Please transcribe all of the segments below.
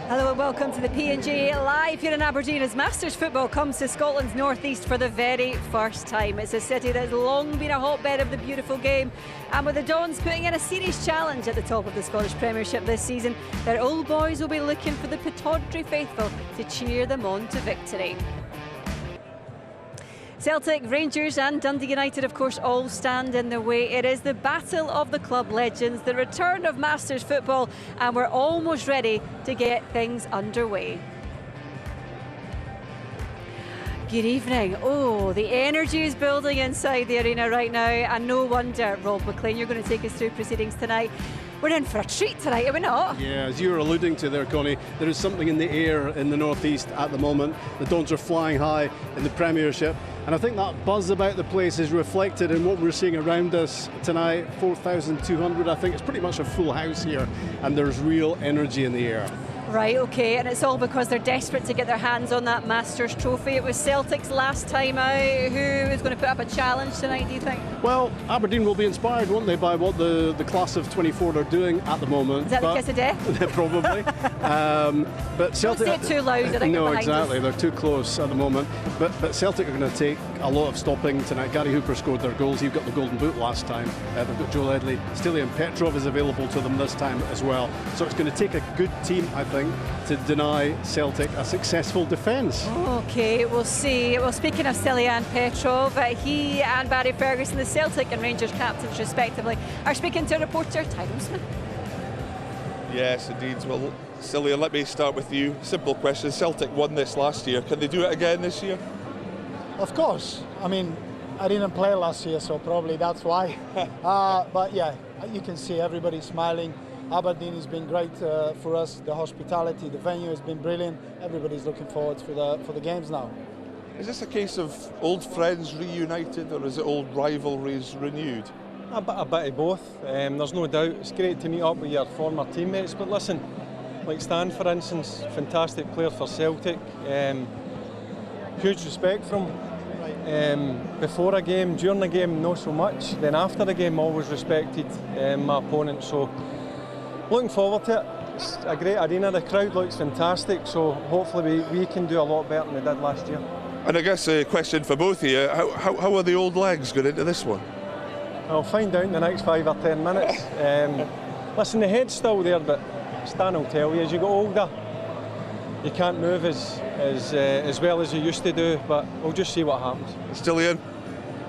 Hello and welcome to the P&G live here in Aberdeen as Masters football comes to Scotland's northeast for the very first time. It's a city that's long been a hotbed of the beautiful game, and with the Dons putting in a serious challenge at the top of the Scottish Premiership this season, their old boys will be looking for the Pittodrie faithful to cheer them on to victory. Celtic, Rangers and Dundee United, of course, all stand in the way. It is the battle of the club legends, the return of Masters football, and we're almost ready to get things underway. Good evening. Oh, the energy is building inside the arena right now, and no wonder. Rob McLean, you're going to take us through proceedings tonight. We're in for a treat tonight, are we not? Yeah, as you were alluding to there, Connie, there is something in the air in the northeast at the moment. The Dons are flying high in the Premiership, and I think that buzz about the place is reflected in what we're seeing around us tonight. 4,200, I think it's pretty much a full house here, and there's real energy in the air. Right, okay, and it's all because they're desperate to get their hands on that Masters trophy. It was Celtic's last time out. Who is going to put up a challenge tonight, do you think? Well, Aberdeen will be inspired, won't they, by what the class of 24 are doing at the moment. Is that the kiss of death? Probably. But Celtic... Don't say it too loud, I think. No, exactly, they're too close at the moment. But Celtic are going to take a lot of stopping tonight. Gary Hooper scored their goals. He got the golden boot last time. They've got Joe Ledley. Stilian Petrov is available to them this time as well. So it's going to take a good team, I think, to deny Celtic a successful defence. Okay, we'll see. Well, speaking of Stilian Petrov, he and Barry Ferguson, the Celtic and Rangers captains respectively, are speaking to reporter Tyrone Smith. Yes, indeed. Well, Stilian, let me start with you. Simple question. Celtic won this last year. Can they do it again this year? Of course. I mean, I didn't play last year, so probably that's why. But yeah, you can see everybody smiling. Aberdeen has been great for us. The hospitality, the venue has been brilliant. Everybody's looking forward for the games now. Is this a case of old friends reunited, or is it old rivalries renewed? A bit of both. There's no doubt. It's great to meet up with your former teammates. But listen, like Stan, for instance, fantastic player for Celtic. Huge respect from him. Before a game, during the game, not so much. Then after the game, always respected my opponent. So. Looking forward to it. It's a great arena, the crowd looks fantastic, so hopefully we can do a lot better than we did last year. And I guess a question for both of you, how are the old legs going into this one? I'll find out in the next 5 or 10 minutes. Listen, the head's still there, but Stan will tell you, as you get older, you can't move as well as you used to do, but we'll just see what happens. Still in?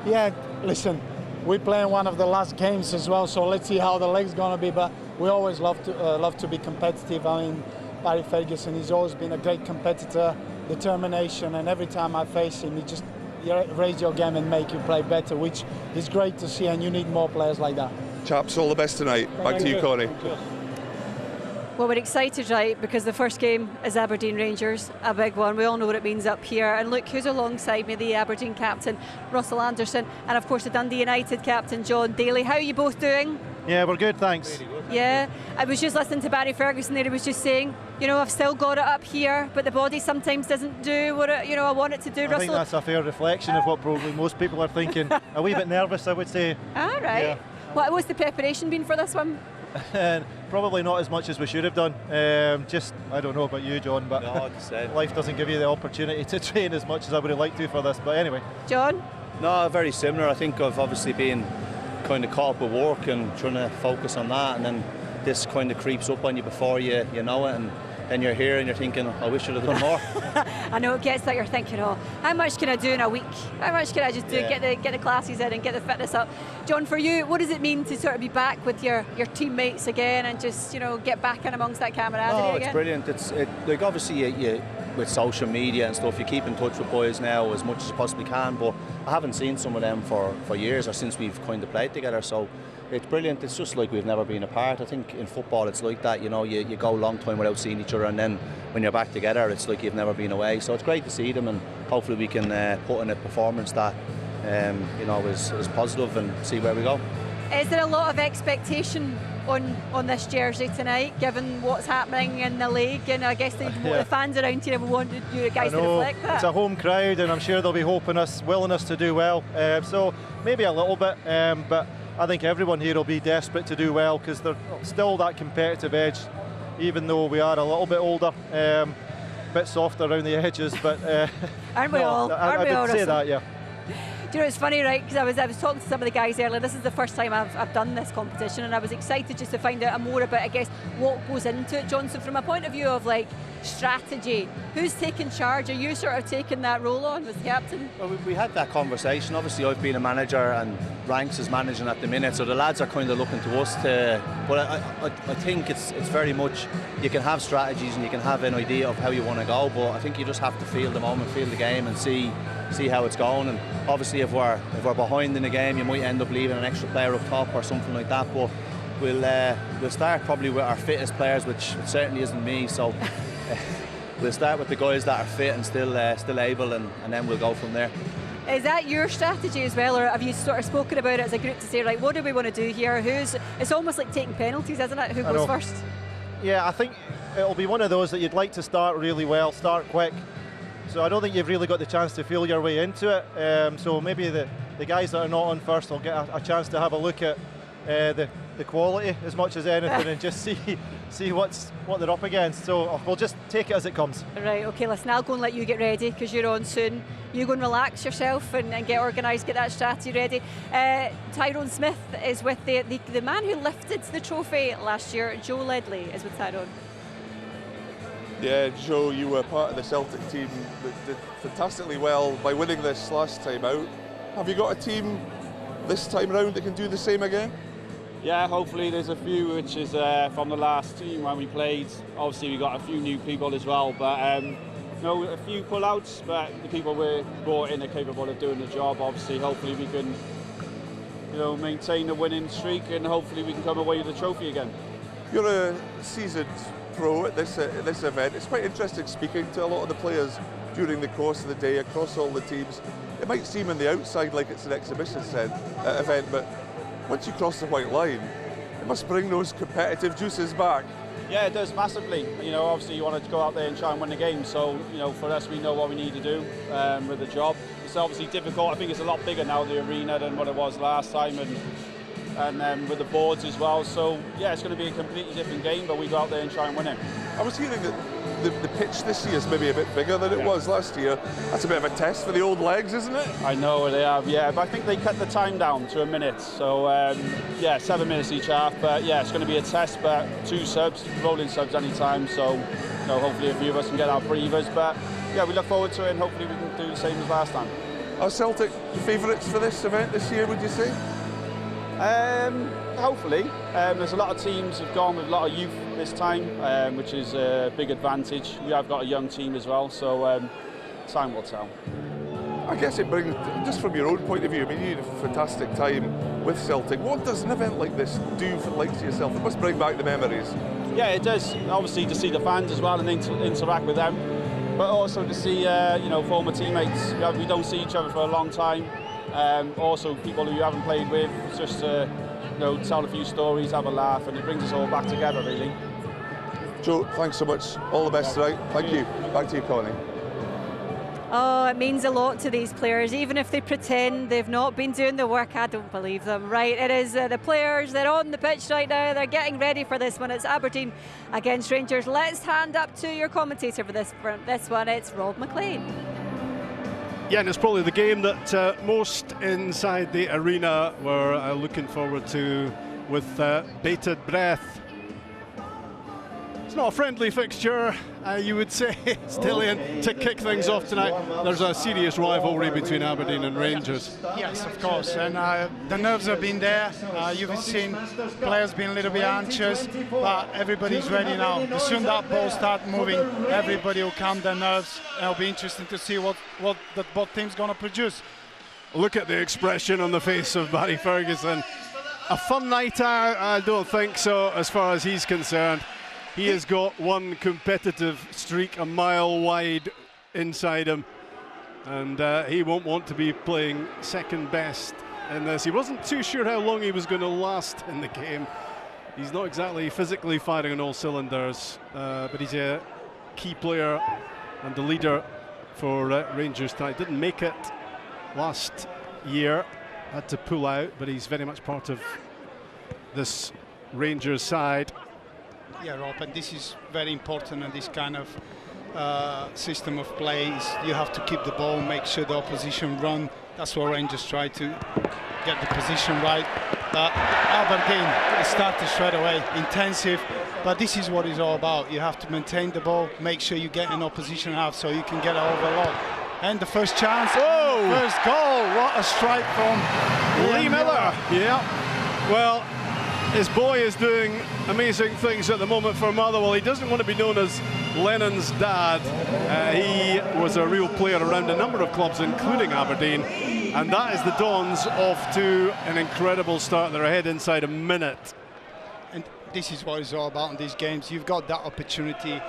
Yeah, listen, we're playing one of the last games as well, so let's see how the leg's going to be, but we always love to be competitive. I mean, Barry Ferguson, he's always been a great competitor, determination, and every time I face him, he just raise your game and make you play better, which is great to see, and you need more players like that. Chaps, all the best tonight. Back to you, Connie. Well, we're excited, right, because the first game is Aberdeen Rangers, a big one. We all know what it means up here. And look who's alongside me, the Aberdeen captain, Russell Anderson, and of course the Dundee United captain, John Daly. How are you both doing? Yeah, we're good, thanks. Yeah, I was just listening to Barry Ferguson there. He was just saying, you know, I've still got it up here, but the body sometimes doesn't do what it, I want it to do. I think that's a fair reflection of what probably most people are thinking. A wee bit nervous, I would say. All right. Yeah. What's the preparation been for this one? Probably not as much as we should have done. I don't know about you, John, but life doesn't give you the opportunity to train as much as I would have liked to for this. But anyway. John? No, very similar. I think I've obviously been kind of caught up with work and trying to focus on that, and then this kind of creeps up on you before you know it, and then you're here and you're thinking, I wish I'd have done more. I know it gets that, you're thinking, how much can I do in a week? How much can I just do, get the classes in and get the fitness up? John, for you, what does it mean to sort of be back with your teammates again and just, get back in amongst that camaraderie again? It's brilliant. Like obviously you with social media and stuff, you keep in touch with boys now as much as you possibly can, but I haven't seen some of them for years, or since we've kind of played together, so it's brilliant. It's just like we've never been apart. I think in football it's like that, you go a long time without seeing each other, and then when you're back together it's like you've never been away, so it's great to see them, and hopefully we can put in a performance that is positive and see where we go. Is there a lot of expectation on this jersey tonight, given what's happening in the league? And I guess the fans around here wanted you guys to reflect that. It's a home crowd, and I'm sure they'll be willing us to do well. So maybe a little bit, but I think everyone here will be desperate to do well, because there's still that competitive edge even though we are a little bit older, a bit softer around the edges. But aren't we all? I would say that, yeah. Do you know, it's funny, right? Because I was talking to some of the guys earlier. This is the first time I've done this competition, and I was excited just to find out more about, I guess, what goes into it, Johnson, from a point of view of like strategy. Who's taking charge? Are you sort of taking that role on as captain? Well, we had that conversation. Obviously, I've been a manager and Ranks is managing at the minute, so the lads are kind of looking to us to. But I think it's very much, you can have strategies and you can have an idea of how you want to go, but I think you just have to feel the moment, feel the game, and see how it's going. And obviously, if we're behind in the game, you might end up leaving an extra player up top or something like that. But we'll start probably with our fittest players, which certainly isn't me. So we'll start with the guys that are fit and still able, and then we'll go from there. Is that your strategy as well, or have you sort of spoken about it as a group to say, right, what do we want to do here? It's almost like taking penalties, isn't it? Who goes first? Yeah, I think it'll be one of those that you'd like to start really well, start quick. So I don't think you've really got the chance to feel your way into it. So maybe the guys that are not on first will get a chance to have a look at the quality as much as anything and just see what they're up against. So we'll just take it as it comes. Right, okay, listen, I'll go and let you get ready because you're on soon. You go and relax yourself and get organised, get that strategy ready. Tyrone Smith is with the man who lifted the trophy last year. Joe Ledley is with Tyrone. Yeah, Joe, you were part of the Celtic team that did fantastically well by winning this last time out. Have you got a team this time round that can do the same again? Yeah, hopefully there's a few which is from the last team when we played. Obviously we got a few new people as well, but a few pull-outs, but the people we brought in are capable of doing the job. Obviously, hopefully we can maintain the winning streak and hopefully we can come away with the trophy again. You're a seasoned pro at this event. It's quite interesting speaking to a lot of the players during the course of the day across all the teams. It might seem on the outside like it's an exhibition event, but once you cross the white line, it must bring those competitive juices back. Yeah, it does massively. Obviously you want to go out there and try and win the game. So, for us, we know what we need to do with the job. It's obviously difficult. I think it's a lot bigger now, the arena, than what it was last time, and with the boards as well. So, yeah, it's going to be a completely different game, but we go out there and try and win it. I was hearing that the pitch this year is maybe a bit bigger than it was last year. That's a bit of a test for the old legs, isn't it? I know they have, yeah, but I think they cut the time down to a minute. So, 7 minutes each half. But yeah, it's going to be a test, but 2 subs, rolling subs any time. So, hopefully a few of us can get our breathers. But yeah, we look forward to it, and hopefully we can do the same as last time. Are Celtic favourites for this event this year, would you say? Hopefully. There's a lot of teams have gone with a lot of youth this time, which is a big advantage. We have got a young team as well, so time will tell. I guess it brings, just from your own point of view, I mean, you had a fantastic time with Celtic. What does an event like this do for the likes of yourself? It must bring back the memories. Yeah, it does. Obviously, to see the fans as well and interact with them, but also to see former teammates. We don't see each other for a long time. Also, people who you haven't played with, just tell a few stories, have a laugh, and it brings us all back together, really. Joe, thanks so much. All the best tonight. Thank you. Back to you, Connie. Oh, it means a lot to these players, even if they pretend they've not been doing the work. I don't believe them, right? It is the players, they're on the pitch right now, they're getting ready for this one. It's Aberdeen against Rangers. Let's hand up to your commentator for this one. It's Rob McLean. Yeah, and it's probably the game that most inside the arena were looking forward to with bated breath. It's not a friendly fixture, you would say, Stillian, to kick things off tonight. There's a serious rivalry between Aberdeen and Rangers. Yes, of course, and the nerves have been there. You've seen players being a little bit anxious, but everybody's ready now. As soon as that ball starts moving, everybody will calm their nerves, and it'll be interesting to see what both teams going to produce. Look at the expression on the face of Barry Ferguson. A fun night out? I don't think so, as far as he's concerned. He has got one competitive streak a mile wide inside him, and he won't want to be playing second best in this. He wasn't too sure how long he was going to last in the game. He's not exactly physically firing on all cylinders, but he's a key player and the leader for Rangers tonight. Didn't make it last year, had to pull out, but he's very much part of this Rangers side. Yeah, Rob, and this is very important in this kind of system of plays. You have to keep the ball, make sure the opposition run. That's what Rangers try to get the position right. Aberdeen started straight away, intensive, but this is what it's all about. You have to maintain the ball, make sure you get an opposition half so you can get an overload. And the first chance, first goal, what a strike from Lee Miller. Yeah, well, his boy is doing amazing things at the moment for Motherwell. He doesn't want to be known as Lennon's dad. He was a real player around a number of clubs, including Aberdeen. And that is the Dons off to an incredible start. They're ahead inside a minute. And this is what it's all about in these games. You've got that opportunity.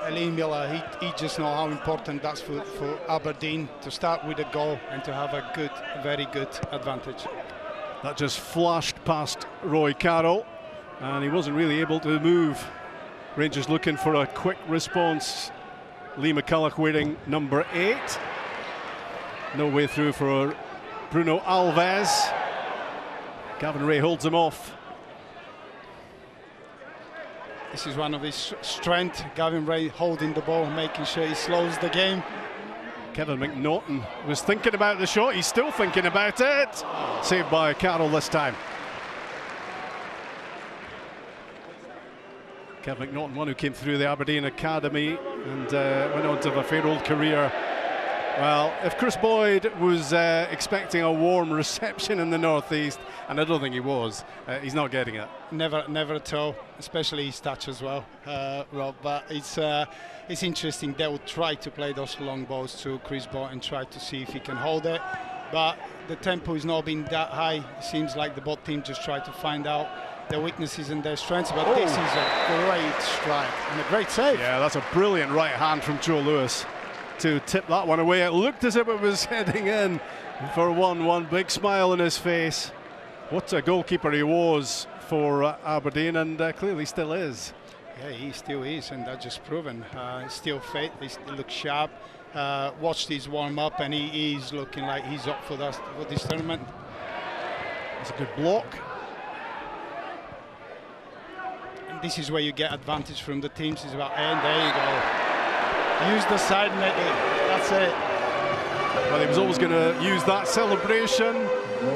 Lee Miller, he just knows how important that's for Aberdeen to start with a goal and to have a good, very good advantage. That just flashed past Roy Carroll, and he wasn't really able to move. Rangers looking for a quick response. Lee McCulloch wearing number 8. No way through for Bruno Alves. Gavin Ray holds him off. This is one of his strengths. Gavin Ray holding the ball, making sure he slows the game. Kevin McNaughton was thinking about the shot. He's still thinking about it. Saved by Carroll this time. Kevin McNaughton, one who came through the Aberdeen Academy and went on to have a fair old career. Well, if Chris Boyd was expecting a warm reception in the Northeast, and I don't think he was, he's not getting it. Never at all, especially his touch as well, Rob. But it's interesting. They will try to play those long balls to Chris Boyd and try to see if he can hold it. But the tempo is not been that high. It seems like the both teams just try to find out their weaknesses and their strengths. But this is a great strike and a great save. Yeah, that's a brilliant right hand from Joe Lewis to tip that one away. It looked as if it was heading in for 1-1. Big smile on his face. What a goalkeeper he was for Aberdeen, and clearly still is. Yeah, he still is, and that's just proven. He's still fit, he looks sharp. Watched his warm-up, and he is looking like he's up for this tournament. It's a good block. And this is where you get advantage from the teams as well. And there you go. Use the side netting. That's it. Well, he was always going to use that celebration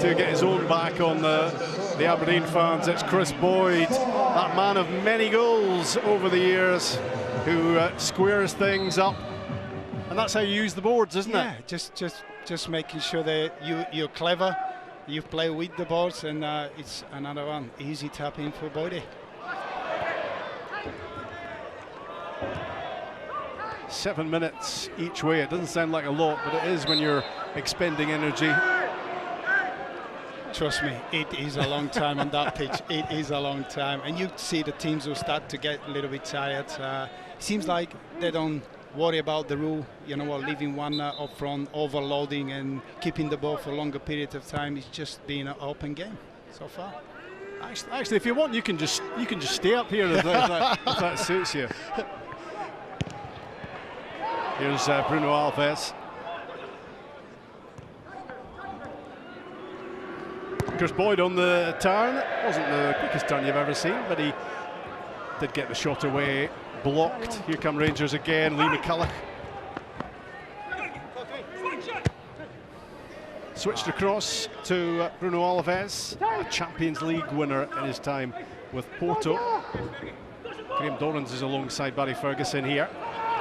to get his own back on the Aberdeen fans. It's Chris Boyd, that man of many goals over the years, who squares things up. And that's how you use the boards, isn't it? Yeah, just making sure that you're clever, you play with the boards, and it's another one. Easy tap in for Boydie. 7 minutes each way. It doesn't sound like a lot, but it is when you're expending energy. Trust me, it is a long time on that pitch. It is a long time, and you see the teams will start to get a little bit tired. It seems like they don't worry about the rule, you know, leaving one up front, overloading and keeping the ball for a longer period of time. It's just been an open game so far. Actually, if you want, you can just stay up here if that suits you. Here's Bruno Alves. Chris Boyd on the turn. Wasn't the quickest turn you've ever seen, but he did get the shot away, blocked. Here come Rangers again. Lee McCulloch switched across to Bruno Alves, a Champions League winner in his time with Porto. Graham Dorrans is alongside Barry Ferguson here.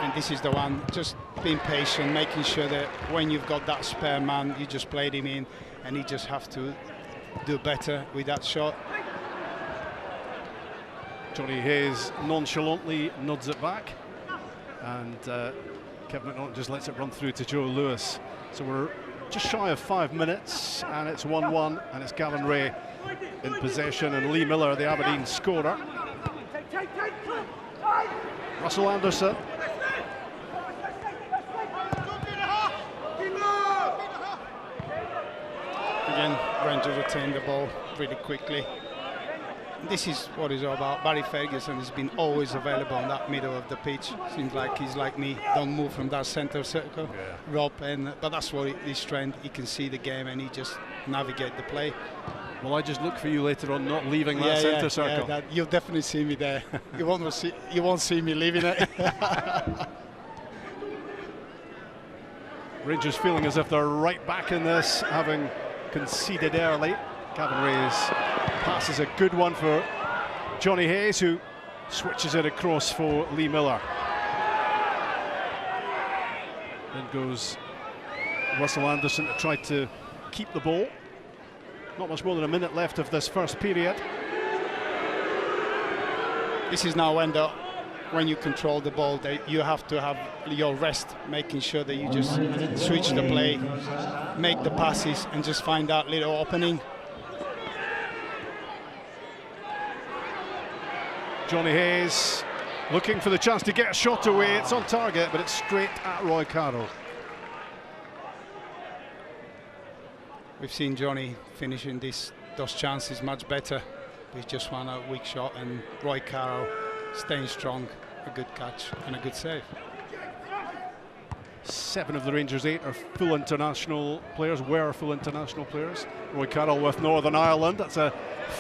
And this is the one, just being patient, making sure that when you've got that spare man, you just played him in, and he just have to do better with that shot. Johnny Hayes nonchalantly nods it back, and Kevin McNaughton just lets it run through to Joe Lewis. So we're just shy of 5 minutes, and it's 1-1, and it's Gavin Ray in possession, and Lee Miller, the Aberdeen scorer. Russell Anderson. Again, Rangers retain the ball really quickly. This is what it's all about. Barry Ferguson has been always available in that middle of the pitch. Seems like he's like me, don't move from that centre circle, Rob. But that's what his strength. He can see the game and he just navigate the play. Well, I just look for you later on, not leaving that centre circle. Yeah, you'll definitely see me there. You won't see me leaving it. Rangers feeling as if they're right back in this, having conceded early. Gavin Ray's pass is a good one for Johnny Hayes, who switches it across for Lee Miller. Then goes Russell Anderson to try to keep the ball. Not much more than a minute left of this first period. This is now when you control the ball, that you have to have your rest, making sure that you just switch the play, make the passes, and just find that little opening. Johnny Hayes looking for the chance to get a shot away. It's on target, but it's straight at Roy Carroll. We've seen Johnny finishing those chances much better. He's just won a weak shot, and Roy Carroll staying strong, a good catch and a good save. 7 of the Rangers' 8 are full international players, were full international players. Roy Carroll with Northern Ireland. That's a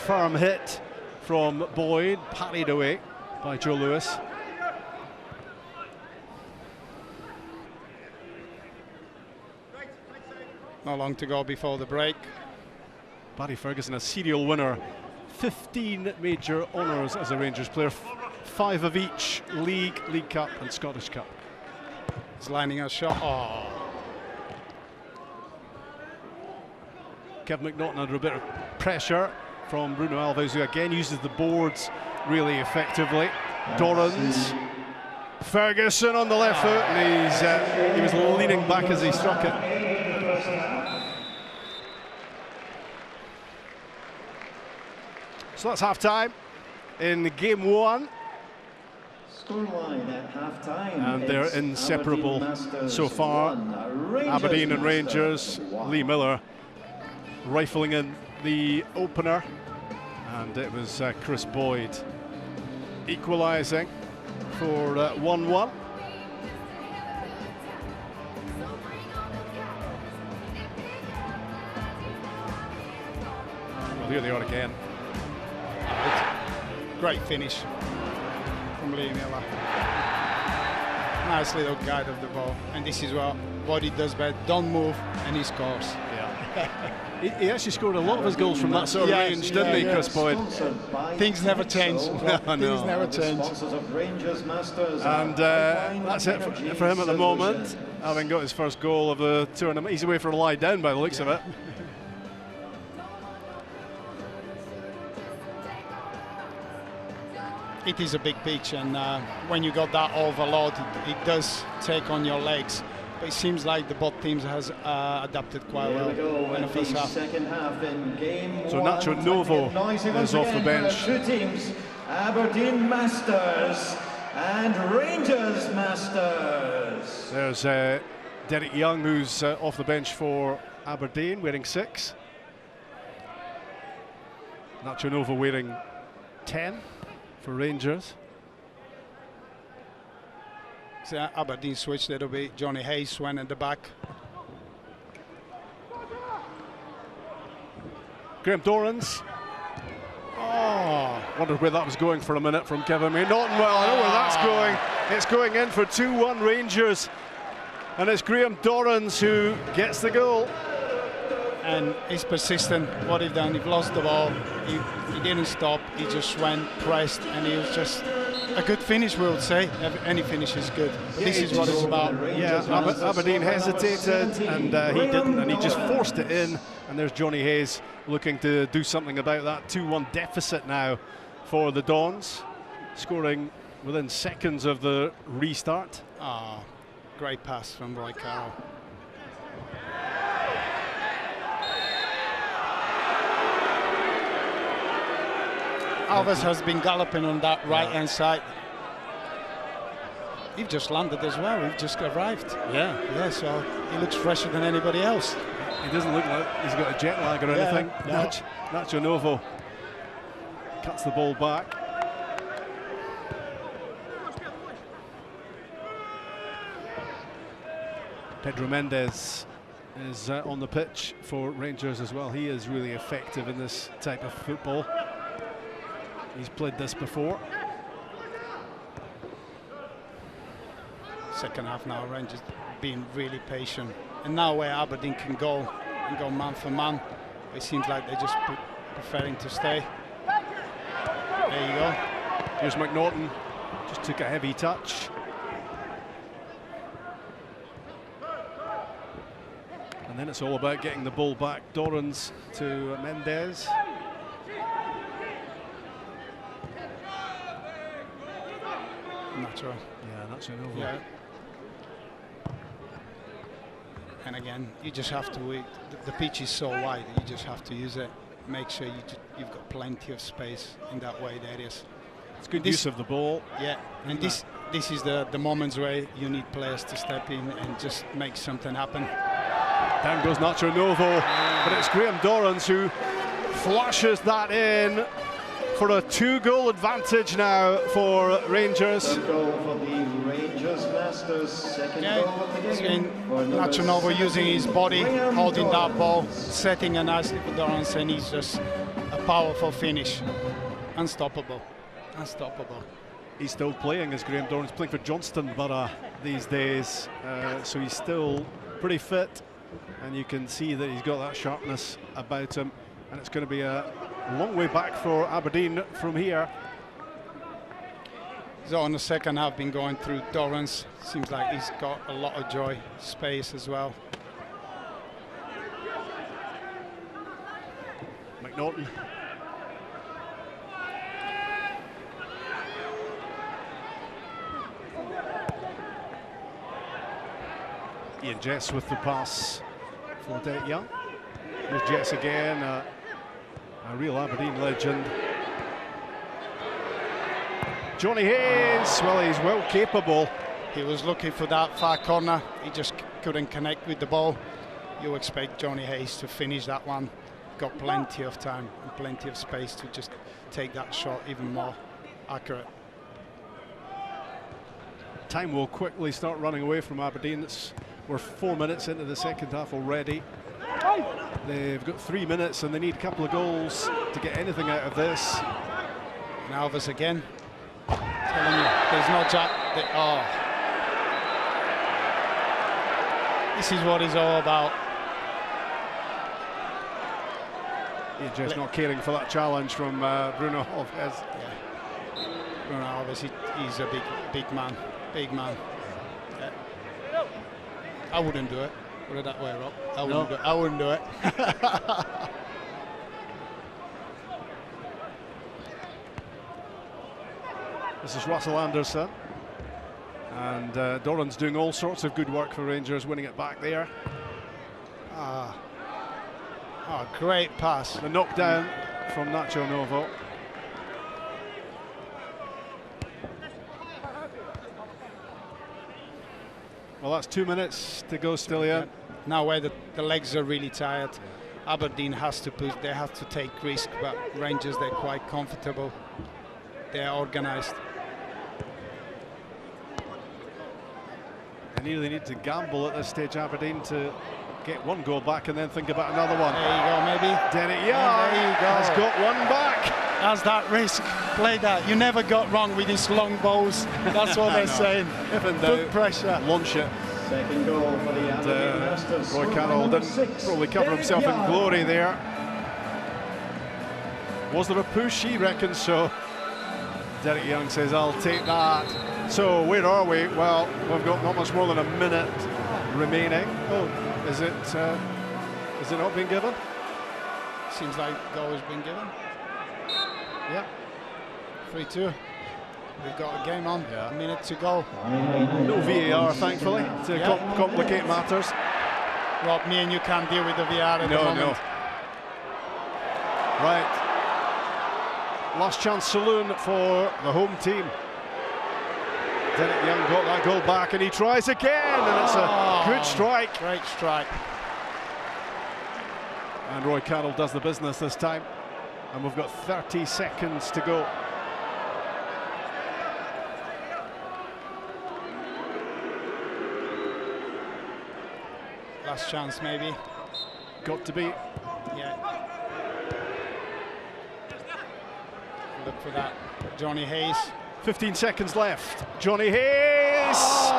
firm hit from Boyd, parried away by Joe Lewis. Not long to go before the break. Barry Ferguson, a serial winner, 15 major honours as a Rangers player, 5 of each, League Cup and Scottish Cup. He's lining a shot. Oh. Kevin McNaughton under a bit of pressure from Bruno Alves, who again uses the boards really effectively. Dorrans, Ferguson on the left foot, and he was leaning back as he struck it. So that's half-time in game 1. Scoreline at half-time. And they're inseparable so far. Aberdeen and Rangers. Lee Miller rifling in the opener. And it was Chris Boyd equalising for 1-1. Well, here they are again. Great finish from Lee Miller. Nice little guide of the ball. And this is what he does best. Don't move, and he scores. Yeah. he actually scored a lot of his goals from that sort of range, didn't he, Chris Boyd? Things never change. No. Things never change. And that's it for him at the moment, having got his first goal of the tournament. He's away for a lie down by the looks of it. It is a big pitch, and when you got that overload, it does take on your legs. But it seems like the both teams has adapted quite well in the first half. Second half in game So 1. Nacho Novo is off the bench. 2 teams, Aberdeen Masters and Rangers Masters. There's Derek Young, who's off the bench for Aberdeen, wearing 6. Nacho Novo wearing 10 for Rangers. So Aberdeen switched a little bit. Johnny Hayes went in the back. Graham Dorrans. Oh, wondered where that was going for a minute from Kevin McNaughton. Well, I know where that's going. It's going in for 2-1 Rangers. And it's Graham Dorrans who gets the goal. And he's persistent. What he's done, he lost the ball. He didn't stop. He just went, pressed, and he was just a good finish, we would say. Any finish is good. But this is what it's about. Yeah, Aberdeen hesitated, and he didn't, and he just forced it in. And there's Johnny Hayes looking to do something about that 2-1 deficit now for the Dons, scoring within seconds of the restart. Oh, great pass from Roy Carroll. Alves has been galloping on that right-hand side. He just landed as well. He just arrived. Yeah, so he looks fresher than anybody else. He doesn't look like he's got a jet lag or anything. No. Nacho Novo cuts the ball back. Pedro Mendes is on the pitch for Rangers as well. He is really effective in this type of football. He's played this before. Second half now, Rangers being really patient. And now where Aberdeen can go and go man for man, it seems like they're just preferring to stay. There you go. Here's McNaughton, just took a heavy touch. And then it's all about getting the ball back. Dorrans to Mendes. Natural. Yeah, that's an over. Yeah. And again, you just have to wait. The pitch is so wide, you just have to use it. Make sure you've got plenty of space in that wide areas. It's good use of the ball. Yeah, and this is the moments where you need players to step in and just make something happen. Down goes Nacho Novo, but it's Graham Dorrans who flashes that in for a 2-goal advantage now for Rangers. Third goal for the Rangers Masters. Second goal of the game. Nacho Novo using his body, holding that ball, setting a nicely for Dorrans, and he's just a powerful finish. Unstoppable. Unstoppable. He's still playing as Graham Dorrans, playing for Johnston Borough these days, so he's still pretty fit, and you can see that he's got that sharpness about him, and it's going to be a long way back for Aberdeen from here. So on the second half, been going through Dorrans. Seems like he's got a lot of joy, space as well. McNaughton. Ian Jess with the pass for Derek Young. Here's Jess again, a real Aberdeen legend. Johnny Hayes, well, he's well capable. He was looking for that far corner. He just couldn't connect with the ball. You expect Johnny Hayes to finish that one. Got plenty of time and plenty of space to just take that shot even more accurate. Time will quickly start running away from Aberdeen. We're 4 minutes into the second half already. They've got 3 minutes and they need a couple of goals to get anything out of this. And Alves again. Telling you, there's no Jack. Oh. This is what it's all about. Ian Jess not caring for that challenge from Bruno Alves. Yeah. Bruno Alves, he's a big man. Big man. Yeah. I wouldn't do it. Put it that way, Rob. I wouldn't do it. This is Russell Anderson. And Dorrans doing all sorts of good work for Rangers, winning it back there. Oh, great pass. The knockdown from Nacho Novo. Well, that's 2 minutes to go still, Ian. Now where the legs are really tired, Aberdeen has to push, they have to take risk, but Rangers, they're quite comfortable. They're organised. They really need to gamble at this stage, Aberdeen, to get one goal back and then think about another one. There you go, maybe. Derek Young has got one back. That's that risk. Play that. You never got wrong with these long balls. That's what they're saying. If in Good doubt, pressure. launch it. Second goal for the Aberdeen Masters. Roy Carroll didn't probably cover himself in glory there. Was there a push? He reckons so. Derek Young says, I'll take that. So where are we? Well, we've got not much more than a minute remaining. Oh, is it not been given? Seems like goal has been given. Yeah. 3-2. We've got a game on. Yeah. A minute to go. No VAR, thankfully, to complicate matters. Rob, me and you can't deal with the VAR at the moment. No. Right. Last chance saloon for the home team. Derek Young got that goal back and he tries again, and it's a good strike. Great strike. And Roy Carroll does the business this time. And we've got 30 seconds to go. last chance maybe. Got to be. Yeah. Look for that, Johnny Hayes. 15 seconds left. Johnny Hayes! Oh.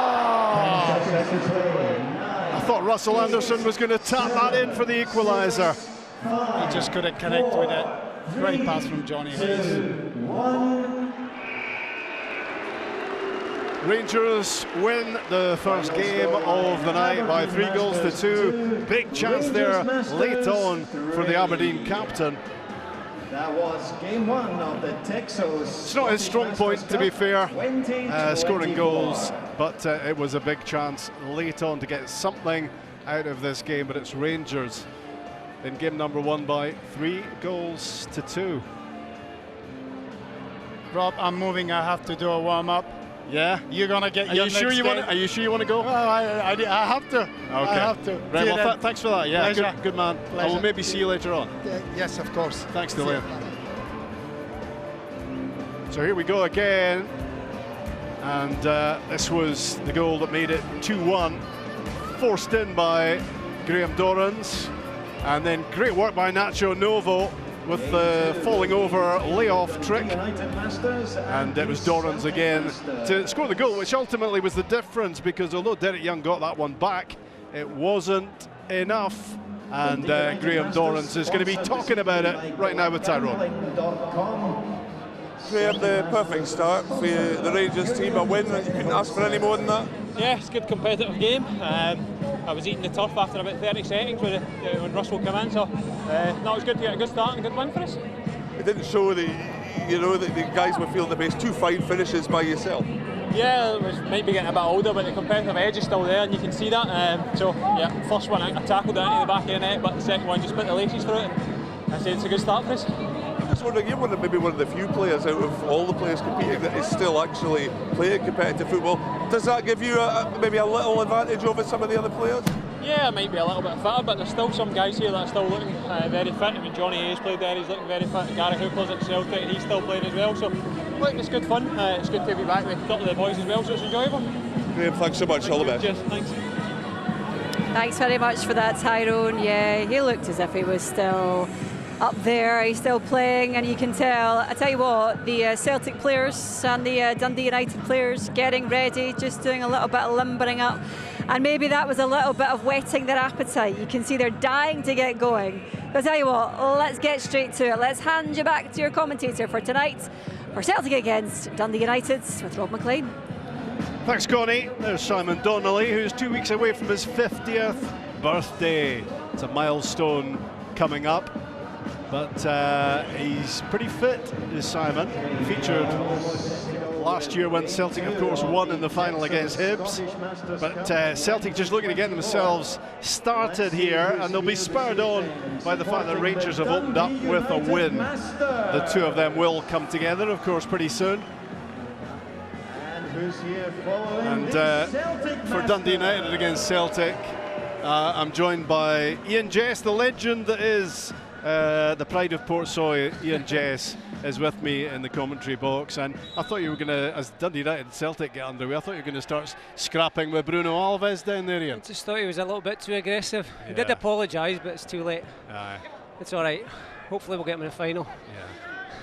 I thought Russell Anderson was going to tap that in for the equaliser. He just couldn't connect with it. Great pass from Johnny Hayes. Rangers win the first game of the night by 3-2. Big chance there late on for the Aberdeen captain. That was game 1 of the Texas. It's not his strong point, to be fair, scoring goals, but it was a big chance late on to get something out of this game. But it's Rangers in game number 1 by 3-2. Rob, I'm moving. I have to do a warm-up. Yeah, you're gonna get. Are you sure you want? Are you sure you want to go? Well, I have to. Okay. I have to. Right, well, thanks for that. Yeah, good man. I will maybe see you later on. Yes, of course. Thanks, Dylan. So here we go again, and this was the goal that made it 2-1, forced in by Graham Dorrans, and then great work by Nacho Novo with the falling over layoff trick, and it was Dorrans again to score the goal, which ultimately was the difference, because although Derek Young got that one back, it wasn't enough, and Graham Dorrans is going to be talking about it right now with Tyrone. Graham, the perfect start for the Rangers team, a win, you couldn't ask for any more than that? Yeah, it's a good competitive game. I was eating the turf after about 30 seconds when Russell came in, so no, it was good to get a good start and a good win for us. It didn't show that, you know, that the guys were feeling the best. 2 fine finishes by yourself. Yeah, it was maybe getting a bit older, but the competitive edge is still there, and you can see that. So yeah, first one I tackled it into the back of the net, but the second one just put the laces through it. I said it's a good start for us. I'm just wondering, you're maybe one of the few players out of all the players competing that is still actually playing competitive football. Does that give you maybe a little advantage over some of the other players? Yeah, it might be a little bit fitter, but there's still some guys here that are still looking very fit. I mean, Johnny Hayes played there, he's looking very fit. Gary Hooper's at Celtic, and he's still playing as well. So, look, it's good fun. It's good to be back with a couple of the boys as well, so it's enjoyable. Graham, thanks so much. All the best. Cheers, thanks. Thanks very much for that, Tyrone. Yeah, he looked as if he was still up there, he's still playing, and you can tell. I tell you what, the Celtic players and the Dundee United players getting ready, just doing a little bit of limbering up, and maybe that was a little bit of whetting their appetite. You can see they're dying to get going. But I tell you what, let's get straight to it. Let's hand you back to your commentator for tonight for Celtic against Dundee United with Rob McLean. Thanks, Connie. There's Simon Donnelly, who's 2 weeks away from his 50th birthday. It's a milestone coming up. But he's pretty fit, is Simon. Featured last year when Celtic, of course, won in the final against Hibs. But Celtic just looking to get themselves started here, and they'll be spurred on by the fact that Rangers have opened up with a win. The two of them will come together, of course, pretty soon. And for Dundee United against Celtic, I'm joined by Ian Jess, the legend that is the pride of Portsoy. Ian Jess is with me in the commentary box, and I thought you were going to, as Dundee United and Celtic get underway, I thought you were going to start scrapping with Bruno Alves down there, Ian. I just thought he was a little bit too aggressive. Yeah. He did apologise, but it's too late. Aye. It's all right. Hopefully we'll get him in the final.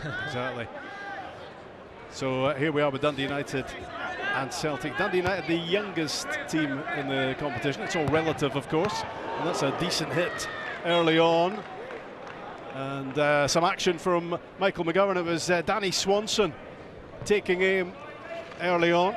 Yeah, exactly. So here we are with Dundee United and Celtic. Dundee United, the youngest team in the competition. It's all relative, of course, and that's a decent hit early on. And some action from Michael McGovern. It was Danny Swanson taking aim early on.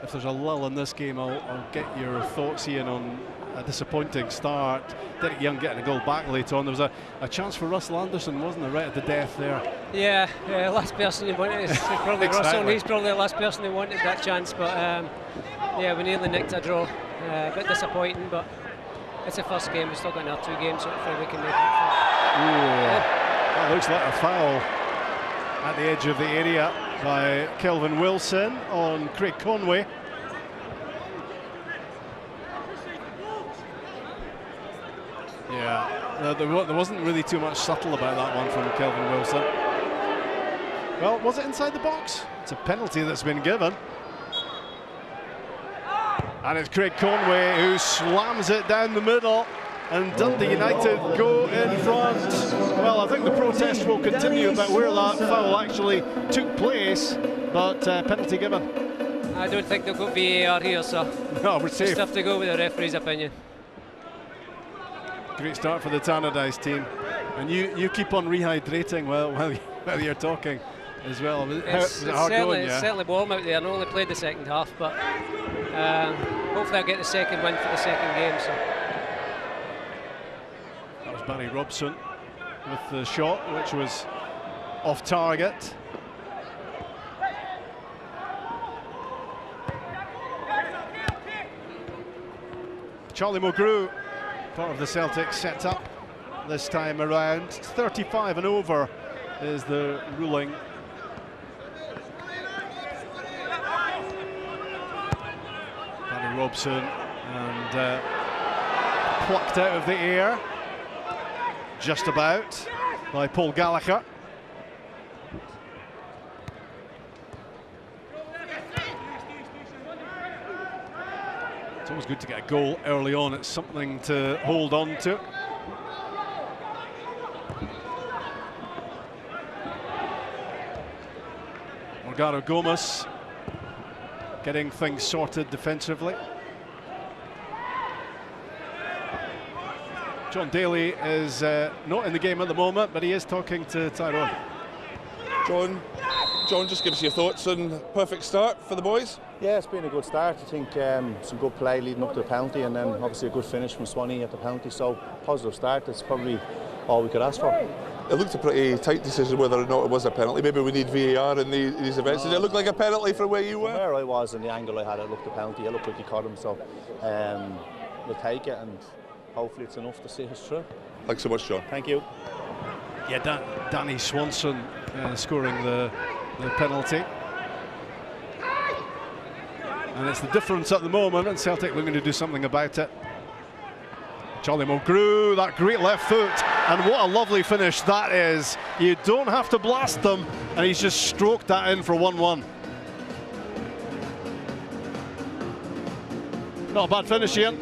If there's a lull in this game, I'll get your thoughts, Ian, on a disappointing start. Derek Young getting a goal back late on. There was a chance for Russell Anderson, wasn't there, right at the death there? Yeah, last person who wanted it is probably Russell, and he's probably the last person who wanted that chance. But yeah, we nearly nicked a draw. A bit disappointing, but it's the first game. We've still got another 2 games, so hopefully we can make it. That looks like a foul at the edge of the area by Kelvin Wilson on Craig Conway. Yeah, there wasn't really too much subtle about that one from Kelvin Wilson. Well, was it inside the box? It's a penalty that's been given. And it's Craig Conway who slams it down the middle, and Dundee United go in front. Well, I think the protest will continue about where that foul actually took place, but penalty given. I don't think they'll go VAR here, so no, we're safe. Just have to go with the referee's opinion. Great start for the Tannadice team, and you keep on rehydrating while you're talking as well. It's certainly warm out there. I only played the second half, but hopefully I'll get the second win for the second game. So that was Barry Robson with the shot, which was off target. Charlie Mulgrew, part of the Celtic setup this time around. 35 and over is the ruling. Barry Robson, and plucked out of the air, just about, by Paul Gallagher. It's always good to get a goal early on. It's something to hold on to. Morgado Gomes getting things sorted defensively. John Daly is not in the game at the moment, but he is talking to Tyrone. John, just give us your thoughts on perfect start for the boys. Yeah, it's been a good start. I think some good play leading up to the penalty, and then obviously a good finish from Swanee at the penalty. So positive start. It's probably all we could ask for. It looked a pretty tight decision whether or not it was a penalty. Maybe we need VAR in these events. Did it look like a penalty from where you were? From where I was and the angle I had, it looked a penalty. It looked like he caught him. So we'll take it, and hopefully it's enough to see us through. Thanks so much, John. Thank you. Yeah, Danny Swanson scoring the penalty. And it's the difference at the moment, and Celtic looking to do something about it. Charlie Mulgrew, that great left foot, and what a lovely finish that is. You don't have to blast them, and he's just stroked that in for 1-1. Not a bad finish, Ian.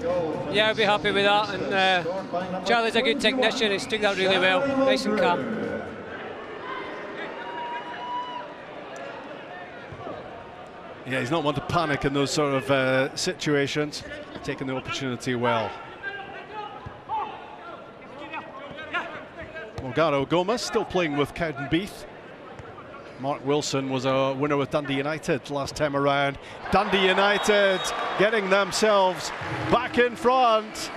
Yeah, I'll be happy with that. And Charlie's a good technician. He's took that really well. Nice and calm. Yeah, he's not one to panic in those sort of situations. Taking the opportunity well. Morgado Gomes still playing with Cowdenbeath. Mark Wilson was a winner with Dundee United last time around. Dundee United getting themselves back in front.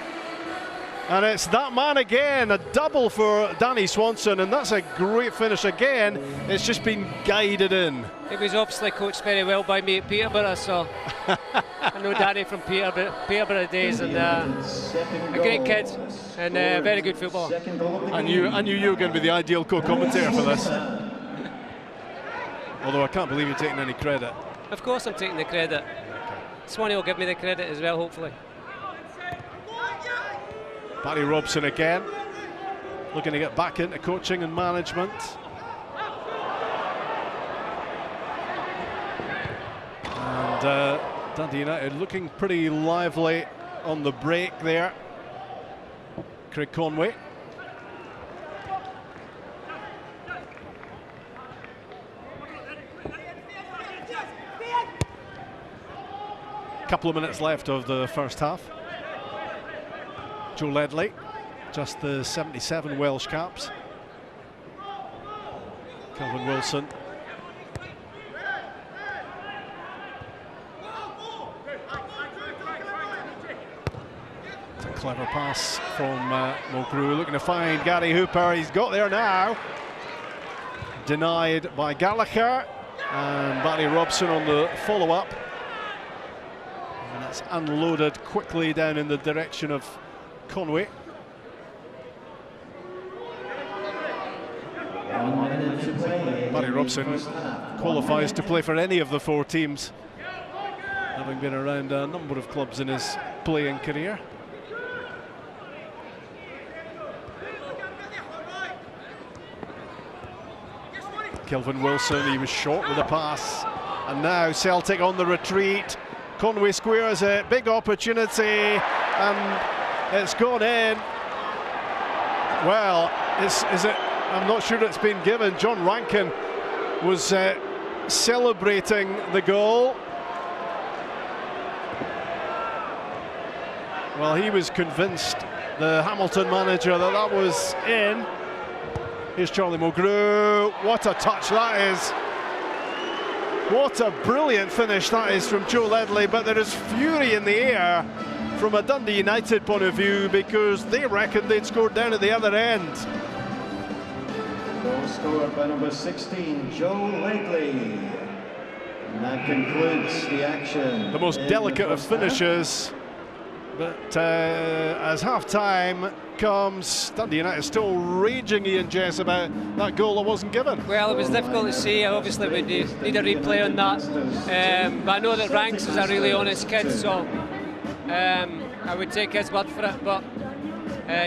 And it's that man again, a double for Danny Swanson, and that's a great finish again. It's just been guided in. He was obviously coached very well by me at Peterborough, so I know Danny from Peterborough days, and a great kid and very good footballer. I knew you were going to be the ideal co-commentator for this. Although I can't believe you're taking any credit. Of course I'm taking the credit. Swanee will give me the credit as well, hopefully. Barry Robson again, looking to get back into coaching and management. And Dundee United looking pretty lively on the break there. Craig Conway. Couple of minutes left of the first half. Joe Ledley, just the 77 Welsh caps. Kelvin Wilson. It's a clever pass from Mulgrew, looking to find Gary Hooper. He's got there now. Denied by Gallagher, and Barry Robson on the follow-up. And that's unloaded quickly down in the direction of Conway. Barry Robson qualifies to play for any of the four teams, having been around a number of clubs in his playing career. Kelvin Wilson, he was short with a pass, and now Celtic on the retreat. Conway squares a big opportunity, and it's gone in. Well, is it? I'm not sure it's been given. John Rankin was celebrating the goal. Well, he was convinced, the Hamilton manager, that that was in. Here's Charlie Mulgrew. What a touch that is. What a brilliant finish that is from Joe Ledley, but there is fury in the air from a Dundee United point of view because they reckoned they'd scored down at the other end. Goal scored by number 16, Joe Ledley. And that concludes the action. The most delicate of finishes. But as half-time comes, Dundee United still raging, Ian Jess, about that goal that wasn't given. Well, it was difficult to see. Obviously, we need a replay on that. But I know that Ranks is a really honest kid, so I would take his word for it, but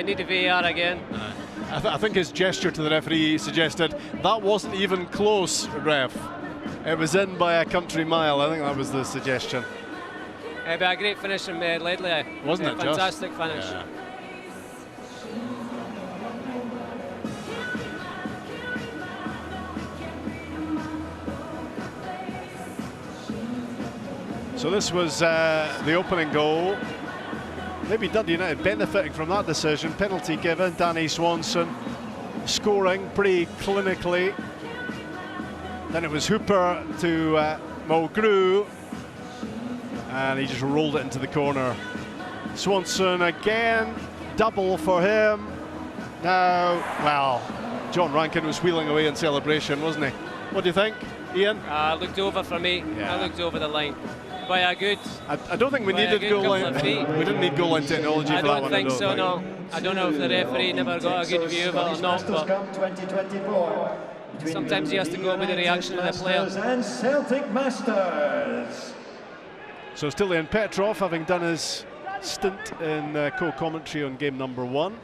need a VAR again. I think his gesture to the referee suggested that wasn't even close, ref. It was in by a country mile. I think that was the suggestion. But a great finish from Ledley. Wasn't it fantastic finish. Yeah. So this was the opening goal. Maybe Dundee United benefiting from that decision. Penalty given. Danny Swanson scoring pretty clinically. Then it was Hooper to Mulgrew, and he just rolled it into the corner. Swanson again, double for him. Now, well, John Rankin was wheeling away in celebration, wasn't he? What do you think, Ian? Looked over for me. Yeah. I looked over the line. By a good. I don't think we needed goal line. We didn't need goal line technology for that one. I don't think so. No, I don't know if the referee never got a good view of it or not. But sometimes he has to go with the reaction of the player. And Celtic Masters. So still in Petrov, having done his stint in co-commentary on game number 1,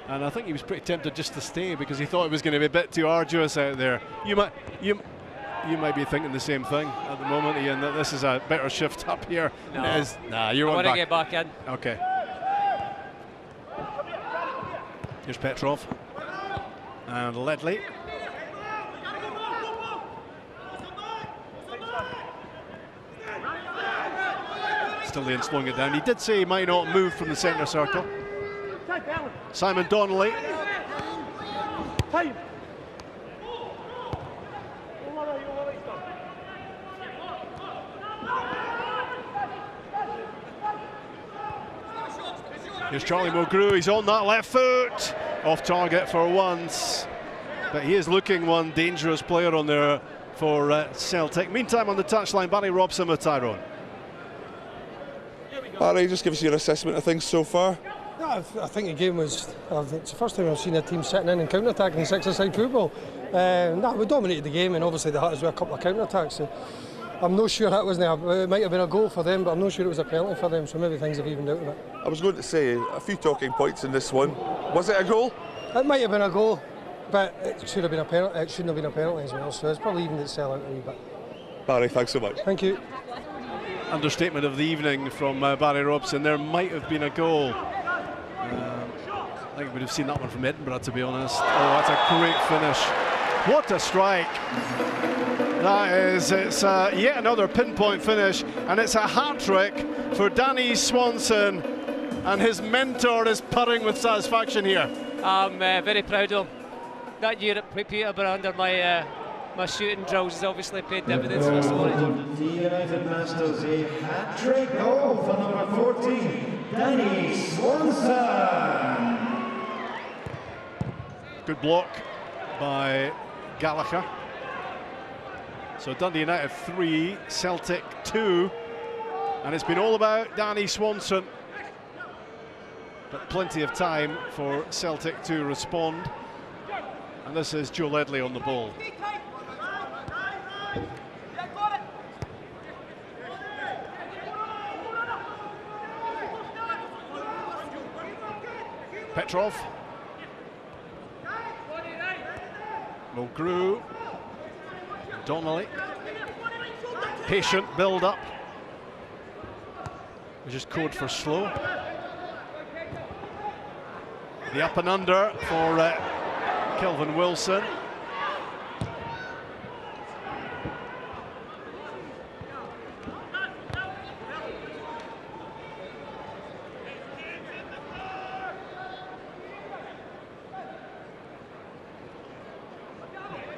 and I think he was pretty tempted just to stay because he thought it was going to be a bit too arduous out there. You might be thinking the same thing at the moment, Ian, that this is a better shift up here. No. It is. Nah, you want to get back in. Okay. Here's Petrov and Ledley. Still Ian slowing it down. He did say he might not move from the centre circle. Simon Donnelly. Here's Charlie Mulgrew, he's on that left foot, off target for once, but he is looking one dangerous player on there for Celtic. Meantime, on the touchline, Barry Robson with Tyrone. Barry, just give us your assessment of things so far. Yeah, I think the game was, it's the first time I've seen a team sitting in and counter-attacking six-a-side football. We dominated the game, and obviously they hit us with a couple of counter-attacks. So I'm not sure that wasn't it might have been a goal for them, but I'm not sure it was a penalty for them, so maybe things have evened out a bit. I was going to say, a few talking points in this one. Was it a goal? It might have been a goal, but it should have been a penalty. It shouldn't have been a penalty as well, so it's probably evened itself out a wee bit. Barry, thanks so much. Thank you. Understatement of the evening from Barry Robson. There might have been a goal. I think we'd have seen that one from Edinburgh, to be honest. Oh, that's a great finish. What a strike. That is, it's yet another pinpoint finish, and it's a hat-trick for Danny Swanson, and his mentor is purring with satisfaction here. I'm very proud of him. That year at Peterborough under my my shooting drills has obviously paid dividends for this morning. The United Masters, a hat-trick goal for number 14, Danny Swanson. Good block by Gallagher. So Dundee United 3, Celtic 2, and it's been all about Danny Swanson, but plenty of time for Celtic to respond. And this is Joe Ledley on the ball. Petrov. which is code for slow. The up and under for Kelvin Wilson.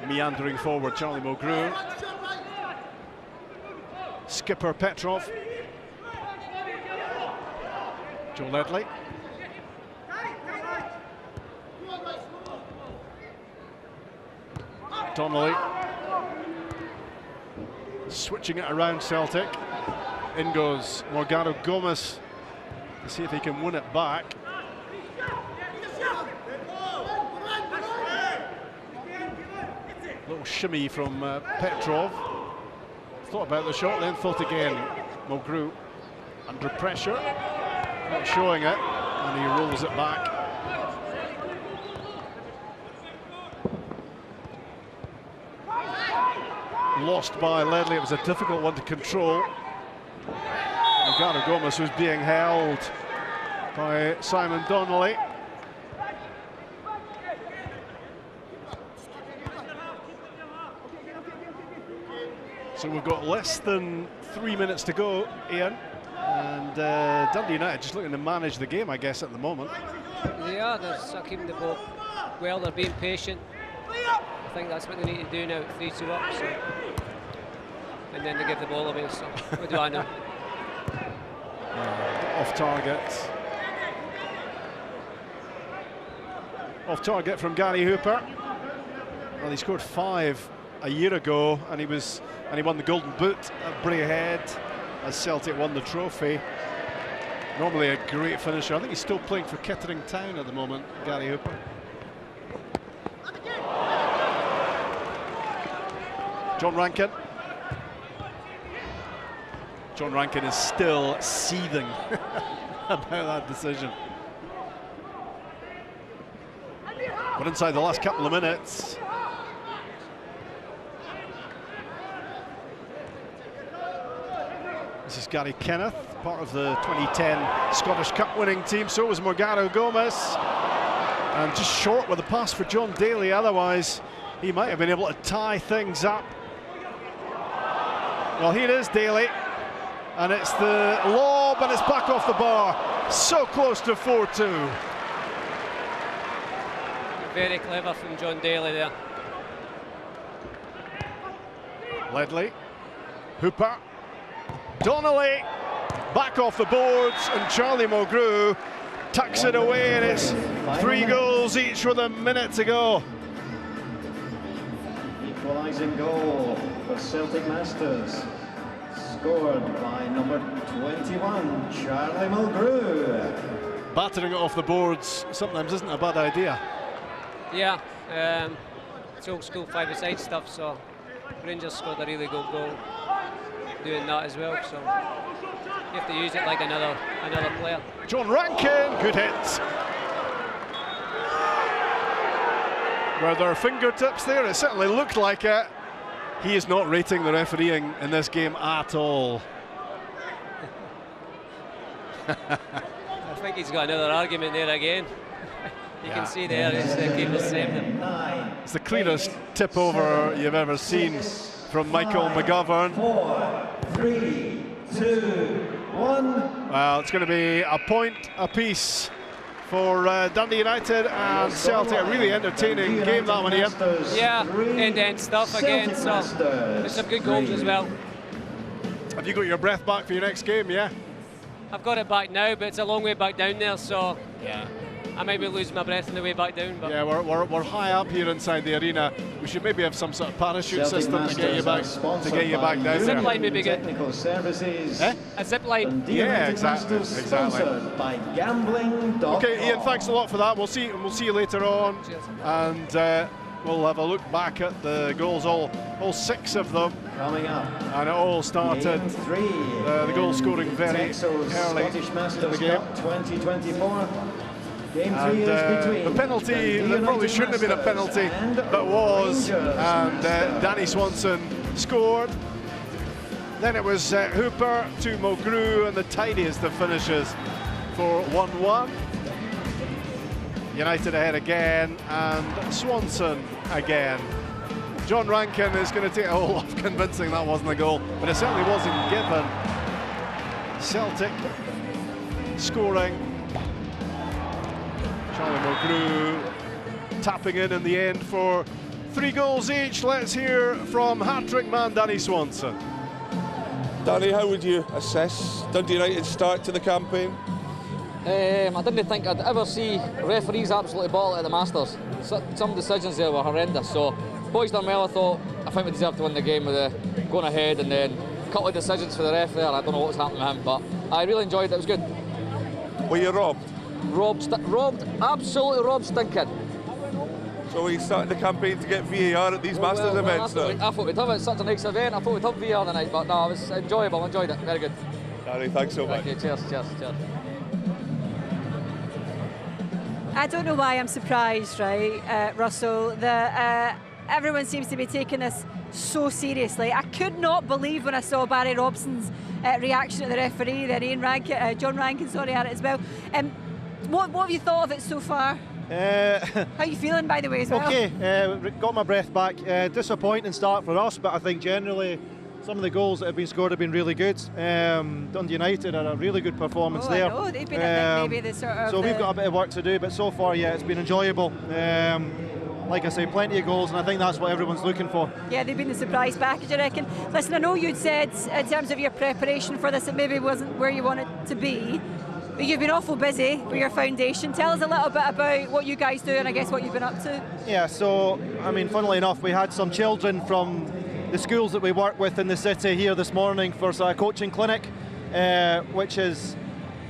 Meandering forward, Charlie Mulgrew. Skipper Petrov. Joe Ledley. Donnelly. Switching it around Celtic. In goes Morgado Gomez to see if he can win it back. Little shimmy from Petrov. Thought about the shot, then thought again. Mulgrew under pressure, not showing it, and he rolls it back. Lost by Ledley. It was a difficult one to control. Morgado Gomez was being held by Simon Donnelly. So we've got less than 3 minutes to go, Ian, and Dundee United just looking to manage the game, I guess, at the moment. They are, they're keeping the ball well, they're being patient. I think that's what they need to do now, 3-2 up, so. And then they give the ball away, so what do I know? Off target. Off target from Gary Hooper. Well, he scored 5 a year ago, and he won the Golden Boot at Braehead as Celtic won the trophy. Normally a great finisher. I think he's still playing for Kettering Town at the moment, Gary Hooper. John Rankin. John Rankin is still seething about that decision. But inside the last couple of minutes, this is Gary Kenneth, part of the 2010 Scottish Cup winning team. So was Morgado Gomez. And just short with the pass for John Daly. Otherwise, he might have been able to tie things up. Well, here is Daly. And it's the lob, and it's back off the bar. So close to 4-2. Very clever from John Daly there. Ledley. Hooper. Donnelly. Back off the boards, and Charlie Mulgrew tucks it away, and it's 3 goals each with a minute to go. Equalising goal for Celtic Masters. Scored by number 21, Charlie Mulgrew. Battering it off the boards sometimes isn't a bad idea. Yeah, it's old school 5-a-side stuff, so Rangers scored a really good goal doing that as well, so you have to use it like another player. John Rankin, good hit. Were there fingertips there? It certainly looked like it. He is not rating the refereeing in this game at all. I think he's got another argument there again. You can see there, the keeper saved him. It's the cleanest tip over you've ever seen from Michael McGovern. 4, 3, 2, 1. Well, it's going to be a point apiece for Dundee United and Celtic. A really entertaining game, that one, Ian. Yeah, end-to-end stuff again, so there's some good goals as well. Have you got your breath back for your next game, yeah? I've got it back now, but it's a long way back down there, so yeah, I might be losing my breath on the way back down. But yeah, we're high up here inside the arena. We should maybe have some sort of parachute system to get you back down there. Zip line would be good. Technical services. A zip line. Yeah, exactly. By gambling.com. Okay, Ian, thanks a lot for that. We'll see you later on. Cheers. And we'll have a look back at the goals, all 6 of them. Coming up. And it all started, the goal scoring very early in the game. 2024. Game 3 and, is between the penalty that probably shouldn't have been a penalty, but was, and Danny Swanson scored. Then it was Hooper to Mulgrew, and the tiniest of finishes for 1-1. United ahead again, and Swanson again. John Rankin is going to take a whole lot of convincing that wasn't a goal, but it certainly wasn't given. Celtic scoring. Charlie Mulgrew tapping in the end for 3 goals each. Let's hear from hat-trick man Danny Swanson. Danny, how would you assess Dundee United's start to the campaign? I didn't think I'd ever see referees absolutely bottle at the Masters. Some decisions there were horrendous, so boys done well. I think we deserved to win the game with the going ahead, and then a couple of decisions for the ref there. I don't know what's happened to him, but I really enjoyed it. It was good. Were you robbed? Robbed, absolutely robbed, stinking. So are you starting the campaign to get VAR at these Masters events? I thought we'd have it. Such a nice event. I thought we'd have VAR tonight, but no, it was enjoyable. I enjoyed it. Very good. Danny, thanks so much. Thank you. Cheers. I don't know why I'm surprised, right, Russell, that everyone seems to be taking this so seriously. I could not believe when I saw Barry Robson's reaction to the referee, then John Rankin, at it as well. What have you thought of it so far? How are you feeling, by the way, as well? Okay, got my breath back. Disappointing start for us, but I think generally some of the goals that have been scored have been really good. Dundee United had a really good performance there. I know, they've been, I think, maybe the sort of... So we've got a bit of work to do, but so far, yeah, it's been enjoyable. Like I say, plenty of goals, and I think that's what everyone's looking for. Yeah, they've been the surprise package, I reckon. Listen, I know you'd said, in terms of your preparation for this, it maybe wasn't where you wanted to be, but you've been awful busy with your foundation. Tell us a little bit about what you guys do and I guess what you've been up to. Yeah, so, I mean, funnily enough, we had some children from the schools that we work with in the city here this morning for a coaching clinic, which is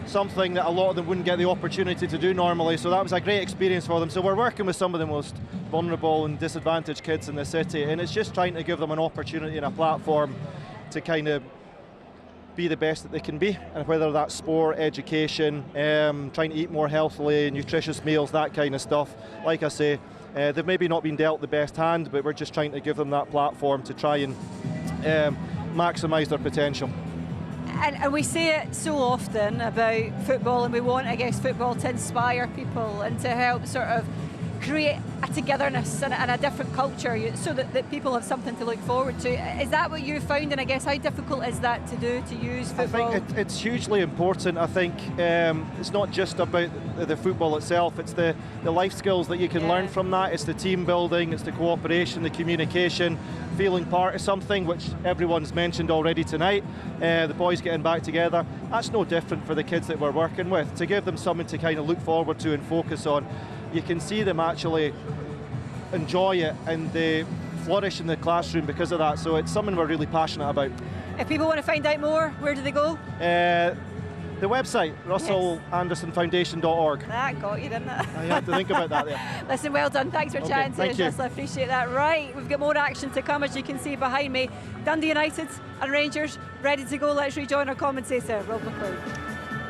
something that a lot of them wouldn't get the opportunity to do normally, so that was a great experience for them. So we're working with some of the most vulnerable and disadvantaged kids in the city, and it's just trying to give them an opportunity and a platform to kind of be the best that they can be, and whether that's sport, education, trying to eat more healthily, nutritious meals, that kind of stuff. Like I say, they've maybe not been dealt the best hand, but we're just trying to give them that platform to try and maximise their potential. And we say it so often about football, and we want, I guess, football to inspire people and to help sort of create a togetherness and a different culture so that people have something to look forward to. Is that what you found, and I guess how difficult is that to do, to use football? I think it's hugely important. I think it's not just about the football itself, it's the life skills that you can learn from that. It's the team building, it's the cooperation, the communication, feeling part of something, which everyone's mentioned already tonight. The boys getting back together, that's no different for the kids that we're working with. To give them something to kind of look forward to and focus on, you can see them actually enjoy it and they flourish in the classroom because of that. So it's something we're really passionate about. If people want to find out more, where do they go? The website, russellandersonfoundation.org. That got you, didn't it? I had to think about that there. Listen, well done. Thanks for chatting to us, Russell. I appreciate that. Right, we've got more action to come, as you can see behind me. Dundee United and Rangers ready to go. Let's rejoin our commentator, Rob McLeod.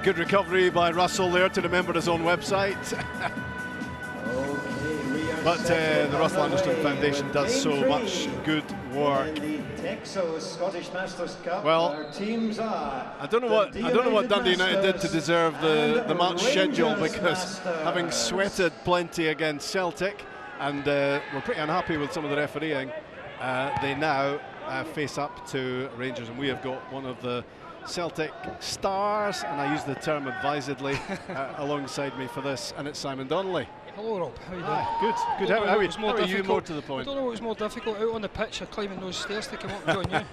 Good recovery by Russell there to remember his own website. But the Russell Anderson Foundation does so much good work. Well, I don't know what Dundee United did to deserve the match schedule, because having sweated plenty against Celtic, and we're pretty unhappy with some of the refereeing, they now face up to Rangers, and we have got one of the Celtic stars, and I use the term advisedly, alongside me for this, and it's Simon Donnelly. Hello, Rob. How are you doing? Good. How are you, more to the point? I don't know what was more difficult, out on the pitch or climbing those stairs to come up and join you.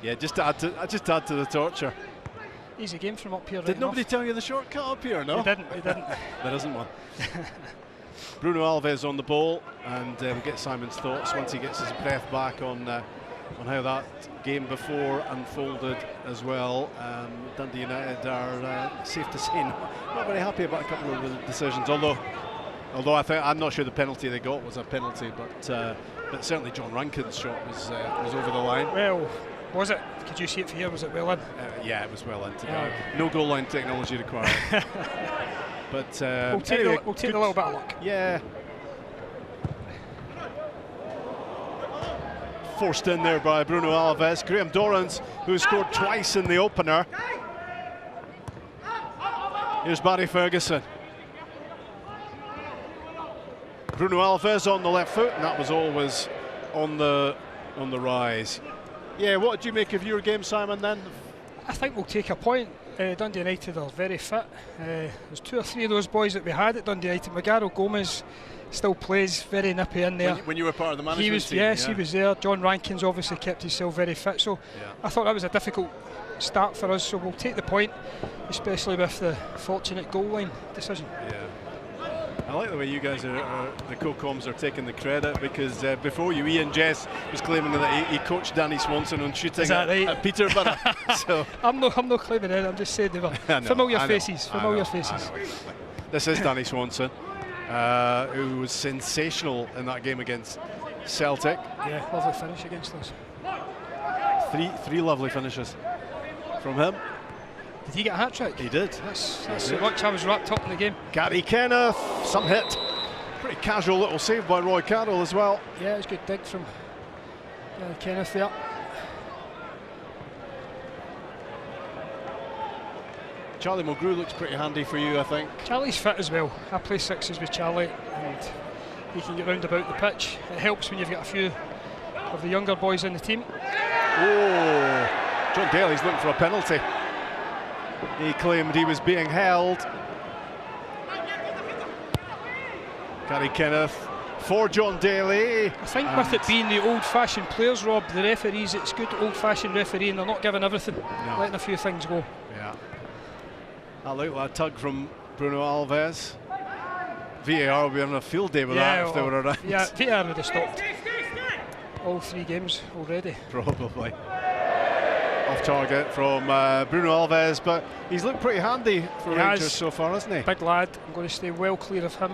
Yeah, just add to the torture. Easy game from up here. Did nobody tell you the shortcut up here? No, they didn't. There isn't one. Bruno Alves on the ball, and we'll get Simon's thoughts once he gets his breath back on how that game before unfolded as well. Dundee United are safe to say not very happy about a couple of the decisions, although I'm not sure the penalty they got was a penalty, but certainly John Rankin's shot was over the line. Well, was it? Could you see it from here? Was it well in? Yeah, it was well in. No goal line technology required. But we'll take a little bit of luck. Yeah. forced in there by Bruno Alves. Graham Dorrans, who scored twice in the opener. Here's Barry Ferguson. Bruno Alves on the left foot, and that was always on the rise. Yeah, what did you make of your game, Simon, then? I think we'll take a point. Dundee United are very fit. There's 2 or 3 of those boys that we had at Dundee United. Magaro Gomez still plays very nippy in there. When you were part of the management team? Yes, he was there. John Rankins obviously kept himself very fit. So I thought that was a difficult start for us. So we'll take the point, especially with the fortunate goal line decision. Yeah. I like the way you guys the co-coms are taking the credit, because before you, Ian Jess was claiming that he coached Danny Swanson on shooting at Peterborough. So I'm not claiming it. I'm just saying they were familiar faces. Familiar faces. This is Danny Swanson, who was sensational in that game against Celtic. Yeah, lovely finish against us. Three lovely finishes from him. Did he get a hat-trick? He did. That's so much I was wrapped up in the game. Gary Kenneth, some hit. Pretty casual little save by Roy Carroll as well. Yeah, it was a good dig from Kenneth there. Charlie Mulgrew looks pretty handy for you, I think. Charlie's fit as well. I play sixes with Charlie, and he can get round about the pitch. It helps when you've got a few of the younger boys in the team. Oh, John Daly's looking for a penalty. He claimed he was being held. Gary Kenneth for John Daly. I think with it being the old-fashioned players, Rob, the referees, it's good old-fashioned refereeing. They're not giving everything, letting a few things go. Yeah. That looked like a tug from Bruno Alves. VAR will be having a field day with that if they were around. Yeah, VAR would have stopped all 3 games already. Probably. Off target from Bruno Alves, but he's looked pretty handy for Rangers so far, hasn't he? Big lad. I'm going to stay well clear of him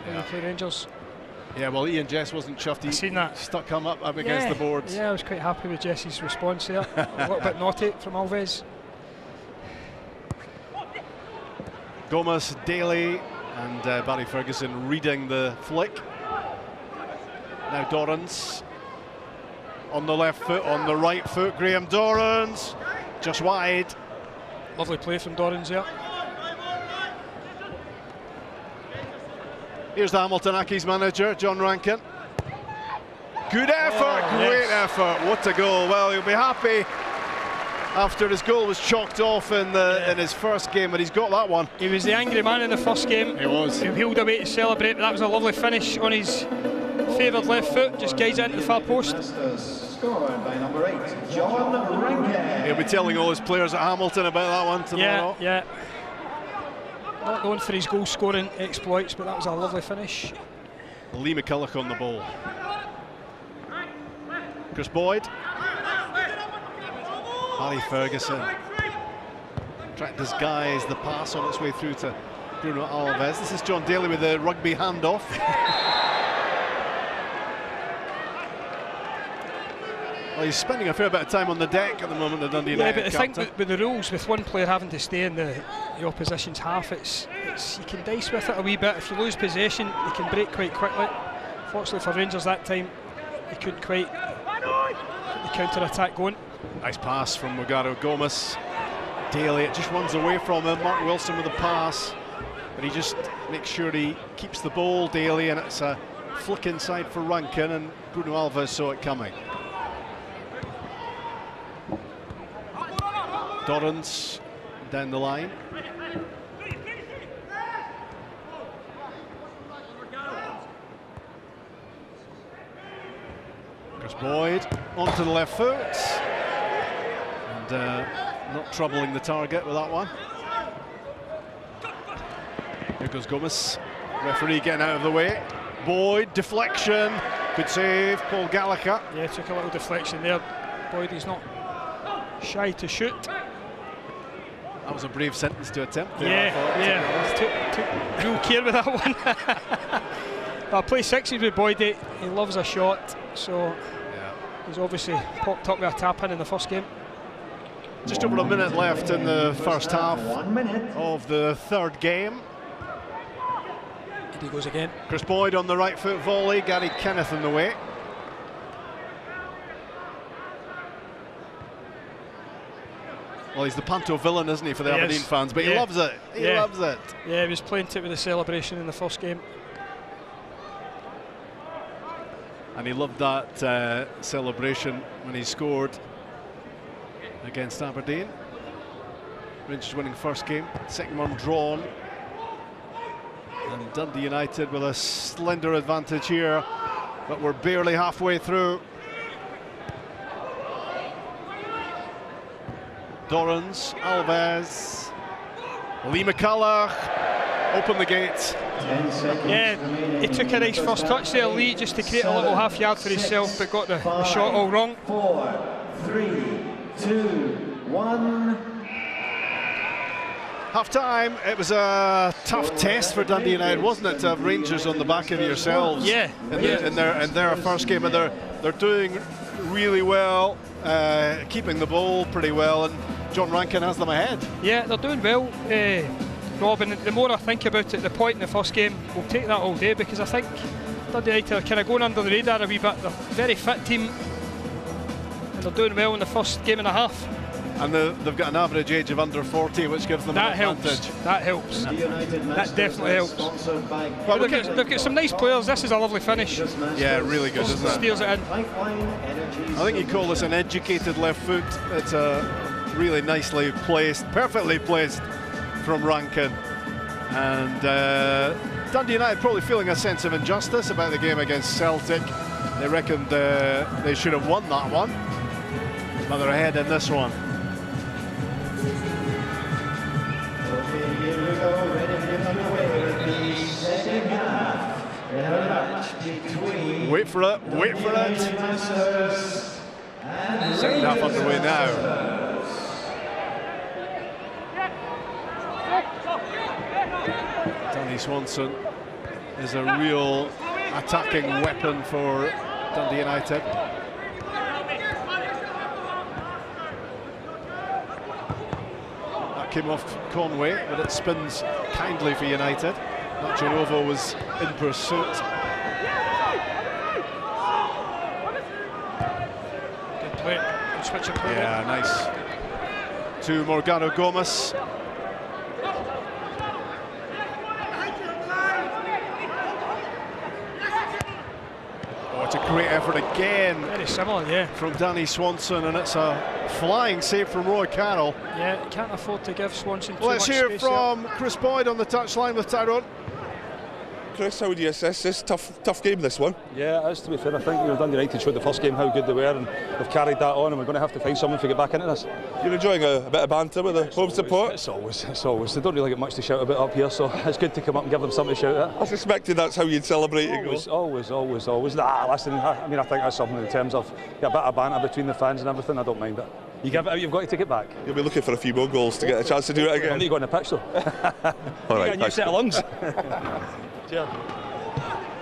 when we play Rangers. Yeah, well, Ian Jess wasn't chuffed. He seen that. Stuck him up against the boards. Yeah, I was quite happy with Jesse's response there. A little bit naughty from Alves. Gomez, Daly, and Barry Ferguson reading the flick. Now Dorrans. On the left foot, on the right foot, Graham Dorrans, just wide. Lovely play from Dorrans there. Here's the Hamilton Accies manager, John Rankin. Good effort, great effort, what a goal. Well, he'll be happy after his goal was chalked off in his first game, but he's got that one. He was the angry man in the first game. He was. He peeled away to celebrate, but that was a lovely finish on his favoured left foot, just guides it into the far post. Scored by number 8, John Rankin. He'll be telling all his players at Hamilton about that one tomorrow. Yeah. Not known for his goal scoring exploits, but that was a lovely finish. Lee McCulloch on the ball. Chris Boyd. Barry Ferguson. Trying to disguise the pass on its way through to Bruno Alves. This is John Daly with the rugby handoff. Well, he's spending a fair bit of time on the deck at the moment, the Dundee United but I captain. think with the rules, with one player having to stay in the opposition's half, it's you can dice with it a wee bit. If you lose possession, you can break quite quickly. Fortunately for Rangers that time, they couldn't quite get the counter-attack going. Nice pass from Magaro Gomez. Daly, it just runs away from him. Mark Wilson with the pass, but he just makes sure he keeps the ball, Daly, and it's a flick inside for Rankin, and Bruno Alves saw it coming. Dorrans down the line. Chris Boyd onto the left foot, and not troubling the target with that one. Here goes Gomez. Referee getting out of the way. Boyd, deflection. Good save, Paul Gallagher. Yeah, took a little deflection there. Boyd, he's not shy to shoot. That was a brave sentence to attempt. Took real care with that one. I play sixes with Boyd. He loves a shot, so he's obviously popped up with a tap in the first game. Just over a minute left in the first half of the third game. Here he goes again. Chris Boyd on the right foot volley, Gary Kenneth in the way. Well, he's the panto villain, isn't he, for the Aberdeen fans? But he loves it. He loves it. Yeah, he was playing to it with the celebration in the first game. And he loved that celebration when he scored against Aberdeen. Rangers winning first game, second one drawn. And Dundee United with a slender advantage here, but we're barely halfway through. Dorrans, Alves, Lee McCulloch, open the gate. Yeah, he took a nice first touch there, Lee, just to create a little half yard for himself, but got the shot all wrong. 4, 3, 2, 1. Half time, it was a tough test for Dundee United, wasn't it, to have Rangers on the back of yourselves in their first game, and they're doing really well, keeping the ball pretty well, and John Rankin has them ahead. Yeah, they're doing well, Rob, and the more I think about it, the point in the first game, we'll take that all day, because I think Dundee United are kind of going under the radar a wee bit. They're a very fit team, and they're doing well in the first game and a half. And they've got an average age of under 40, which gives them an advantage. That helps. That definitely helps. Well, they've got some nice players. This is a lovely finish. Yeah, really good, isn't it? Steers it in. I think you call this an educated left foot. It's a really nicely placed, perfectly placed from Rankin. And Dundee United probably feeling a sense of injustice about the game against Celtic. They reckoned they should have won that one, but they're ahead in this one. Wait for it, wait for it. Second half underway now. Danny Swanson is a real attacking weapon for Dundee United. That came off Conway, but it spins kindly for United. Novo was in pursuit. Good play, good switch of play. Yeah, nice. To Morgano Gomez. Oh, it's a great effort again. Very similar, yeah. From Danny Swanson, and it's a flying save from Roy Carroll. Yeah, can't afford to give Swanson too much Let's hear space from there. Chris Boyd on the touchline with Tyrone. Chris, how would you assess this? Tough game, this one. Yeah, it is, to be fair. I think Dundee United showed the first game how good they were, and they've carried that on, and we're going to have to find someone to get back into this. You're enjoying a bit of banter with the home support? It's always. They don't really get much to shout about up here, so it's good to come up and give them something to shout at. I suspected that's how you'd celebrate it. Always. Nah, listen, I mean, I think that's something in terms of a bit of banter between the fans and everything. I don't mind it. You give it out, you've got to take it back. You'll be looking for a few more goals to get a chance to do it again. I need to go on the pitch, though. All right, you got a new set of lungs. Cheers.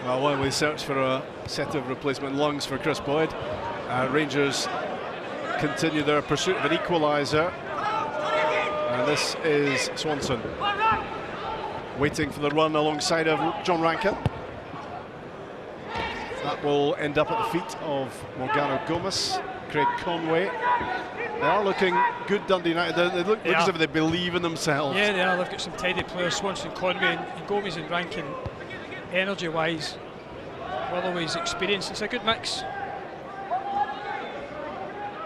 Well, while we search for a set of replacement lungs for Chris Boyd, Rangers continue their pursuit of an equaliser. And this is Swanson waiting for the run alongside of John Rankin. That will end up at the feet of Morgano Gomez, Craig Conway. They are looking good, Dundee United. They look as if they believe in themselves. Yeah, they are. They've got some tidy players, Swanson, Conway, and Gomez and Rankin. Energy-wise, Willoway's experience, it's a good mix.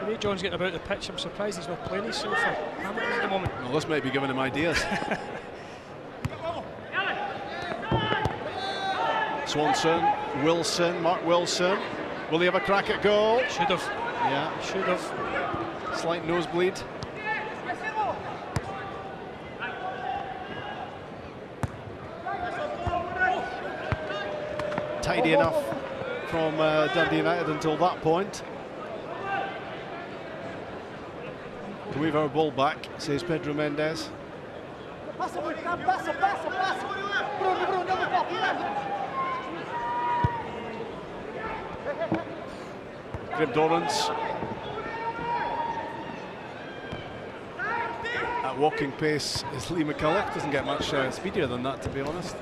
The way John's getting about the pitch, I'm surprised he's not playing himself for Hamilton at the moment. Well, this might be giving him ideas. Swanson, Wilson, Mark Wilson. Will he have a crack at goal? Should have. Yeah, should have. Slight nosebleed. Tidy enough from Dundee United until that point. Can we have our ball back, says Pedro Mendes. Grim Dorrans. At walking pace is Lee McCulloch. Doesn't get much speedier than that, to be honest.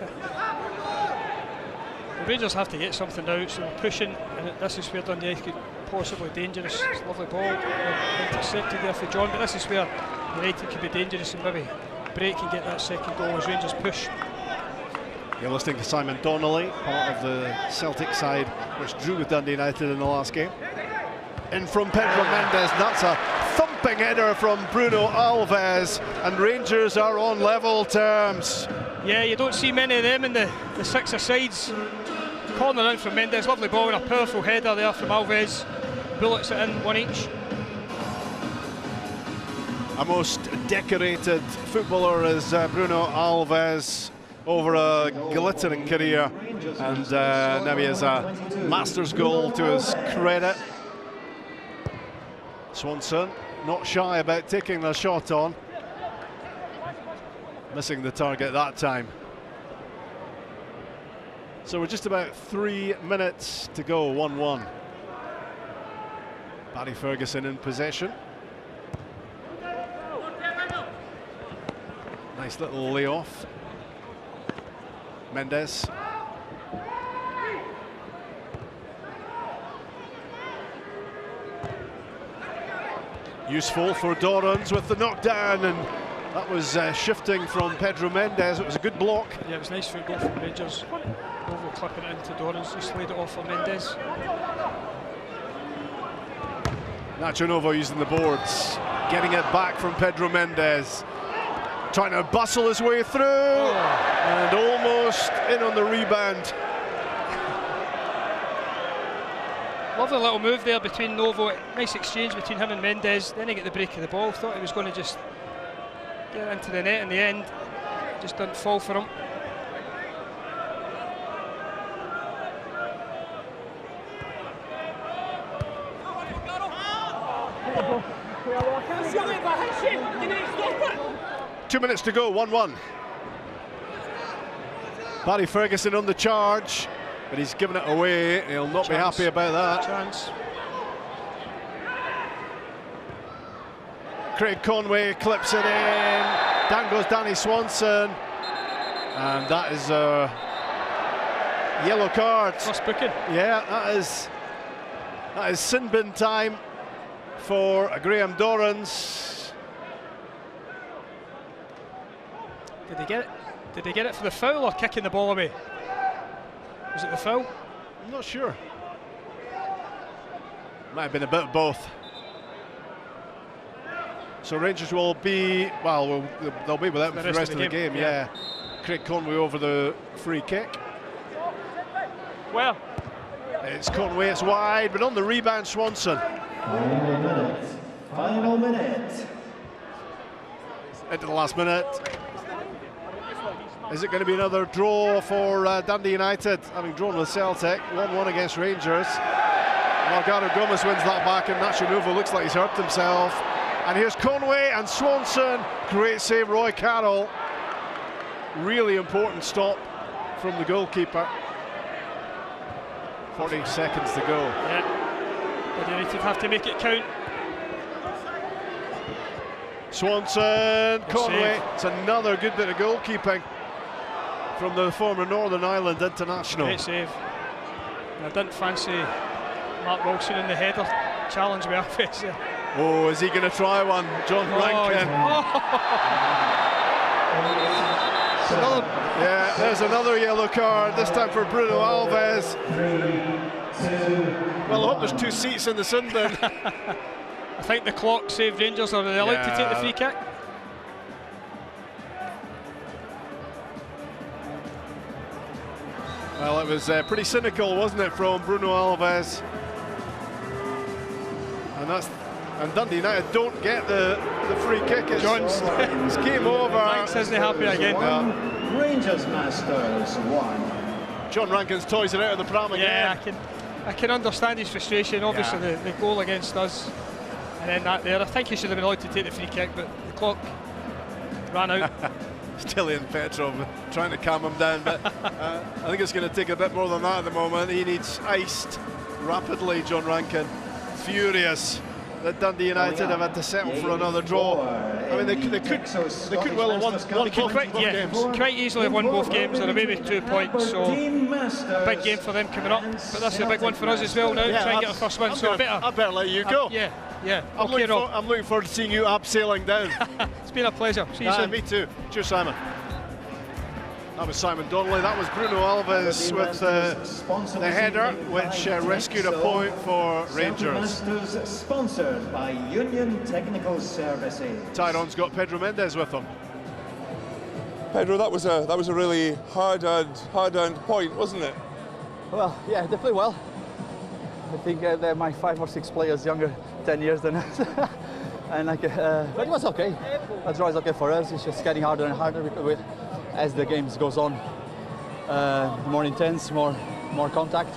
The Rangers have to get something out, so they're pushing, and this is where Dundee could possibly dangerous. It's a lovely ball, intercepted there for John, but this is where United could be dangerous and maybe break and get that second goal as Rangers push. You're listening to Simon Donnelly, part of the Celtic side, which drew with Dundee United in the last game. In from Pedro Mendes, that's a thumping header from Bruno Alves, and Rangers are on level terms. Yeah, you don't see many of them in the six-a-sides. Corner in from Mendes, lovely ball and a powerful header there from Alves. Bullets it in, one each. A most decorated footballer is Bruno Alves, over a glittering career, and now he has a Masters goal to his credit. Swanson not shy about taking the shot on, missing the target that time. So we're just about 3 minutes to go, 1-1. Barry Ferguson in possession. Nice little layoff. Mendes. Useful for Dorrans with the knockdown, and that was shifting from Pedro Mendes. It was a good block. Yeah, it was nice football from Rangers. Novo clipping it into Dorrans, he slayed it off for Mendes. Nacho Novo using the boards, getting it back from Pedro Mendes, trying to bustle his way through, and almost in on the rebound. Lovely little move there between Novo, nice exchange between him and Mendes, then he got the break of the ball. Thought he was going to just get into the net in the end, just didn't fall for him. Two minutes to go, 1-1. Barry Ferguson on the charge, but he's given it away. He'll not be happy about that. Chance. Craig Conway clips it in. Down goes Danny Swanson, and that is a yellow card. First booking. Yeah, that is sin bin time for Graham Dorrans. Did they get it? Did they get it for the foul or kicking the ball away? Was it the foul? I'm not sure. Might have been a bit of both. So Rangers will be, well, they'll be without him for the rest of the game. Yeah. Craig Conway over the free kick. Well, it's Conway, it's wide, but on the rebound, Swanson. Final minute. Final minute. Into the last minute. Is it going to be another draw for Dundee United, having drawn with Celtic? 1-1 against Rangers. Margado Gomez wins that back, and Nacho Novo looks like he's hurt himself. And here's Conway and Swanson. Great save, Roy Carroll. Really important stop from the goalkeeper. 40 seconds to go. Yeah, Dundee United have to make it count. Swanson, Good Conway. save. It's another good bit of goalkeeping from the former Northern Ireland international. Great save. I didn't fancy Mark Wilson in the header challenge with Alves there. Oh, is he going to try one? John Rankin. Yeah, there's another yellow card, this time for Bruno Alves. 3, 2, well, I hope there's 2 seats in the sin bin. I think the clock saved Rangers. Are they allowed to take the free kick? Well, it was pretty cynical, wasn't it, from Bruno Alves? And Dundee United don't get the free kick. It's game over. Thanks, isn't he happy again? Yeah. Rangers Masters 1. John Rankin's toys it out of the pram again. Yeah, I can understand his frustration. Obviously, the goal against us, and then that there. I think he should have been allowed to take the free kick, but the clock ran out. Stilian Petrov trying to calm him down, but I think it's going to take a bit more than that at the moment. He needs iced rapidly, John Rankin. Furious. that Dundee United have had to settle for another draw. I mean, they could well have won both games. Quite easily have won both games. They're away with 2 points, so big game for them coming up. But this is a big one for us as well now. Try and get our first win. So I better let you go. Yeah. I'm looking forward to seeing you abseiling down. It's been a pleasure. See you soon. Me too. Cheers, Simon. That was Simon Donnelly. That was Bruno Alves with the header, which rescued a point for Rangers. Sponsored by Union Technical Services. Tyrone's got Pedro Mendes with him. Pedro, that was a really hard-earned point, wasn't it? Well, yeah, they play well. I think they're my 5 or 6 players younger, 10 years than us. And but it was okay. A draw is okay for us. It's just getting harder and harder as the games goes on. More intense, more contact.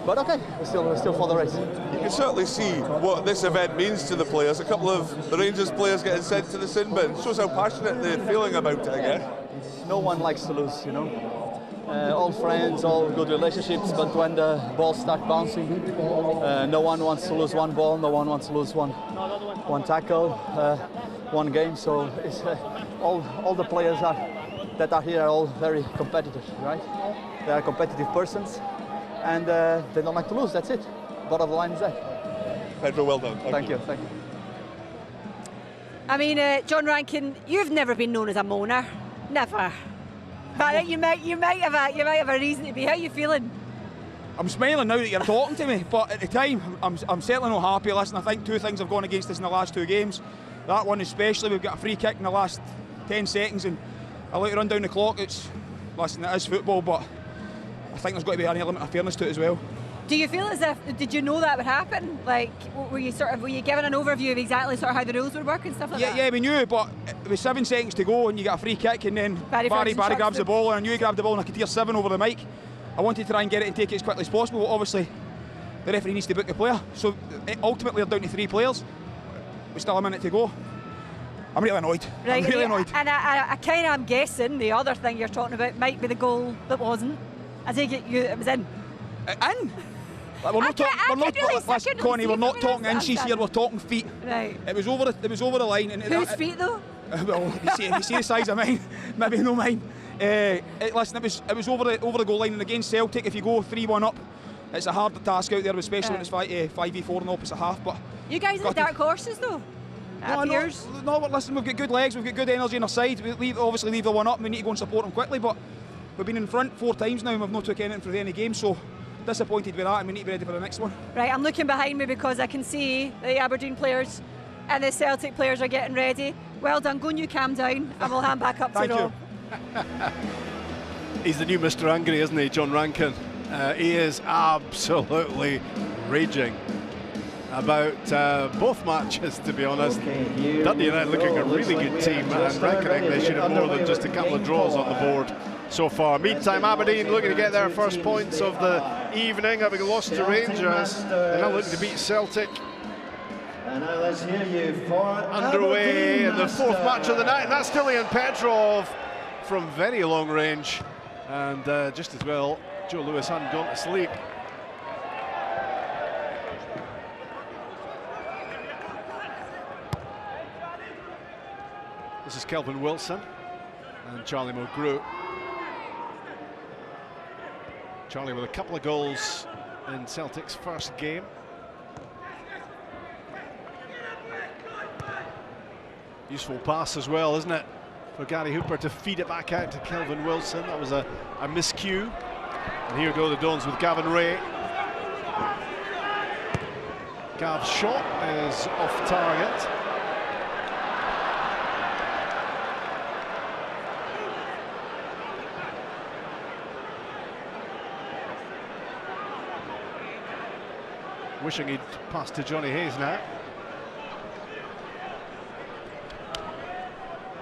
But okay, we're still for the race. You can certainly see what this event means to the players. A couple of the Rangers players getting sent to the sin bin. Shows how passionate they're feeling about it, I guess. No one likes to lose, you know. All friends, all good relationships, but when the balls start bouncing, no one wants to lose one ball, no one wants to lose one tackle, one game. So it's, all the players that are here are all very competitive, right? They are competitive persons, and they don't like to lose. That's it. Bottom line is that. Pedro, well done. Thank you. I mean, John Rankin, you've never been known as a moaner, never. But you might have a reason to be. How are you feeling? I'm smiling now that you're talking to me, but at the time, I'm certainly not happy. Listen, I think 2 things have gone against us in the last 2 games. That one especially, we've got a free kick in the last 10 seconds and I like to run down the clock. Listen, it is football, but I think there's got to be an element of fairness to it as well. Do you feel as if, did you know that would happen? Like, were you given an overview of exactly sort of how the rules would work and stuff like that? Yeah, we knew, but with 7 seconds to go and you get a free kick and then Barry grabs the ball and I knew he grabbed the ball and I could hear 7 over the mic. I wanted to try and get it and take it as quickly as possible, but obviously the referee needs to book the player. So ultimately they're down to 3 players. With still a minute to go. I'm really annoyed. Right, I'm really annoyed. And I kind of am guessing the other thing you're talking about might be the goal that wasn't. I take it it was in. In? Like we're not Connie, we're not talking inches here, we're talking feet. Right. It was over the line. And whose feet though? Well, you see the size of mine, maybe no mine. Listen, it was over the goal line, and against Celtic, if you go 3-1 up, it's a hard task out there, especially when it's 5v4 in the opposite half. But you guys are the dark horses though. No, but listen, we've got good legs, we've got good energy on our side. We obviously leave the one up, and we need to go and support them quickly. But we've been in front 4 times now, and we've not took anything for any game. So disappointed with that, and we need to be ready for the next one. Right, I'm looking behind me because I can see the Aberdeen players and the Celtic players are getting ready. Well done, go and you calm down and we'll hand back up to Rob. He's the new Mr. Angry, isn't he, John Rankin? He is absolutely raging about both matches, to be honest. Dundee United looking a really good team and reckoning they should have more than just a couple of draws on the board so far. Meantime, Aberdeen looking to get their first points of the evening, having lost to Rangers. They're now looking to beat Celtic. And now let's hear you for underway in the 4th match of the night, and that's Stilian Petrov from very long range. And just as well, Joe Lewis hadn't gone to sleep. This is Kelvin Wilson and Charlie Mulgrew. Charlie with a couple of goals in Celtic's first game. Useful pass as well, isn't it, for Gary Hooper to feed it back out to Kelvin Wilson. That was a miscue. And here go the Dons with Gavin Ray. Gav's shot is off target. Wishing he'd passed to Johnny Hayes now.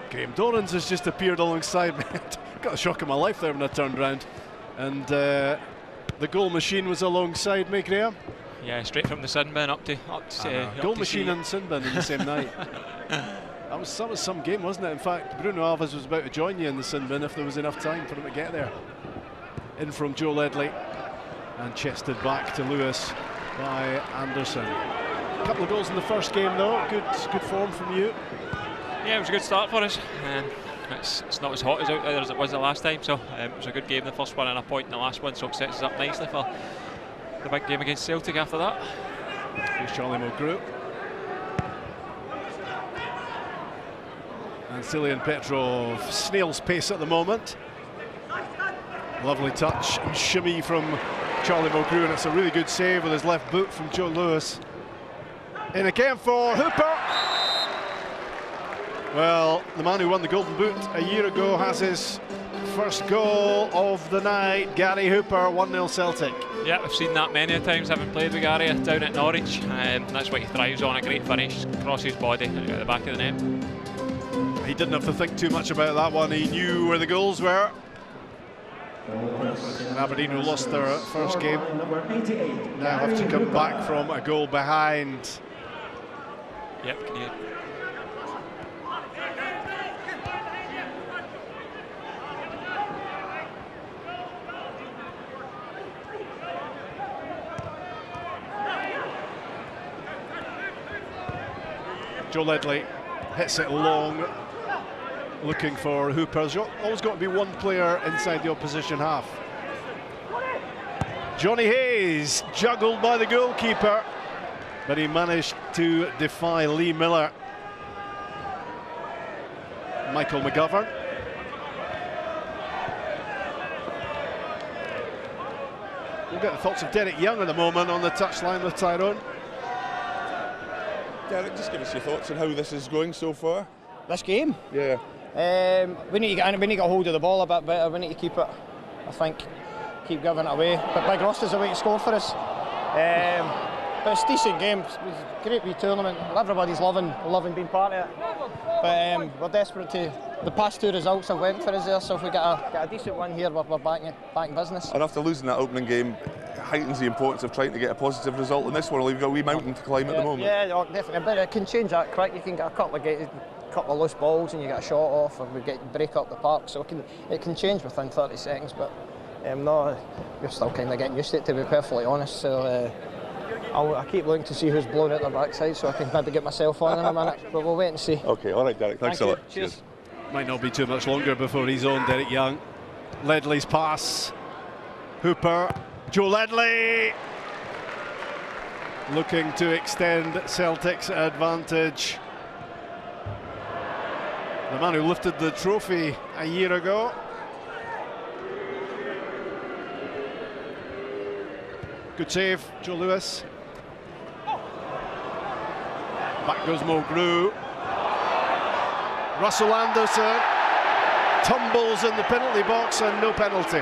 Graham Dorrans has just appeared alongside me. Got a shock of my life there when I turned round. And the goal machine was alongside me, Graham. Yeah, straight from the sin bin up to goal machine and sin bin in the same night. That was some game, wasn't it? In fact, Bruno Alves was about to join you in the sin bin if there was enough time for him to get there. In from Joe Ledley and chested back to Lewis by Anderson. A couple of goals in the first game though. Good form from you. Yeah, it was a good start for us. It's not as hot out there as it was the last time, so it was a good game, the first one, and a point in the last one, so it sets us up nicely for the big game against Celtic after that. Here's Charlie Mulgrew. And Cillian Petrov, snail's pace at the moment. Lovely touch and shimmy from Charlie Mulgrew, and it's a really good save with his left boot from Joe Lewis. In again for Hooper. Well, the man who won the Golden Boot a year ago has his first goal of the night. Gary Hooper, 1-0 Celtic. Yeah, I've seen that many times, having played with Gary down at Norwich. That's what he thrives on, a great finish, across his body at the back of the net. He didn't have to think too much about that one, he knew where the goals were. And Aberdeen, who lost their first game, now have to come back from a goal behind. Yep, can you... Joe Ledley hits it long, looking for Hooper. There's always got to be one player inside the opposition half. Johnny Hayes, juggled by the goalkeeper, but he managed to defy Lee Miller. Michael McGovern. We'll get the thoughts of Derek Young at the moment on the touchline with Tyrone. Derek, just give us your thoughts on how this is going so far. This game? Yeah. We need to get hold of the ball a bit better. We need to keep it, I think, keep giving it away. But Big Roster's a way to score for us. But it's a decent game. It's a great wee tournament. Everybody's loving being part of it. But we're desperate to. The past 2 results have went for us there, so if we get a decent one here, we're back in business. And after losing that opening game, it heightens the importance of trying to get a positive result in this one. We've got a wee mountain to climb at the moment. Yeah, definitely. But it can change that quick. You can get a couple of loose balls and you get a shot off, or we break up the park. So it can change within 30 seconds. But no, we're still kind of getting used to it, to be perfectly honest. So I keep looking to see who's blown out their backside, so I can maybe get myself on in a minute. But we'll wait and see. Okay, all right, Derek. Thanks a lot. Cheers. Might not be too much longer before he's on. Derek Young, Ledley's pass, Hooper, Joe Ledley looking to extend Celtic's advantage. The man who lifted the trophy a year ago. Good save, Joe Lewis. Back goes Mulgrew. Russell Anderson tumbles in the penalty box and no penalty.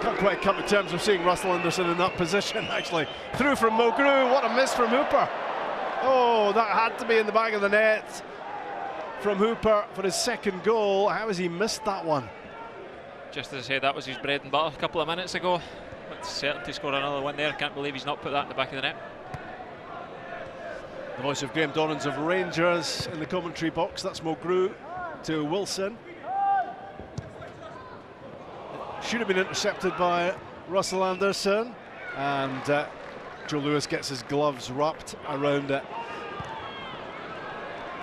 Can't quite come to terms with seeing Russell Anderson in that position, actually. Through from Mulgrew, what a miss from Hooper. Oh, that had to be in the back of the net from Hooper for his second goal. How has he missed that one? Just as I said, that was his bread and butter a couple of minutes ago. But certain to score another one there. Can't believe he's not put that in the back of the net. The voice of Graham Dorrans of Rangers in the commentary box. That's Mulgrew to Wilson. Should have been intercepted by Russell Anderson, and Joe Lewis gets his gloves wrapped around it.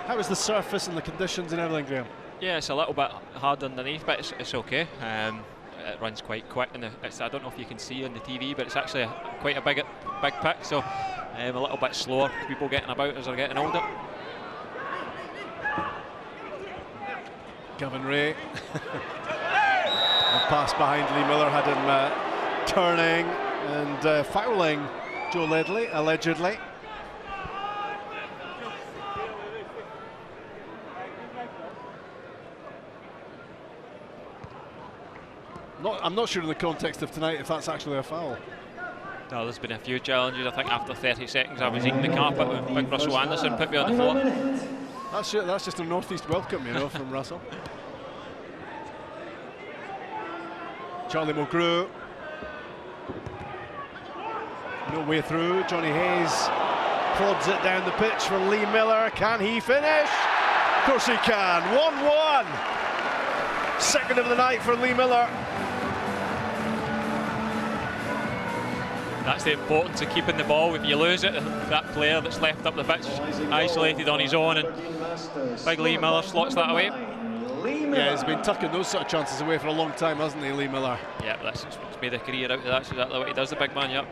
How is the surface and the conditions and everything, Graham? Yeah, it's a little bit hard underneath, but it's okay. It runs quite quick, and I don't know if you can see on the TV, but it's actually quite a big pick, so a little bit slower, people getting about as they're getting older. Gavin Ray. The pass behind Lee Miller had him turning and fouling Joe Ledley, allegedly. I'm not sure in the context of tonight if that's actually a foul. No, there's been a few challenges. I think after 30 seconds I was eating the carpet when Big Russell Anderson put me on the floor. That's just a northeast welcome, you know, from Russell. Charlie Mulgrew. No way through. Johnny Hayes prods it down the pitch for Lee Miller. Can he finish? Of course he can. 1-1. Second of the night for Lee Miller. That's the importance of keeping the ball. If you lose it, that player that's left up the pitch isolated on his own, and big Lee Miller slots that away. Yeah, he's been tucking those sort of chances away for a long time, hasn't he, Lee Miller? Yeah, but that's he's made a career out of that. That's exactly what he does, the big man. Yep.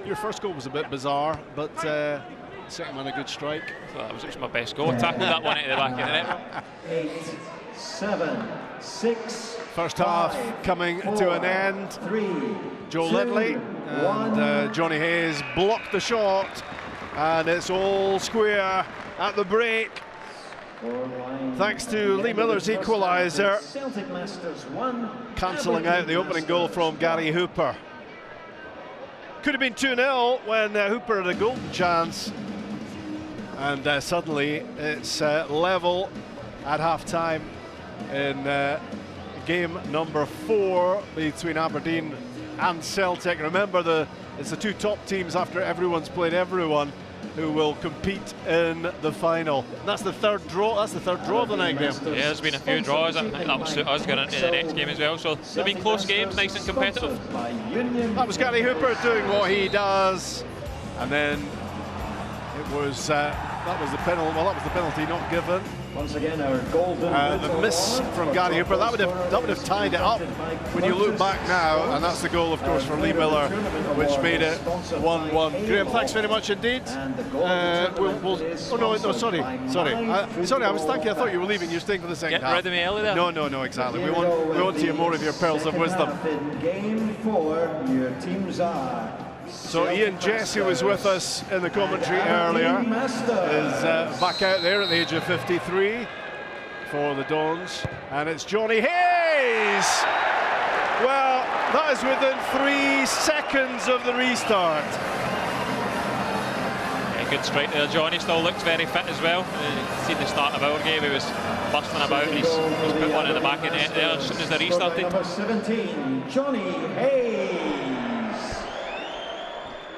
Your first goal was a bit bizarre, but second one a good strike. That was my best goal. Tackled that one into the back of the net. 8, 7, 6. First half coming to an end. 3, Joe 2, Ledley and Johnny Hayes blocked the shot, and it's all square at the break. Thanks to Lee Miller's equaliser, cancelling out the opening goal from Gary Hooper. Could have been 2-0 when Hooper had a golden chance, and suddenly it's level at half-time in game number 4 between Aberdeen and Celtic. Remember, it's the two top teams after everyone's played everyone who will compete in the final. And that's the third draw. That's the third draw of the night, Graham. Yeah, there's been a few draws. I think that will suit us going into the next game as well. So there've been close games, nice and competitive. That was Gary Hooper doing what he does, and then it was that was the penalty. Well, that was the penalty not given. Once again, our golden the miss from Gary Hooper, that would have tied it up when you look back now, and that's the goal, of course, for Lee Miller, which made it 1-1. Graham, thanks very much indeed. Sorry. I was thinking, I thought you were leaving. You're staying for the second half. Get rid of me early there. No, exactly. We want to hear more of your pearls of wisdom. In game 4, your teams are. So Ian Jess, who was with us in the commentary earlier, is back out there at the age of 53 for the Dons, and it's Johnny Hayes. Well, that is within 3 seconds of the restart. Yeah, good strike there. Johnny still looks very fit as well. You see the start of our game, he was busting about, and he's put one in the back of the net there as soon as the restarted. Number 17, Johnny Hayes.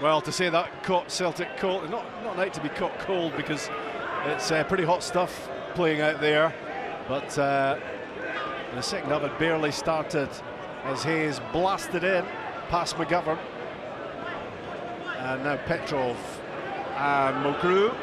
Well, to say that caught Celtic cold, not a night to be caught cold, because it's pretty hot stuff playing out there. But the second half had barely started as Hayes blasted in past McGovern. And now Petrov and Mulgrew.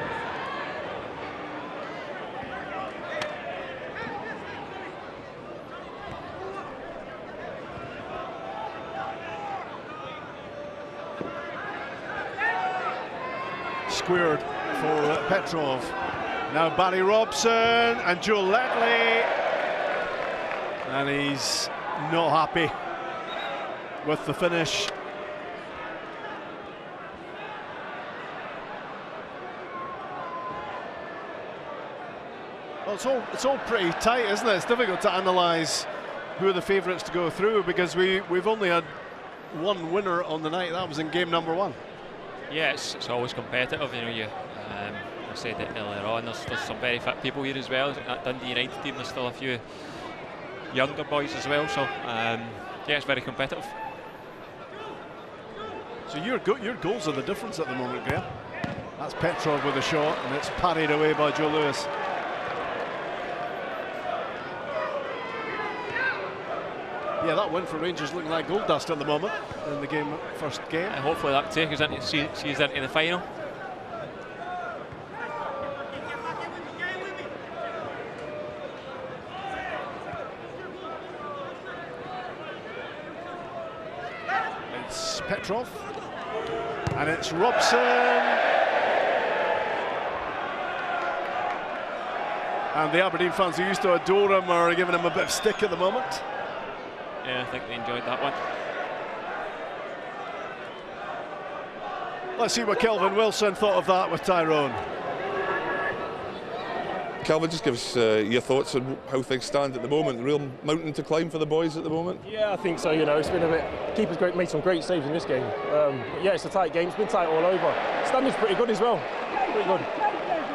Squared for Petrov. Now Barry Robson and Joe Ledley, and he's not happy with the finish. Well, it's all pretty tight, isn't it? It's difficult to analyse who are the favourites to go through, because we've only had one winner on the night. That was in game number 1. Yeah, it's always competitive, you know. I said it earlier on, there's some very fit people here as well. That Dundee United team, there's still a few younger boys as well, so yeah, it's very competitive. So your goals are the difference at the moment, Graham. That's Petrov with a shot, and it's parried away by Joe Lewis. Yeah, that win for Rangers looking like gold dust at the moment in the first game. And hopefully that take us into sees into the final. It's Petrov, and it's Robson, and the Aberdeen fans who used to adore him are giving him a bit of stick at the moment. Yeah, I think they enjoyed that one. Let's see what Kelvin Wilson thought of that with Tyrone. Kelvin, just give us your thoughts on how things stand at the moment. The real mountain to climb for the boys at the moment? Yeah, I think so. You know, it's been a bit. Keeper's made some great saves in this game. Yeah, it's a tight game. It's been tight all over. Standard's pretty good as well. Pretty good.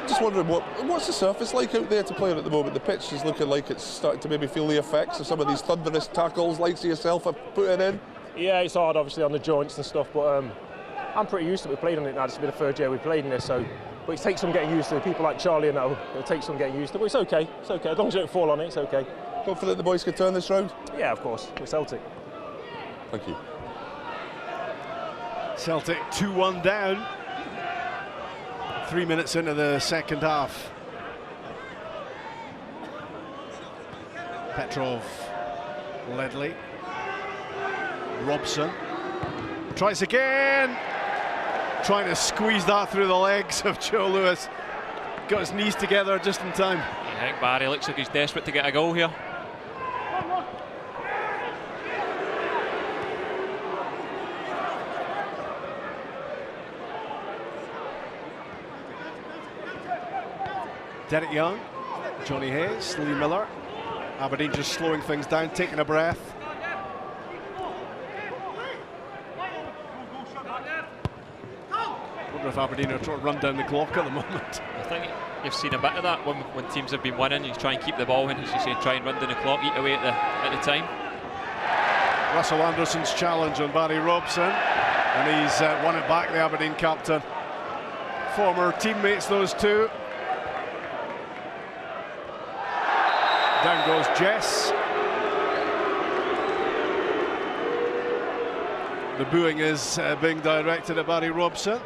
Just wondering what's the surface like out there to play on at the moment? The pitch is looking like it's starting to maybe feel the effects of some of these thunderous tackles, like yourself are putting in. Yeah, it's hard, obviously, on the joints and stuff, but I'm pretty used to it. We played on it now. This will be the third year we played in this, so. But it takes some getting used to. People like Charlie and that, it'll take some getting used to. But it's okay. It's okay. As long as you don't fall on it, it's okay. Confident the boys can turn this round? Yeah, of course. We're Celtic. Thank you. Celtic 2-1 down. 3 minutes into the second half. Petrov, Ledley, Robson tries again, trying to squeeze that through the legs of Joe Lewis. Got his knees together just in time. I think Barry looks like he's desperate to get a goal here. Derek Young, Johnny Hayes, Lee Miller. Aberdeen just slowing things down, taking a breath. Wonder if Aberdeen are trying to run down the clock at the moment. I think you've seen a bit of that when teams have been winning. You try and keep the ball, and as you say, try and run down the clock, eat away at the time. Russell Anderson's challenge on Barry Robson, and he's won it back, the Aberdeen captain. Former teammates, those two. Down goes Jess. The booing is being directed at Barry Robson.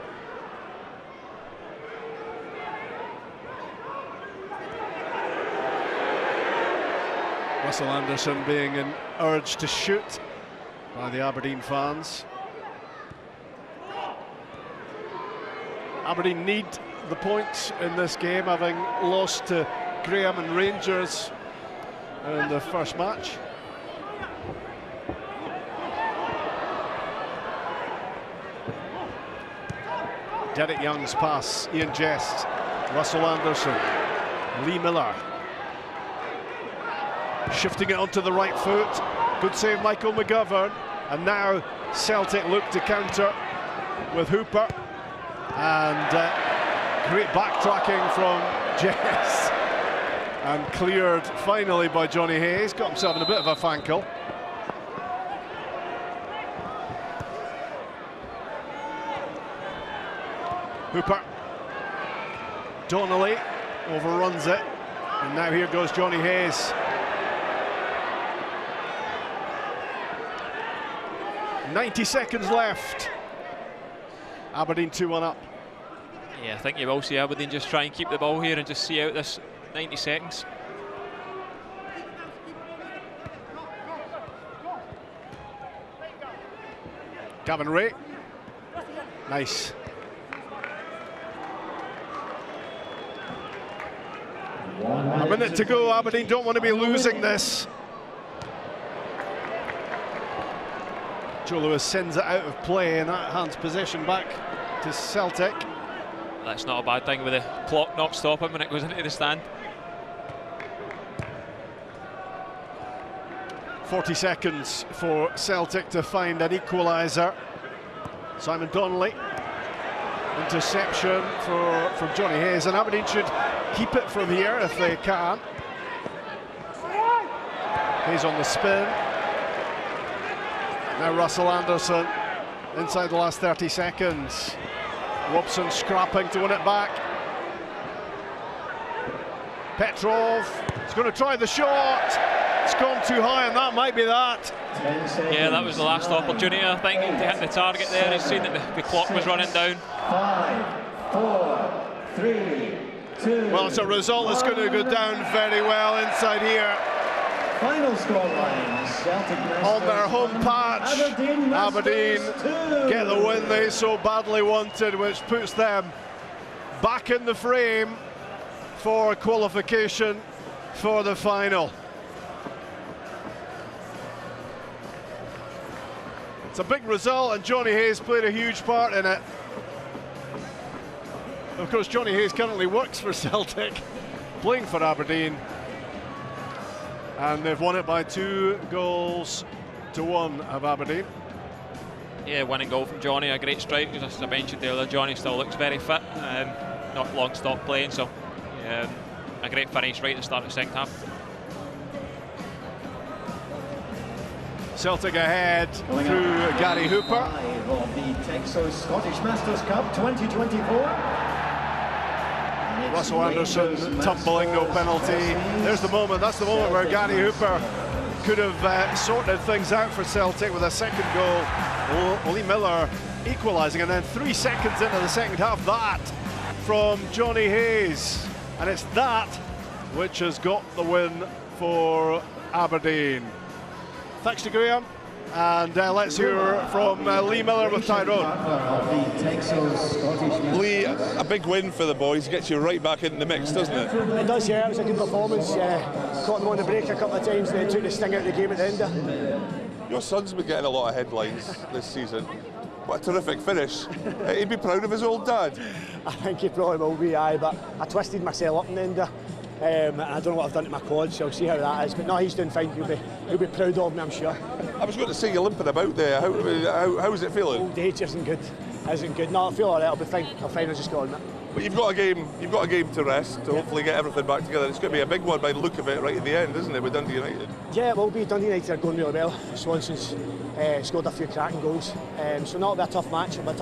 Russell Anderson being urged to shoot by the Aberdeen fans. Aberdeen need the points in this game, having lost to Graham and Rangers in the first match. Derek Young's pass, Ian Jest, Russell Anderson, Lee Miller. Shifting it onto the right foot. Good save, Michael McGovern. And now Celtic look to counter with Hooper. And great backtracking from Jess. And cleared finally by Johnny Hayes. Got himself in a bit of a fankle. Hooper. Donnelly overruns it. And now here goes Johnny Hayes. 90 seconds left. Aberdeen 2-1 up. Yeah, I think you will see Aberdeen just try and keep the ball here and just see out this 90 seconds. Gavin Ray. Nice. A minute to go. Aberdeen don't want to be losing this. Joe Lewis sends it out of play, and that hands possession back to Celtic. That's not a bad thing with the clock not stopping when it goes into the stand. 40 seconds for Celtic to find an equaliser. Simon Donnelly. Interception from Johnny Hayes, and Aberdeen should keep it from here if they can. Hayes on the spin. Now Russell Anderson inside the last 30 seconds. Robson scrapping to win it back. Petrov is going to try the shot. It's gone too high, and that might be that. Yeah, that was the last opportunity, I think, to hit the target there. He's seen that the clock was running down. 5, 4, 3, 2. Well, it's a result that's going to go down very well inside here. Final scoreline: Celtic on their home patch. Aberdeen get the win they so badly wanted, which puts them back in the frame for qualification for the final. It's a big result, and Johnny Hayes played a huge part in it. Of course, Johnny Hayes currently works for Celtic, playing for Aberdeen. And they've won it by 2-1 of Aberdeen. Yeah, winning goal from Johnny, a great strike. As I mentioned earlier, Johnny still looks very fit, not long stopped playing, so a great finish right at the start of the second half. Celtic ahead through Gary Hooper. Of the Texas Scottish Masters Cup 2024. Russell Anderson tumbling, no penalty. There's the moment, that's the moment where Gary Hooper could have sorted things out for Celtic with a second goal. Lee Miller equalising, and then 3 seconds into the second half, that from Johnny Hayes. And it's that which has got the win for Aberdeen. Thanks to Graham. And let's hear from Lee Miller with Tyrone. Lee, a big win for the boys, gets you right back into the mix, doesn't it? It does, yeah. It was a good performance. Caught them on the break a couple of times and then took the sting out of the game at the end. Your son's been getting a lot of headlines this season. What a terrific finish. He'd be proud of his old dad. I think he probably will be, aye, but I twisted myself up in the end. I don't know what I've done to my quad, so I'll see how that is. But no, he's doing fine. He'll be proud of me, I'm sure. I was going to say you're limping about there. How is it feeling? Old age isn't good. No, I feel all right. I'll be fine. I'll just go on it. But you've got a game to rest to hopefully get everything back together. It's going to be a big one by the look of it right at the end, isn't it, with Dundee United? Yeah, it will be. Dundee United are going really well. Swanson's scored a few cracking goals. So not a tough match, but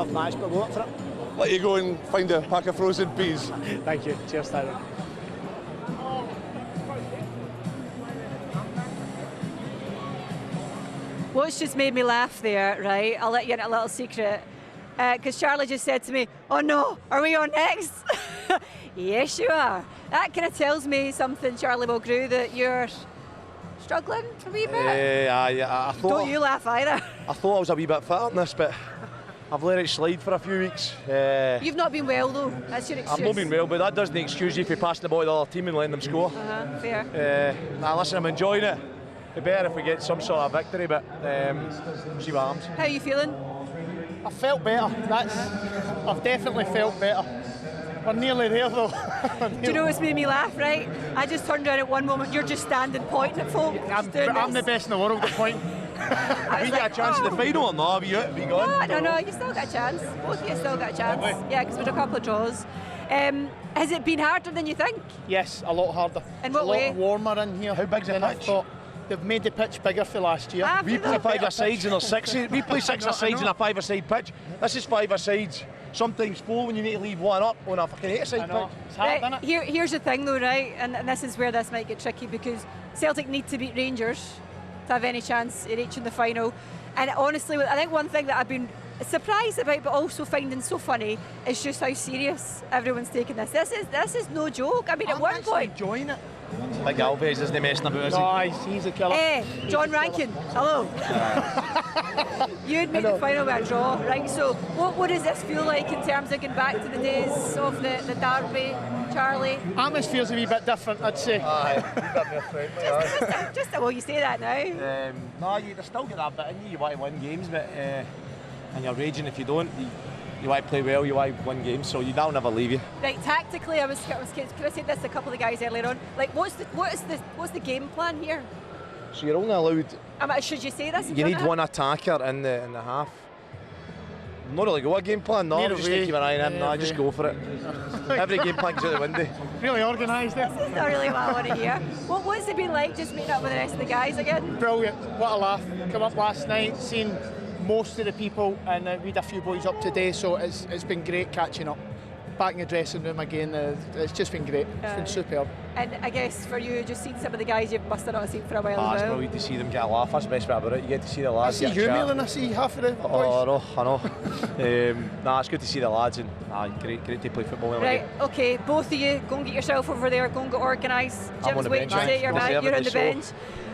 we're up for it. Let you go and find a pack of frozen peas. Thank you. Cheers, Tyrone. What's just made me laugh there, right? I'll let you in a little secret. Because Charlie just said to me, "Oh no, are we on next?" Yes, you are. That kind of tells me something, Charlie Mulgrew, that you're struggling a wee bit. I thought. Don't you laugh either. I thought I was a wee bit fitter than this, but I've let it slide for a few weeks. You've not been well though. That's your excuse. I've not been well, but that doesn't excuse you if you pass the ball to the other team and letting them score. Fair. Listen, I'm enjoying it. It'd be better if we get some sort of victory, but we'll see what happens. How are you feeling? I felt better. I've definitely felt better. We're nearly there though. Do you know what's made me laugh, right? I just turned around at one moment, you're just standing pointing at folk. I'm the best in the world at pointing. We got a chance in the final or not? Have you gone? No, you still got a chance. Both of you still got a chance. Yeah, because we had a couple of draws. Has it been harder than you think? Yes, a lot harder. In what way? A lot warmer in here. How big's the pitch? They've made the pitch bigger for last year. We play five-a-sides and there's six. We play six-a-sides in a five-a-side pitch. This is five-a-sides. Sometimes four when you need to leave one up on a fucking eight-a-side pitch. It's hard, isn't it? Here's the thing though, right? And this is where this might get tricky because Celtic need to beat Rangers to have any chance in reaching the final. And honestly, I think one thing that I've been surprised about but also finding so funny is just how serious everyone's taking this. This is no joke. I mean, at one point... enjoying it. Big Alves isn't messing about, is he? No, he's a killer. John Rankin, hello. You'd made the final by a draw, right? So what does this feel like in terms of getting back to the days of the derby, Charlie? Atmosphere's a wee bit different, I'd say. Just well, you say that now. No, you still get that bit in you. You want to win games, but and you're raging if you don't. You want to play well, you want to win games, so that'll never leave you. Right, tactically, could I say this to a couple of the guys earlier on? Like, what's the game plan here? So you're only allowed. Should you say this? You need one attacker in the half. Not really got a game plan. No, I'm just going to keep an eye on him. No, just go for it. Every game plan goes out the window. Really organised there. This is not really what I want to hear. What's it been like just meeting up with the rest of the guys again? Brilliant. What a laugh. Come up last night, seen most of the people, and we had a few boys up today, so it's been great catching up. Back in the dressing room again, it's just been great. It's been superb. And I guess for you, just seeing some of the guys you must have not seen for a while as well. It's brilliant to see them get a laugh. That's the best bit about it. You get to see the lads. I see you more than I see half of the boys. Oh, I know. It's good to see the lads, and great to play football. Right, okay, both of you, go and get yourself over there, go and get organised. Jim's waiting to say you're on the bench.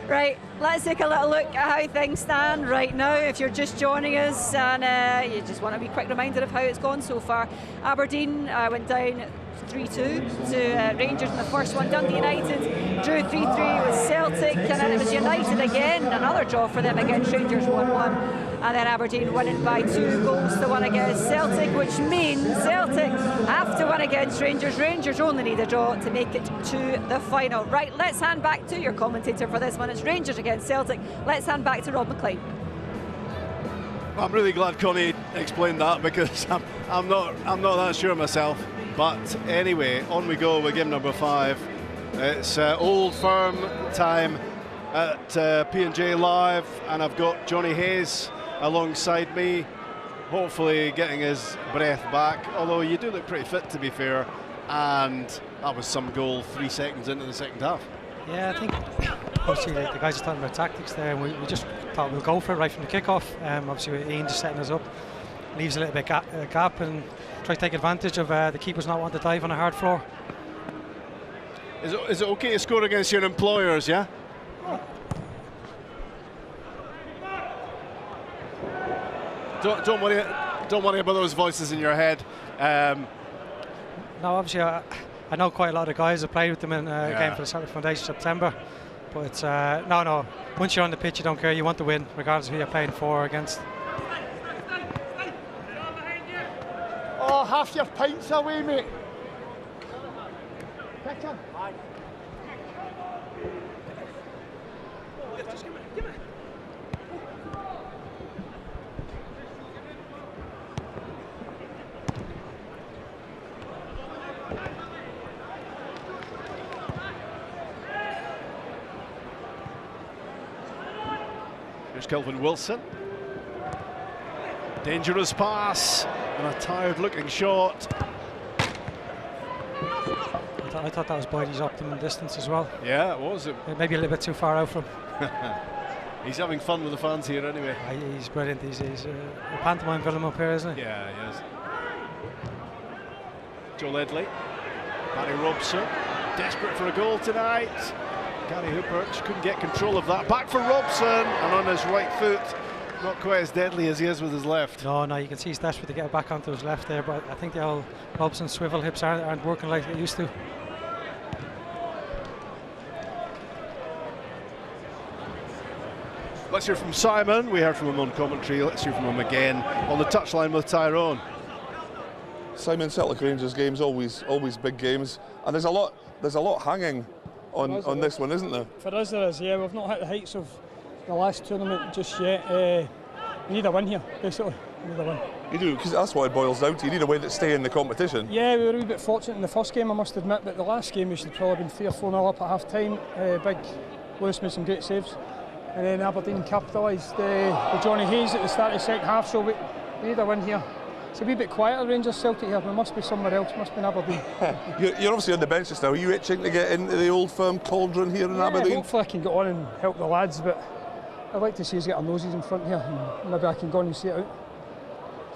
Right, let's take a little look at how things stand right now. If you're just joining us and you just want a wee quick reminder of how it's gone so far. Aberdeen went down 3-2 to Rangers in the first one. Dundee United drew 3-3 with Celtic, and then it was United again, another draw for them against Rangers 1-1. And then Aberdeen winning by 2-1 against Celtic, which means Celtic have to win against Rangers. Rangers only need a draw to make it to the final. Right, let's hand back to your commentator for this one. It's Rangers against Celtic. Let's hand back to Rob McLean. I'm really glad Connie explained that because I'm not that sure myself. But anyway, on we go with game number 5. It's Old Firm time at P&J Live, and I've got Johnny Hayes alongside me, hopefully getting his breath back, although you do look pretty fit to be fair, and that was some goal 3 seconds into the second half. Yeah, I think obviously the guys are talking about tactics there, and we just thought we'll go for it right from the kickoff. Obviously with Ian just setting us up, leaves a little bit gap and try to take advantage of the keepers not wanting to dive on a hard floor. Is it okay to score against your employers, yeah? Don't worry about those voices in your head. No, obviously I know quite a lot of guys. I played with them in a game for the Celtic Foundation in September. But it's, no, once you're on the pitch you don't care, you want to win regardless of who you're playing for or against. Oh, half your pints away, mate. Pick him. Here's Kelvin Wilson. Dangerous pass and a tired-looking shot. I thought that was Boydie's optimum distance as well. Yeah, it was. Maybe a little bit too far out from. He's having fun with the fans here anyway. He's brilliant. He's a pantomime villain up here, isn't he? Yeah, he is. Joe Ledley, Barry Robson, desperate for a goal tonight. Gary Hooper just couldn't get control of that. Back for Robson, and on his right foot. Not quite as deadly as he is with his left. No, you can see he's desperate to get it back onto his left there, but I think the old Robson swivel hips aren't working like they used to. Let's hear from Simon. We heard from him on commentary. Let's hear from him again on the touchline with Tyrone. Simon, Celtic Rangers games always big games, and there's a lot hanging on this one, isn't there? For us there is, yeah. We've not hit the heights of the last tournament just yet. We need a win here, basically. We need a win. You do, because that's what it boils down to. You need a win to stay in the competition. Yeah, we were a wee bit fortunate in the first game, I must admit, but the last game we should have probably been 3 or 4-0 up at half time. Big Lewis made some great saves. And then Aberdeen capitalised with Johnny Hayes at the start of the second half, so we need a win here. It's a wee bit quieter Rangers Celtic here. We must be somewhere else, must be in Aberdeen. You're obviously on the bench just now. Are you itching to get into the old firm cauldron here in Aberdeen? Hopefully I can get on and help the lads, but I'd like to see us get our noses in front here, and maybe I can go on and see it out.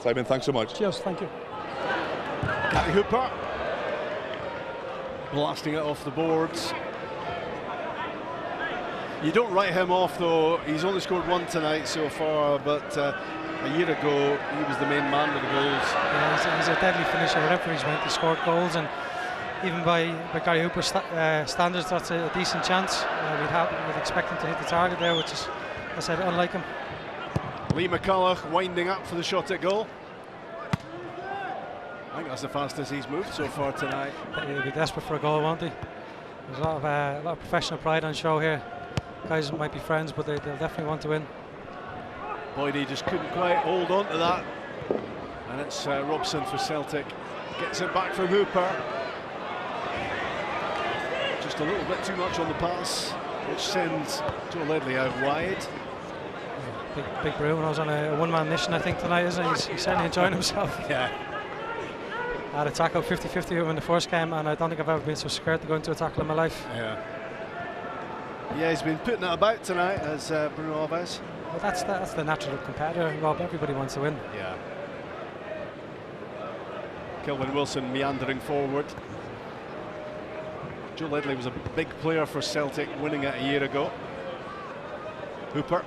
Simon, thanks so much. Cheers, thank you. Gary Hooper blasting it off the boards. You don't write him off though. He's only scored 1 tonight so far, but a year ago he was the main man with the goals. Yeah, he's a deadly finisher wherever he's went. He scored goals, and even by Gary Hooper's standards, that's a decent chance. We'd expect him to hit the target there, which is, as I said, unlike him. Lee McCulloch winding up for the shot at goal. I think that's the fastest he's moved so far tonight. He'll be desperate for a goal, won't he? There's a lot of professional pride on show here. Guys might be friends, but they'll definitely want to win. Boydie just couldn't quite hold on to that. And it's Robson for Celtic. Gets it back from Hooper. Just a little bit too much on the pass, which sends Joe Ledley out wide. Big Bruin was on a one-man mission, I think, tonight, isn't he? He's certainly enjoying himself. Yeah. I had a tackle 50-50 with him in the first game, and I don't think I've ever been so scared to go into a tackle in my life. Yeah, he's been putting it about tonight as Bruno Alves. Well, that's the natural competitor, Rob. Everybody wants to win. Yeah. Kelvin Wilson meandering forward. Joe Ledley was a big player for Celtic, winning it a year ago. Hooper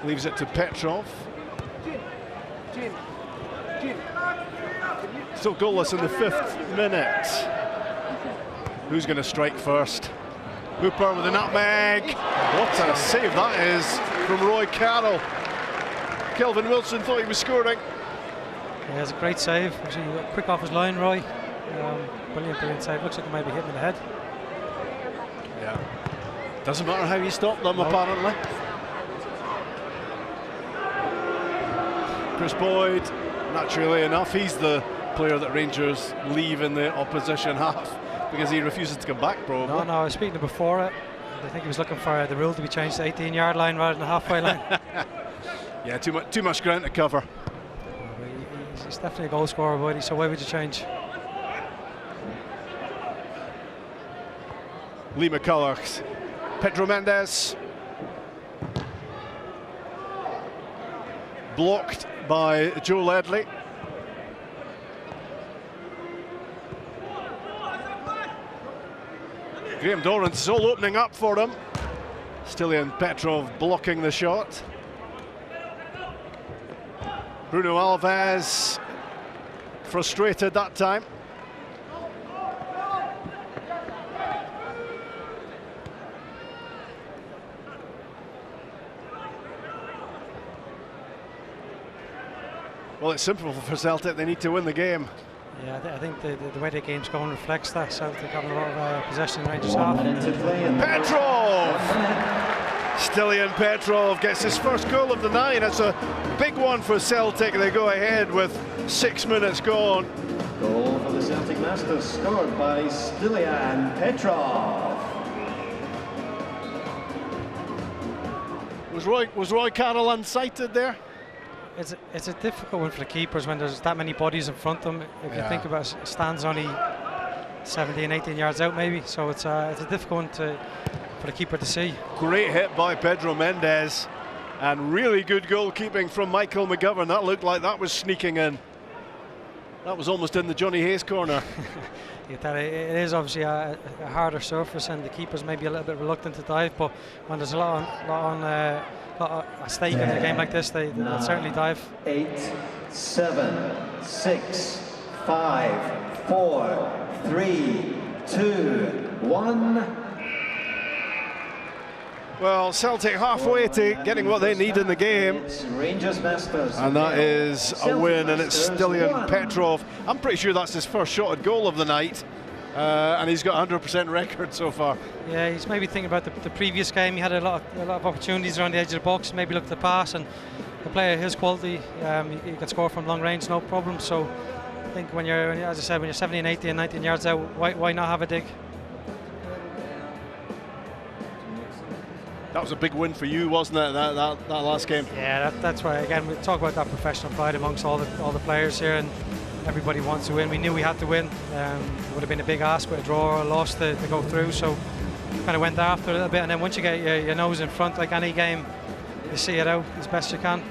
leaves it to Petrov. Still goalless in the 5th minute. Who's going to strike first? Hooper with a nutmeg. What a save that is from Roy Carroll. Kelvin Wilson thought he was scoring. Yeah, it's a great save. Quick off his line, Roy. Brilliant save. Looks like he might be hitting in the head. Yeah. Doesn't matter how you stop them, apparently. Chris Boyd, naturally enough, he's the player that Rangers leave in the opposition half because he refuses to come back, probably. No, I was speaking before it. I think he was looking for the rule to be changed to 18-yard line rather than the halfway line. Yeah, too much ground to cover. He's definitely a goal scorer, Boyd, so why would you change? Lee McCulloch. Pedro Mendes. Blocked by Joe Ledley. Graham Dorrance is all opening up for him. Stilian Petrov blocking the shot. Bruno Alves frustrated that time. Well, it's simple for Celtic, they need to win the game. Yeah, I think the way the game's going reflects that. Celtic having a lot of possession in Rangers half. Petrov! Stilian Petrov gets his first goal of the night. It's a big one for Celtic. They go ahead with 6 minutes gone. Goal for the Celtic Masters, scored by Stilian Petrov. Was Roy Carroll unsighted there? It's a difficult one for the keepers when there's that many bodies in front of them. If you think about it, stands only 17, 18 yards out maybe, so it's a difficult one for the keeper to see. Great hit by Pedro Mendes and really good goalkeeping from Michael McGovern. That looked like that was sneaking in. That was almost in the Johnny Hayes corner. It is obviously a harder surface and the keeper's maybe a little bit reluctant to dive, but when there's a lot at stake in a game like this, they'll certainly dive. 8, 7, 6, 5, 4, 3, 2, 1. Well, Celtic halfway to getting what they need in the game. Rangers Masters. And that is a win, and it's Stilian Petrov. I'm pretty sure that's his first shot at goal of the night. And he's got 100% record so far. Yeah, he's maybe thinking about the previous game. He had a lot of opportunities around the edge of the box. Maybe looked at the pass, and a player of his quality, he can score from long range, no problem. So I think when you're, as I said, when you're 17, 18, 19 yards out, why not have a dig? That was a big win for you, wasn't it? That last game. Yeah, that's why. Again, we talk about that professional pride amongst all the players here, and everybody wants to win. We knew we had to win. It would have been a big ask with a draw or a loss to go through, so kind of went after a little bit, and then once you get your nose in front, like any game, you see it out as best you can.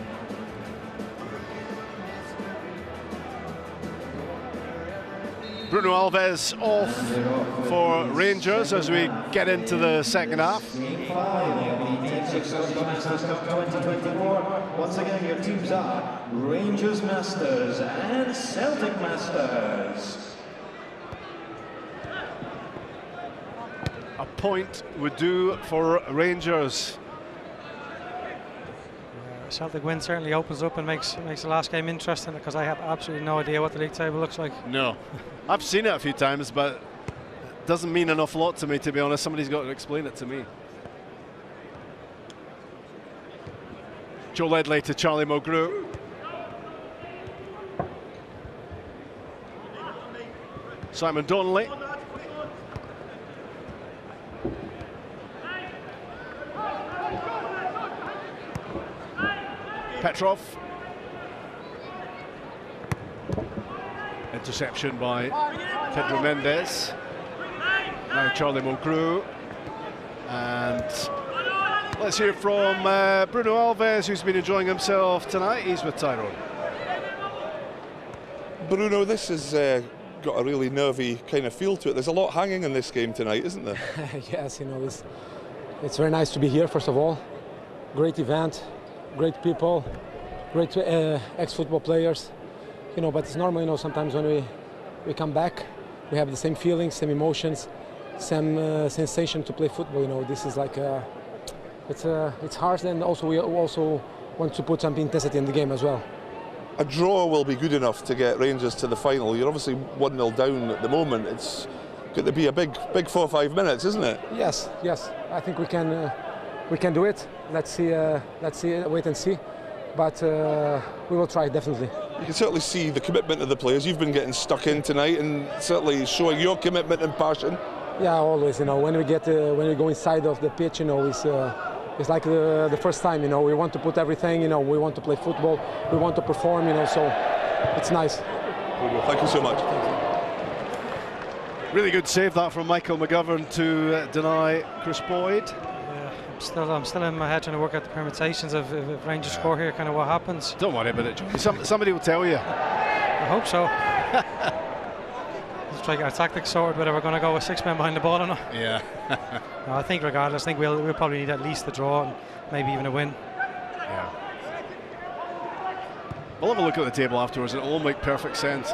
Bruno Alves off for Rangers as we get into the second half. Once again, your teams are Rangers Masters and Celtic Masters. A point would do for Rangers. Celtic win certainly opens up and makes the last game interesting, because I have absolutely no idea what the league table looks like. No, I've seen it a few times, but it doesn't mean an awful lot to me, to be honest. Somebody's got to explain it to me. Joe Ledley to Charlie Mulgrew. Simon Donnelly. Petrov. Interception by Pedro Mendes. Now Charlie Mulgrew. And let's hear from Bruno Alves, who's been enjoying himself tonight. He's with Tyrone. Bruno, this has got a really nervy kind of feel to it. There's a lot hanging in this game tonight, isn't there? Yes, you know, it's very nice to be here, first of all. Great event, great people, great ex-football players. You know, but it's normal, you know, sometimes when we come back, we have the same feelings, same emotions, same sensation to play football. You know, this is like it's harsh, and also we also want to put some intensity in the game as well. A draw will be good enough to get Rangers to the final. You're obviously 1-0 down at the moment. It's going to be a big 4 or 5 minutes, isn't it? Yes. I think we can do it. Let's see, wait and see. But we will try, definitely. You can certainly see the commitment of the players. You've been getting stuck in tonight and certainly showing your commitment and passion. Yeah, always. You know, when we go inside of the pitch, you know, it's like the first time. You know, we want to put everything. You know, we want to play football. We want to perform. You know, so it's nice. Thank you so much. Really good save that from Michael McGovern to deny Chris Boyd. Yeah, I'm still in my head trying to work out the permutations of if Rangers score here, kind of what happens. Don't worry about it, Johnny. Somebody will tell you. I hope so. Let's try to get our tactics sorted, whether we're going to go with 6 men behind the ball or not. Yeah. No, I think regardless, I think we'll probably need at least a draw and maybe even a win. Yeah. We'll have a look at the table afterwards. It'll all make perfect sense.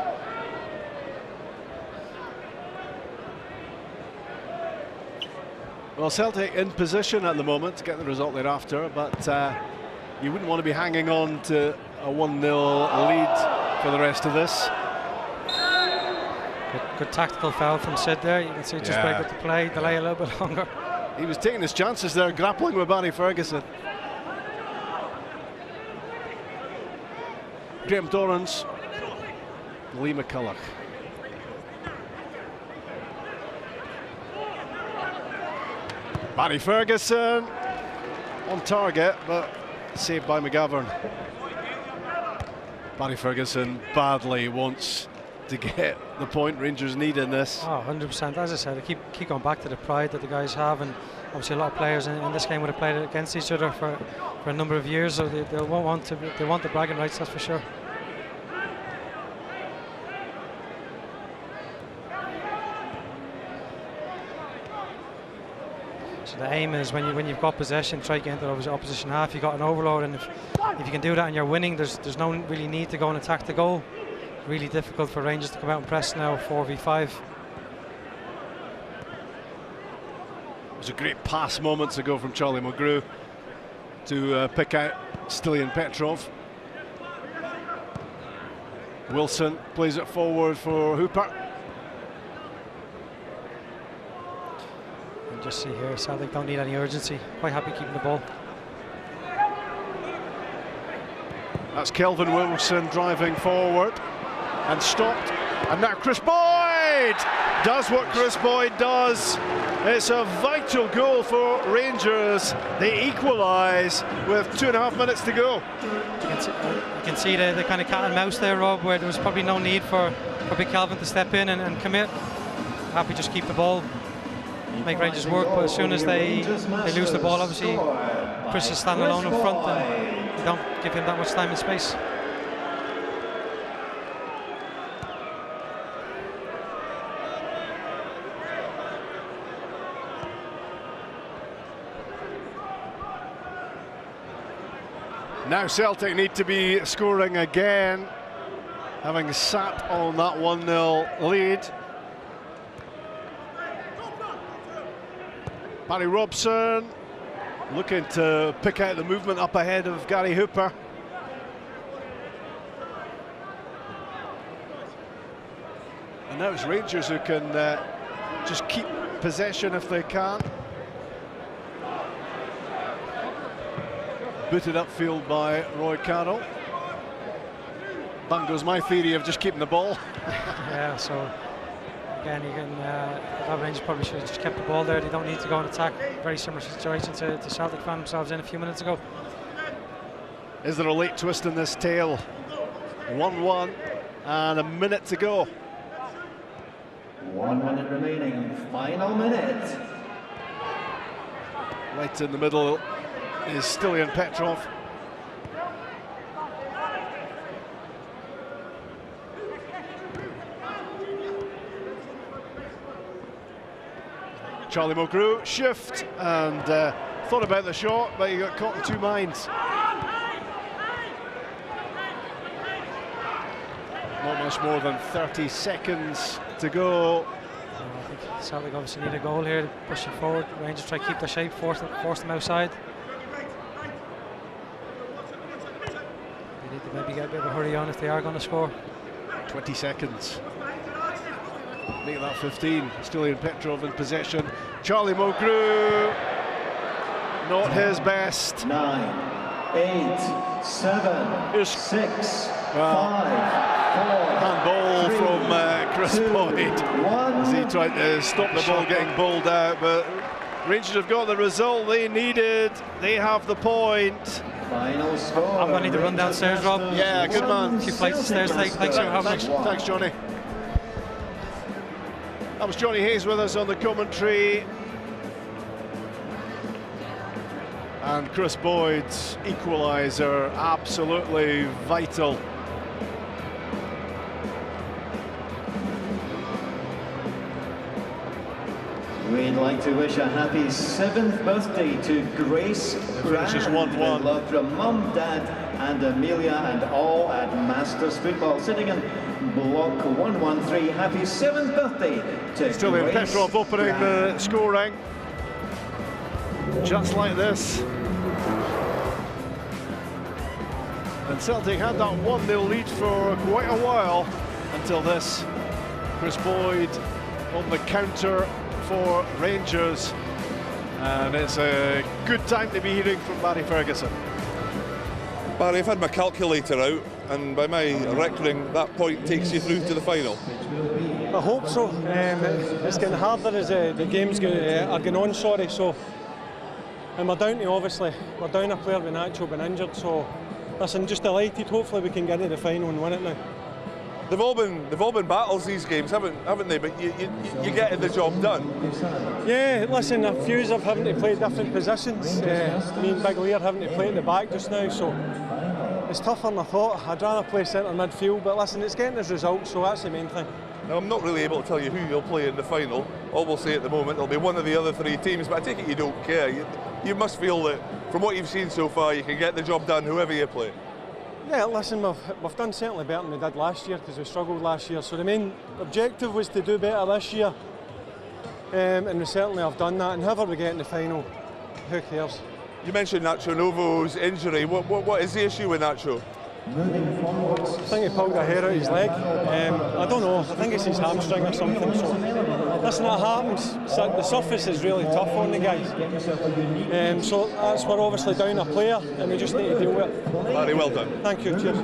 Well, Celtic in position at the moment to get the result they're after, but you wouldn't want to be hanging on to a 1-0 lead for the rest of this. Good tactical foul from Sid there. You can see just break up the play, delay a little bit longer. He was taking his chances there, grappling with Barry Ferguson. Graham Dorrans, Lee McCulloch. Barry Ferguson on target, but saved by McGovern. Barry Ferguson badly wants to get the point Rangers need in this. Oh, 100%. As I said, I keep going back to the pride that the guys have, and obviously a lot of players in this game would have played against each other for a number of years, so they want the bragging rights, that's for sure. So the aim is when you've got possession, try to get into the opposition half. You've got an overload, and if you can do that and you're winning, there's no really need to go and attack the goal. Really difficult for Rangers to come out and press now 4v5. It was a great pass moments ago from Charlie Mulgrew to pick out Stilian Petrov. Wilson plays it forward for Hooper. And just see here, Celtic don't need any urgency. Quite happy keeping the ball. That's Kelvin Wilson driving forward and stopped. And now Chris Boyd does what Chris Boyd does. It's a vital goal for Rangers. They equalise with 2.5 minutes to go. You can see the kind of cat and mouse there, Rob, where there was probably no need for Big Calvin to step in and commit. Happy just keep the ball, make Rangers work, but as soon as they lose the ball, obviously Chris is standing alone in front and they don't give him that much time and space. Now Celtic need to be scoring again, having sat on that 1-0 lead. Barry Robson looking to pick out the movement up ahead of Gary Hooper. And now it's Rangers who can just keep possession if they can. Booted upfield by Roy Carroll. Bang goes my theory of just keeping the ball. Yeah, so again, you can. Rangers probably should have just kept the ball there. They don't need to go and attack. Very similar situation to Celtic found themselves in a few minutes ago. Is there a late twist in this tale? 1-1 and a minute to go. 1 minute remaining, final minute. Right in the middle is Stilian Petrov. Charlie Mulgrew shift and thought about the shot, but he got caught in two minds. Not much more than 30 seconds to go. I think Celtic obviously need a goal here, pushing forward. Rangers try to keep their shape, force them outside. They need to maybe get a bit of a hurry on if they are going to score. 20 seconds. Make that 15. Stilian Petrov in possession. Charlie Mulgrew, not his best. 9, 8, 7, 6, 5. Handball from Chris Boyd as he tried to stop the ball getting bowled out, but Rangers have got the result they needed. They have the point. Final score. I'm going to need to run downstairs, Rob. Yeah, good man. A few flights of stairs. Thanks for having me. Thanks, Johnny. That was Johnny Hayes with us on the commentary. And Chris Boyd's equaliser, absolutely vital. We'd like to wish a happy 7th birthday to Grace Finishes Grant. 1-1. Love from Mum, Dad and Amelia and all at Masters Football. Sitting in block 113. Happy 7th birthday to Still in Grace Petrov opening Grant. the scoring. Just like this. And Celtic had that 1-0 lead for quite a while until this. Chris Boyd on the counter for Rangers, and it's a good time to be hearing from Barry Ferguson. Barry, I've had my calculator out, and by my reckoning, that point takes you through to the final. I hope so. It's getting harder as the games are going on, so and we're down to, obviously, we're down a player with Nacho been injured, so listen, just delighted. Hopefully we can get into the final and win it now. They've all been battles, these games, haven't they? But you're getting the job done. Yeah, listen, a few of having to play different positions. Me and Big Lee are having to play at the back just now, so it's tougher than I thought. I'd rather play centre midfield, but listen, it's getting us results, so that's the main thing. Now, I'm not really able to tell you who you'll play in the final. All we'll say at the moment, it'll be one of the other 3 teams, but I take it you don't care. You must feel that, from what you've seen so far, you can get the job done whoever you play. Yeah, listen, we've done certainly better than we did last year because we struggled last year. So the main objective was to do better this year, and we certainly have done that. And however we get in the final, who cares? You mentioned Nacho Novo's injury. What is the issue with Nacho? I think he pulled a hair out his leg. I don't know. I think it's his hamstring or something. So listen, that happens. So the surface is really tough on the guys. So that's we're obviously down a player, and we just need to deal with it. Barry, well done. Thank you. Cheers.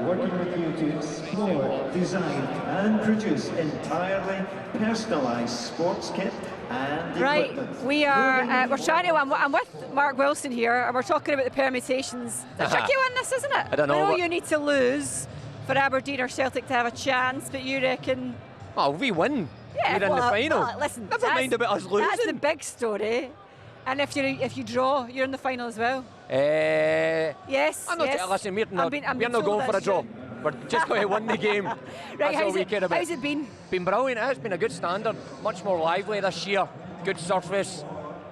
Working with you to explore, design and produce entirely personalised sports kit and right, equipment. we are we're trying to. I'm with Mark Wilson here, and we're talking about the permutations. It's a tricky one, this, isn't it? I don't know. You need to lose for Aberdeen or Celtic to have a chance, but you reckon? Oh, we win. Yeah, we're in the final. Well, listen, never mind about us losing. That's the big story. And if you draw, you're in the final as well. Yes. I'm not, yes. Listen, we're not going for a draw. We're just going to win the game. Right, That's all we care about. How's it been? Been brilliant. It's been a good standard. Much more lively this year. Good surface.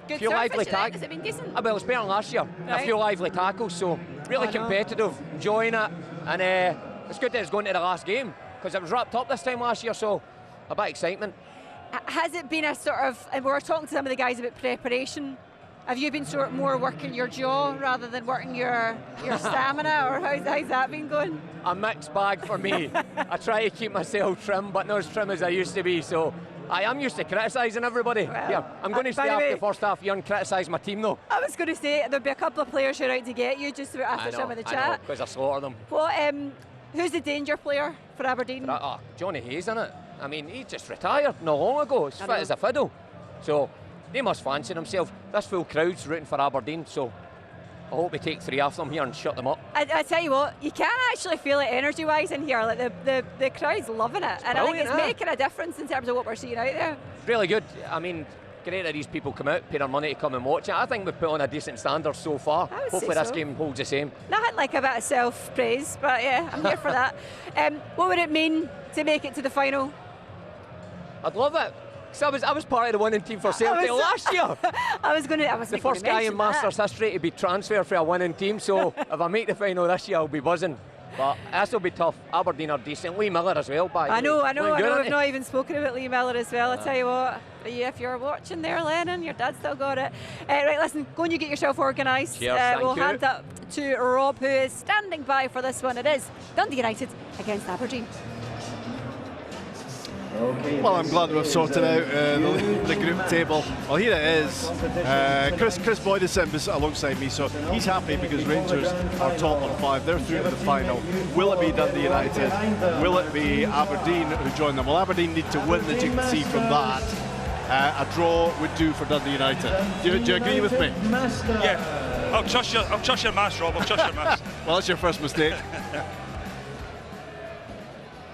Good few surface, lively right? Has it been decent? Well, it's better than last year. Right. A few lively tackles, so really competitive. Enjoying it, and it's good that it's going to the last game because it was wrapped up this time last year, so a bit of excitement. Has it been a sort of? And we were talking to some of the guys about preparation. Have you been sort of more working your jaw rather than working your stamina, or how's that been going? A mixed bag for me. I try to keep myself trim, but not as trim as I used to be. So I am used to criticising everybody. Well, yeah, I'm going to stay after the first half year and criticise my team though. I was going to say there'll be a couple of players who are out to get you just after some of the chat. Because I slaughter them. Well, who's the danger player for Aberdeen? Johnny Hayes, innit? I mean, he just retired not long ago. He's fit as a fiddle. So they must fancy themselves. This full crowd's rooting for Aberdeen, so I hope we take 3 off them here and shut them up. I tell you what, you can actually feel it energy-wise in here. Like the crowd's loving it, and I think it's making a difference in terms of what we're seeing out there. Really good. I mean, great that these people come out, pay their money to come and watch it. I think we've put on a decent standard so far. Hopefully this game holds the same. Nothing like a bit of self-praise, but yeah, I'm here for that. What would it mean to make it to the final? I'd love it. Because I was part of the winning team for Celtic last year. I was the first guy in Masters history to be transferred for a winning team, so if I make the final this year, I'll be buzzing. But this will be tough. Aberdeen are decent. Lee Miller as well, by I know. Good, We've not even spoken about Lee Miller as well. I tell you what, if you're watching there, Lennon, your dad still got it. Right, listen, go and you get yourself organised. We'll hand up to Rob, who is standing by for this one. It is Dundee United against Aberdeen. Well, I'm glad we've sorted out the group table. Well, here it is. Chris Boyd is sitting alongside me, so he's happy because Rangers are top on 5. They're through to the final. Will it be Dundee United? Will it be Aberdeen who join them? Well, Aberdeen need to win, as you can see from that. A draw would do for Dundee United. Do you agree with me? Yeah. I'll trust your maths, Rob. I'll trust your maths. Well, that's your first mistake.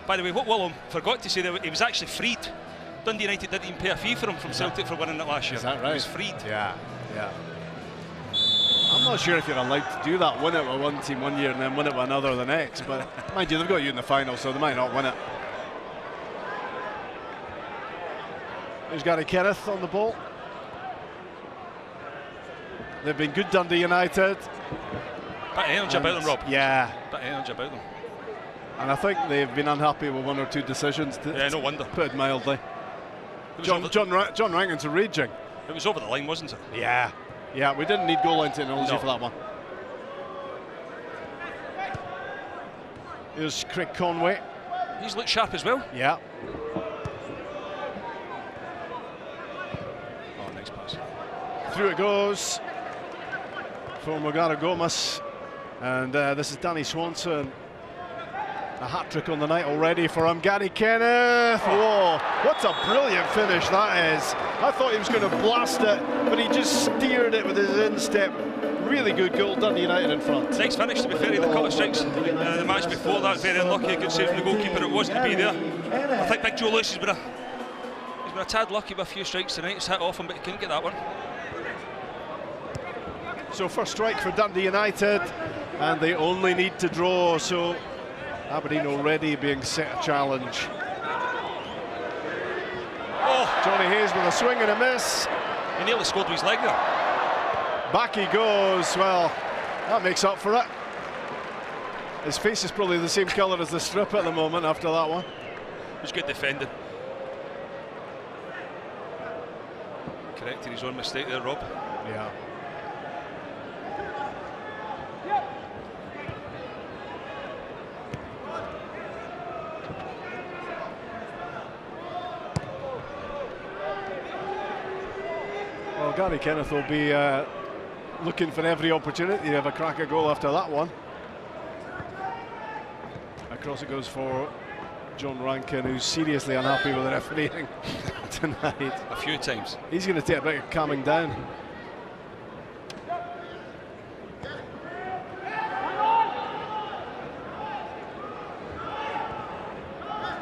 By the way, what Willem forgot to say, that he was actually freed. Dundee United didn't even pay a fee for him from Celtic for winning it last year. Is that right? He was freed. Yeah, yeah. I'm not sure if you're allowed to do that, win it with one team one year and then win it with another the next, but mind you, they've got you in the final, so they might not win it. There's Gary Kenneth on the ball. They've been good, Dundee United. Bit of energy about them, Rob. Yeah. Bit of energy about them. And I think they've been unhappy with one or two decisions. Yeah, no wonder. Put it mildly. John Rankin's raging. It was over the line, wasn't it? Yeah. Yeah, we didn't need goal line technology for that one. Here's Craig Conway. He's looked sharp as well. Yeah. Oh, nice pass. Through it goes for Morgana Gomez. And this is Danny Swanson. A hat-trick on the night already for him. Gary Kenneth. Whoa, what a brilliant finish that is. I thought he was going to blast it, but he just steered it with his instep. Really good goal, Dundee United in front. Nice finish, to be fair. The couple of strikes the match before that, very unlucky. A good save from the goalkeeper. It wasn't to be there. I think Big Joe Lewis has been a tad lucky with a few strikes tonight. It's hit off him, but he couldn't get that one. So first strike for Dundee United, and they only need to draw. So Aberdeen already being set a challenge. Oh, Johnny Hayes with a swing and a miss. He nearly scored with his leg there. Back he goes. Well, that makes up for it. His face is probably the same colour as the strip at the moment after that one. It was good defending. Corrected his own mistake there, Rob. Yeah. Well, Gary Kenneth will be looking for every opportunity to have a crack at goal after that one. Across it goes for John Rankin, who's seriously unhappy with the refereeing tonight. A few times. He's going to take a bit of calming down.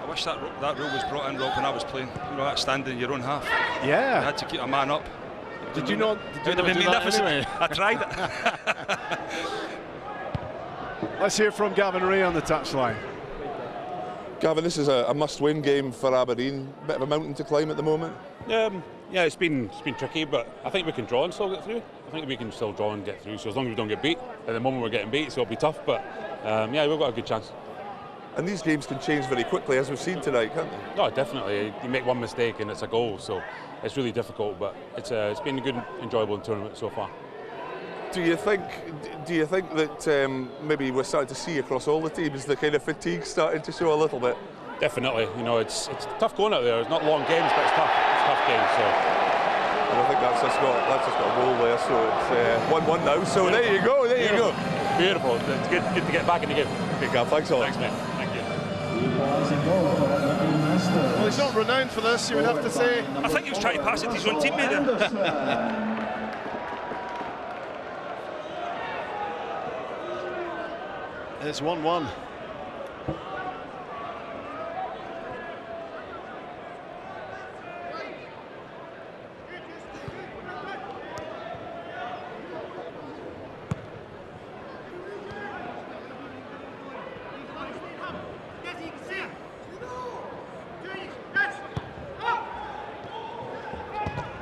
I wish that rule was brought in, Rob, when I was playing. You know, that standing in your own half. Yeah. You had to keep a man up. Did you not? It would have been magnificent. Anyway? I tried it. Let's hear from Gavin Ray on the touchline. Gavin, this is a must-win game for Aberdeen. Bit of a mountain to climb at the moment. Yeah, it's been tricky, but I think we can draw and still get through. I think we can still draw and get through. So as long as we don't get beat, at the moment we're getting beat, so it'll be tough. But yeah, we've got a good chance. And these games can change very quickly, as we've seen tonight, can't they? No, definitely. You make one mistake and it's a goal, so it's really difficult. But it's been a good, enjoyable tournament so far. Do you think that maybe we're starting to see across all the teams the kind of fatigue starting to show a little bit? Definitely. You know, it's tough going out there. It's not long games, but it's tough. It's tough games. So. And I think that's just got a goal there. So it's 1-1 now. So there you go. There you go. Beautiful. It's good to get back in the game. Okay, Gav, thanks a lot. Thanks, mate. Well, he's not renowned for this, you would have to say. I think he was trying to pass it to his own teammate there. It's 1-1.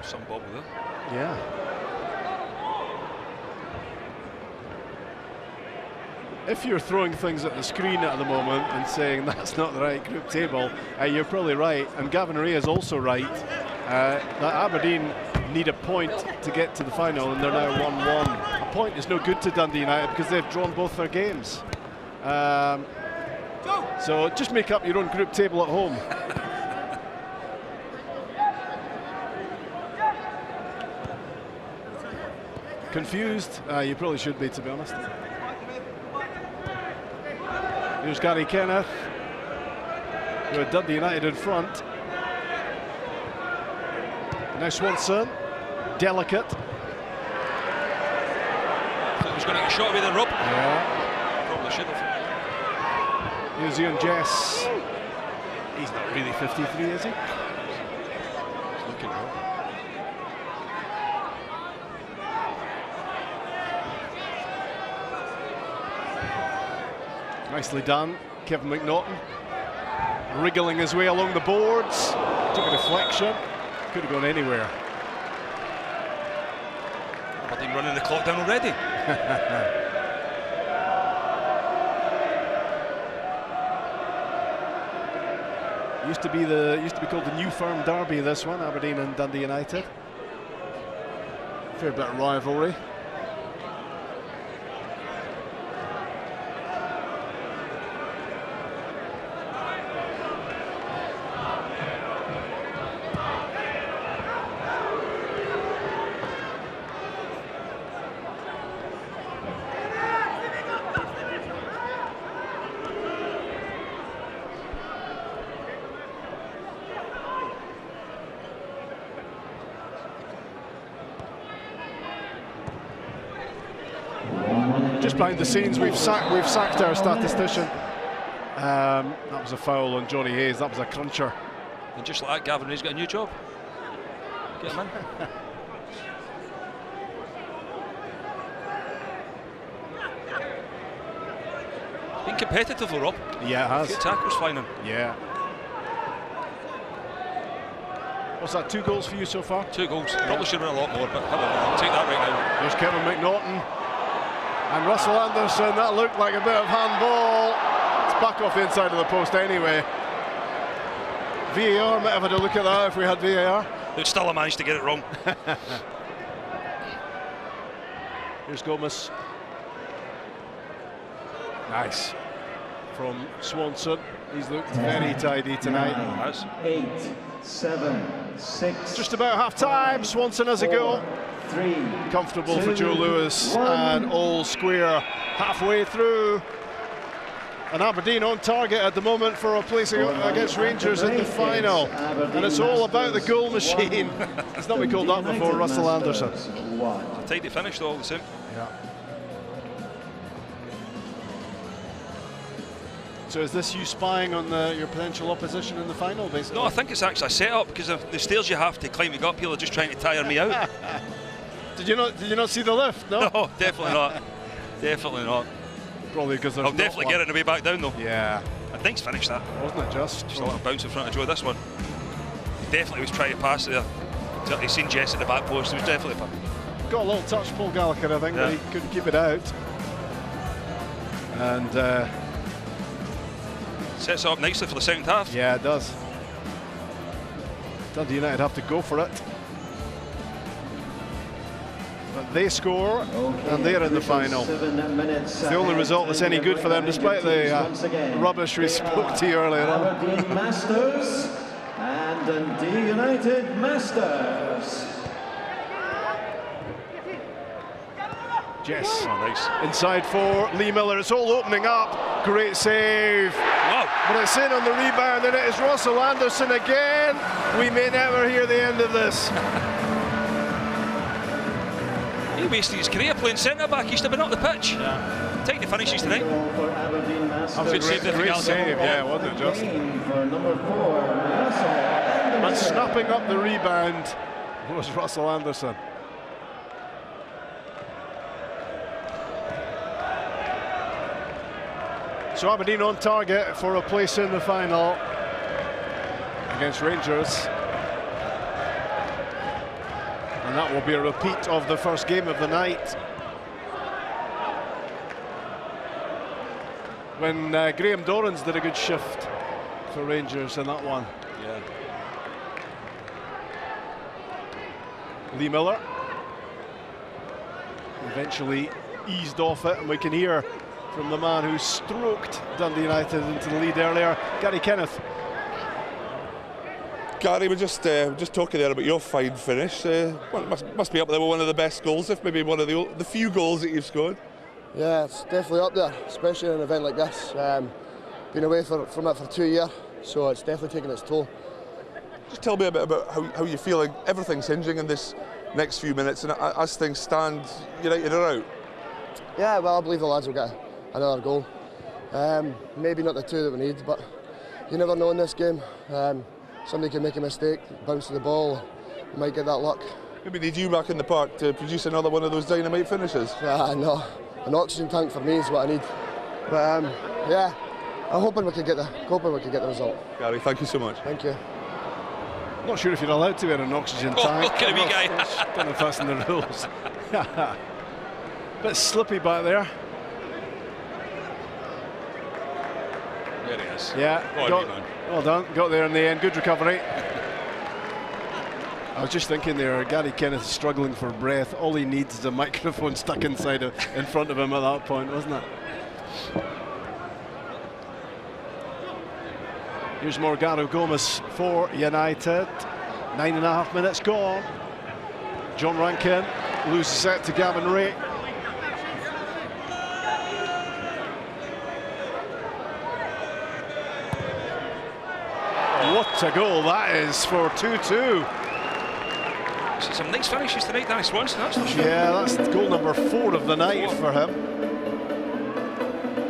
Some bobble there. Yeah. If you're throwing things at the screen at the moment and saying that's not the right group table, you're probably right. And Gavin Ray is also right. That Aberdeen need a point to get to the final, and they're now 1-1. A point is no good to Dundee United because they've drawn both their games. So just make up your own group table at home. Confused? You probably should be, to be honest. Here's Gary Kenneth with Dundee United in front. Now Swanson, delicate. Thought he was going to get shot away the rope. Yeah. Probably should have. Here's Ian Jess. He's not really 53, is he? He's looking well. Nicely done, Kevin McNaughton. Wriggling his way along the boards. Took a deflection. Could have gone anywhere. Aberdeen running the clock down already. Used to be called the New Firm Derby, this one, Aberdeen and Dundee United. Fair bit of rivalry. Just behind the scenes, we've sacked our statistician. That was a foul on Johnny Hayes. That was a cruncher. And just like that, Gavin Ray's got a new job. Get him in. Been competitive, Rob. Yeah, it has. Good tackles flying in. Yeah. What's that, 2 goals for you so far? 2 goals. Probably should have been a lot more, but I'll take that right now. There's Kevin McNaughton. And Russell Anderson, that looked like a bit of handball. It's back off the inside of the post anyway. VAR might have had a look at that if we had VAR. They'd still have managed to get it wrong. Here's Gomez. Nice. From Swanson. He's looked very tidy tonight. 8, 7, 6. Just about half time. Swanson has a goal. 3. Comfortable 2, for Joe Lewis 1. and all square halfway through. And Aberdeen on target at the moment for a place against Rangers in the final. And it's all about the goal machine. It's not been called that before, Russell Anderson. A tidy finish though, all the same. Yeah. So is this you spying on your potential opposition in the final, basically? No, I think it's actually a set-up because of the stairs you have to climb to get up here. They're just trying to tire me out. Did you not see the lift? No, no, definitely not. Definitely not. Probably because there's I'll definitely get it on the way back down though. Yeah. I think's finished that. Wasn't it just? Just a little bounce in front of Joe. This one definitely was trying to pass there. He seen Jess at the back post. It was definitely got a little touch, Paul Gallagher, I think, but he couldn't keep it out. And sets up nicely for the second half. Yeah, it does. Dundee United have to go for it. But they score, and they're in the final. It's the only result that's any good for them, despite the rubbish we spoke to you earlier on. Aberdeen Masters and Dundee United Masters. Jess, nice. Inside for Lee Miller. It's all opening up. Great save. Wow. But it's in on the rebound, and it is Russell Anderson again. We may never hear the end of this. He wasted his career playing centre back. He used to have been up the pitch. Yeah. Take the finishes tonight. That was a great save, yeah, wasn't it, just? And snapping up the rebound was Russell Anderson. So Aberdeen on target for a place in the final against Rangers. And that will be a repeat of the first game of the night, when Graham Dorrans did a good shift for Rangers in that one. Yeah. Lee Miller eventually eased off it, and we can hear from the man who stroked Dundee United into the lead earlier, Gary Kenneth. Gary, we're just talking there about your fine finish. Must be up there with one of the best goals, if maybe one of the few goals that you've scored. Yeah, it's definitely up there, especially in an event like this. Been away from it for 2 years, so it's definitely taken its toll. Just tell me a bit about how you feel like everything's hinging in this next few minutes, and as things stand, United are out. Yeah, well, I believe the lads will get another goal. Maybe not the 2 that we need, but you never know in this game. Somebody can make a mistake, bounce to the ball, you might get that luck. Maybe need you back in the park to produce another one of those dynamite finishes. No, an oxygen tank for me is what I need. But yeah, I'm hoping we can get the result. Gary, thank you so much. Thank you. Not sure if you're allowed to wear an oxygen tank. Look at the wee guy. I don't know if that's in the rules. Bit slippy back there. There he is. Yeah, well done. Got there in the end. Good recovery. I was just thinking there, Gary Kenneth is struggling for breath. All he needs is a microphone stuck in front of him at that point, wasn't it? Here's Morgado Gomez for United. 9.5 minutes gone. John Rankin loses it to Gavin Ray. What a goal that is for 2-2. Some nice finishes tonight, Danny Swanson, that's for sure. Yeah, that's goal number 4 of the night for him.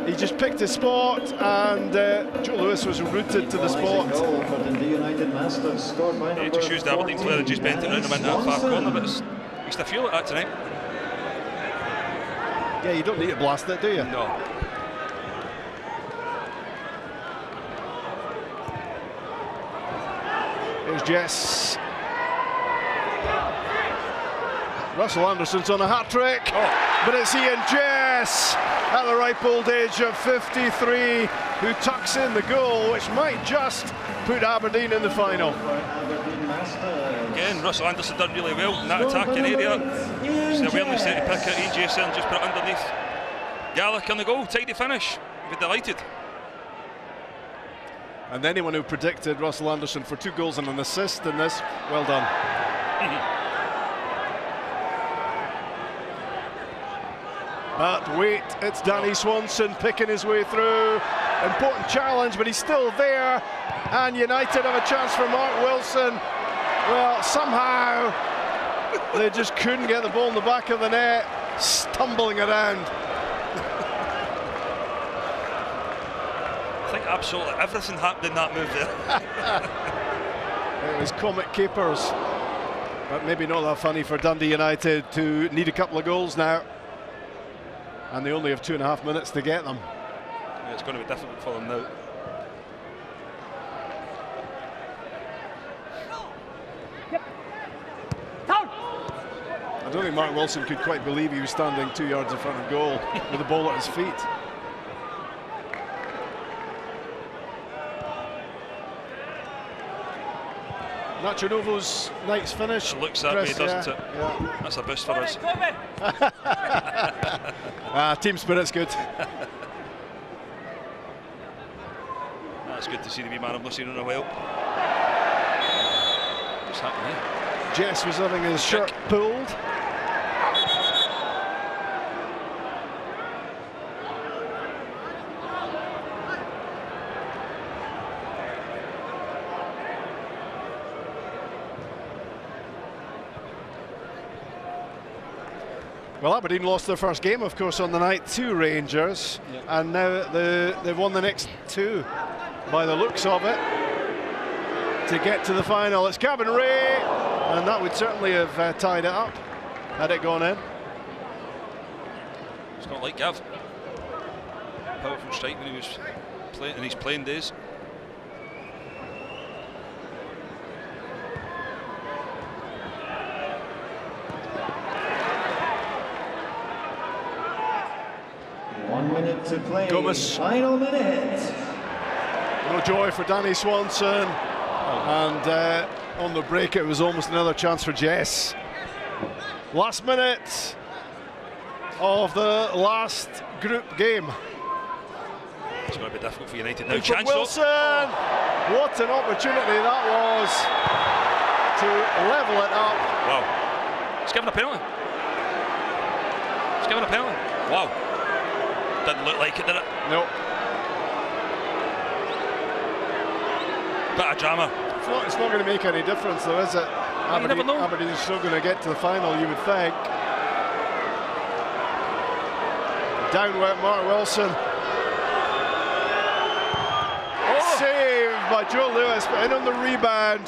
He just picked his spot, and Joe Lewis was routed to the spot. Yeah, just used the Aberdeen player and just bent it round him into that far corner, but it's used to feel like that tonight. Yeah, you don't need to blast it, do you? No. Here's Jess. Russell Anderson's on a hat-trick, but it's Ian Jess at the ripe old age of 53 who tucks in the goal, which might just put Aberdeen in the final. Again, Russell Anderson done really well in that attacking area. Just the awareness there to pick it, EJS and just put it underneath. Gallagher on the goal, tidy finish. We'd be delighted. And anyone who predicted Russell Anderson for 2 goals and an assist in this, well done. But wait, it's Danny Swanson picking his way through. Important challenge, but he's still there. And United have a chance for Mark Wilson. Well, somehow they just couldn't get the ball in the back of the net, stumbling around. I think absolutely everything happened in that move there. It was comic capers, but maybe not that funny for Dundee United to need a couple of goals now. And they only have 2.5 minutes to get them. Yeah, it's going to be difficult for them now. I don't think Mark Wilson could quite believe he was standing 2 yards in front of goal with the ball at his feet. Nacho Novo's night's finish. It looks that way, doesn't it? Yeah. That's a boost for us. Team spirit's good. That's good to see the wee man I've not seen in a while. What's happening? Jess was having his shirt pulled. Well, Aberdeen lost their first game, of course, on the night to Rangers, and now they've won the next 2 by the looks of it to get to the final. It's Gavin Ray, and that would certainly have tied it up had it gone in. It's not like Gav. Powerful strike when he was playing in his playing days. To play. Gomez. Final minute. No joy for Danny Swanson, and on the break it was almost another chance for Jess. Last minute of the last group game. It's going to be difficult for United now. Chance Wilson! What an opportunity that was to level it up. Wow. It's given a penalty. It's given a penalty. Wow. Didn't look like it, did it? No. Bit of drama. It's not going to make any difference, though, is it? You never know. Aberdeen is still going to get to the final, you would think. Down went Mark Wilson. Save by Joe Lewis, but in on the rebound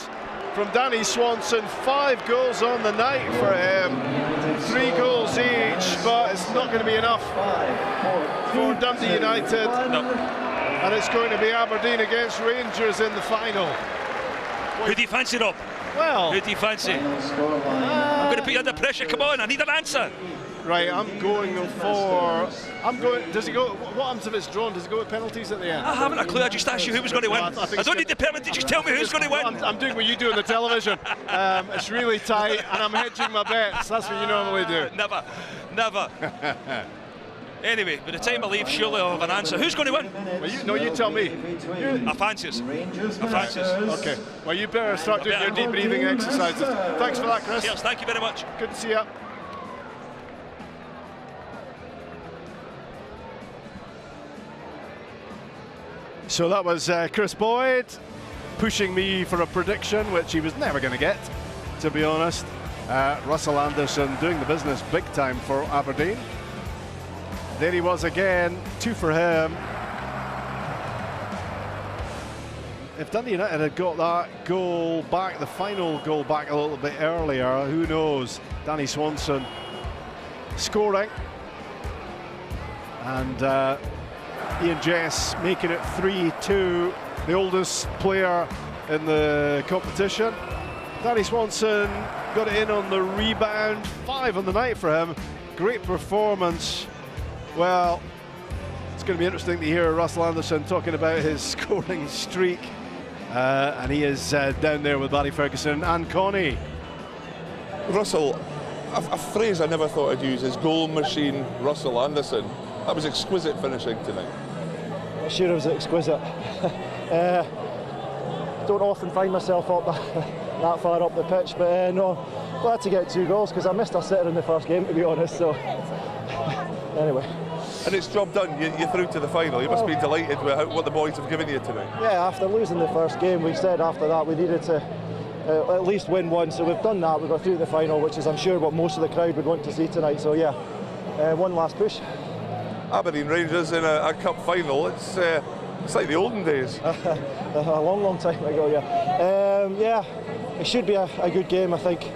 from Danny Swanson. 5 goals on the night for him. 3 goals each, but it's not going to be enough for Dundee United. And it's going to be Aberdeen against Rangers in the final. Who do you fancy, Rob? Well, who do you fancy? I'm going to put you under pressure. Come on, I need an answer. Right, I'm going for. Does it go? What happens if it's drawn? Does it go with penalties at the end? I haven't a clue. I just asked you who was going to win. I don't need the penalty. Just tell me who's going to win. I'm doing what you do on the television. It's really tight, and I'm hedging my bets. That's what you normally do. Never. Anyway, by the time I leave, surely I'll have an answer. Who's going to win? Well, you tell me. I fancy us. Okay. Well, you better start doing your deep breathing exercises. Thanks for that, Chris. Cheers. Thank you very much. Good to see you. So that was Chris Boyd pushing me for a prediction, which he was never going to get, to be honest. Russell Anderson doing the business big time for Aberdeen. There he was again, 2 for him. If Dundee United had got that goal back, the final goal back a little bit earlier, who knows? Danny Swanson scoring. And Ian Jess making it 3-2, the oldest player in the competition. Danny Swanson got it in on the rebound, 5 on the night for him. Great performance. Well, it's going to be interesting to hear Russell Anderson talking about his scoring streak. And he is down there with Barry Ferguson and Connie. Russell, a phrase I never thought I'd use is goal machine Russell Anderson. That was exquisite finishing tonight. Sure, it was exquisite. Don't often find myself up that far up the pitch, but no, glad to get 2 goals because I missed a sitter in the first game, to be honest. So anyway. And it's job done. You're through to the final. You must be delighted with what the boys have given you tonight. Yeah, after losing the first game, we said after that we needed to at least win one. So we've done that. We got through to the final, which is I'm sure what most of the crowd would want to see tonight. So yeah, one last push. Aberdeen Rangers in a cup final. It's like the olden days. A long time ago, yeah. Yeah, it should be a good game, I think.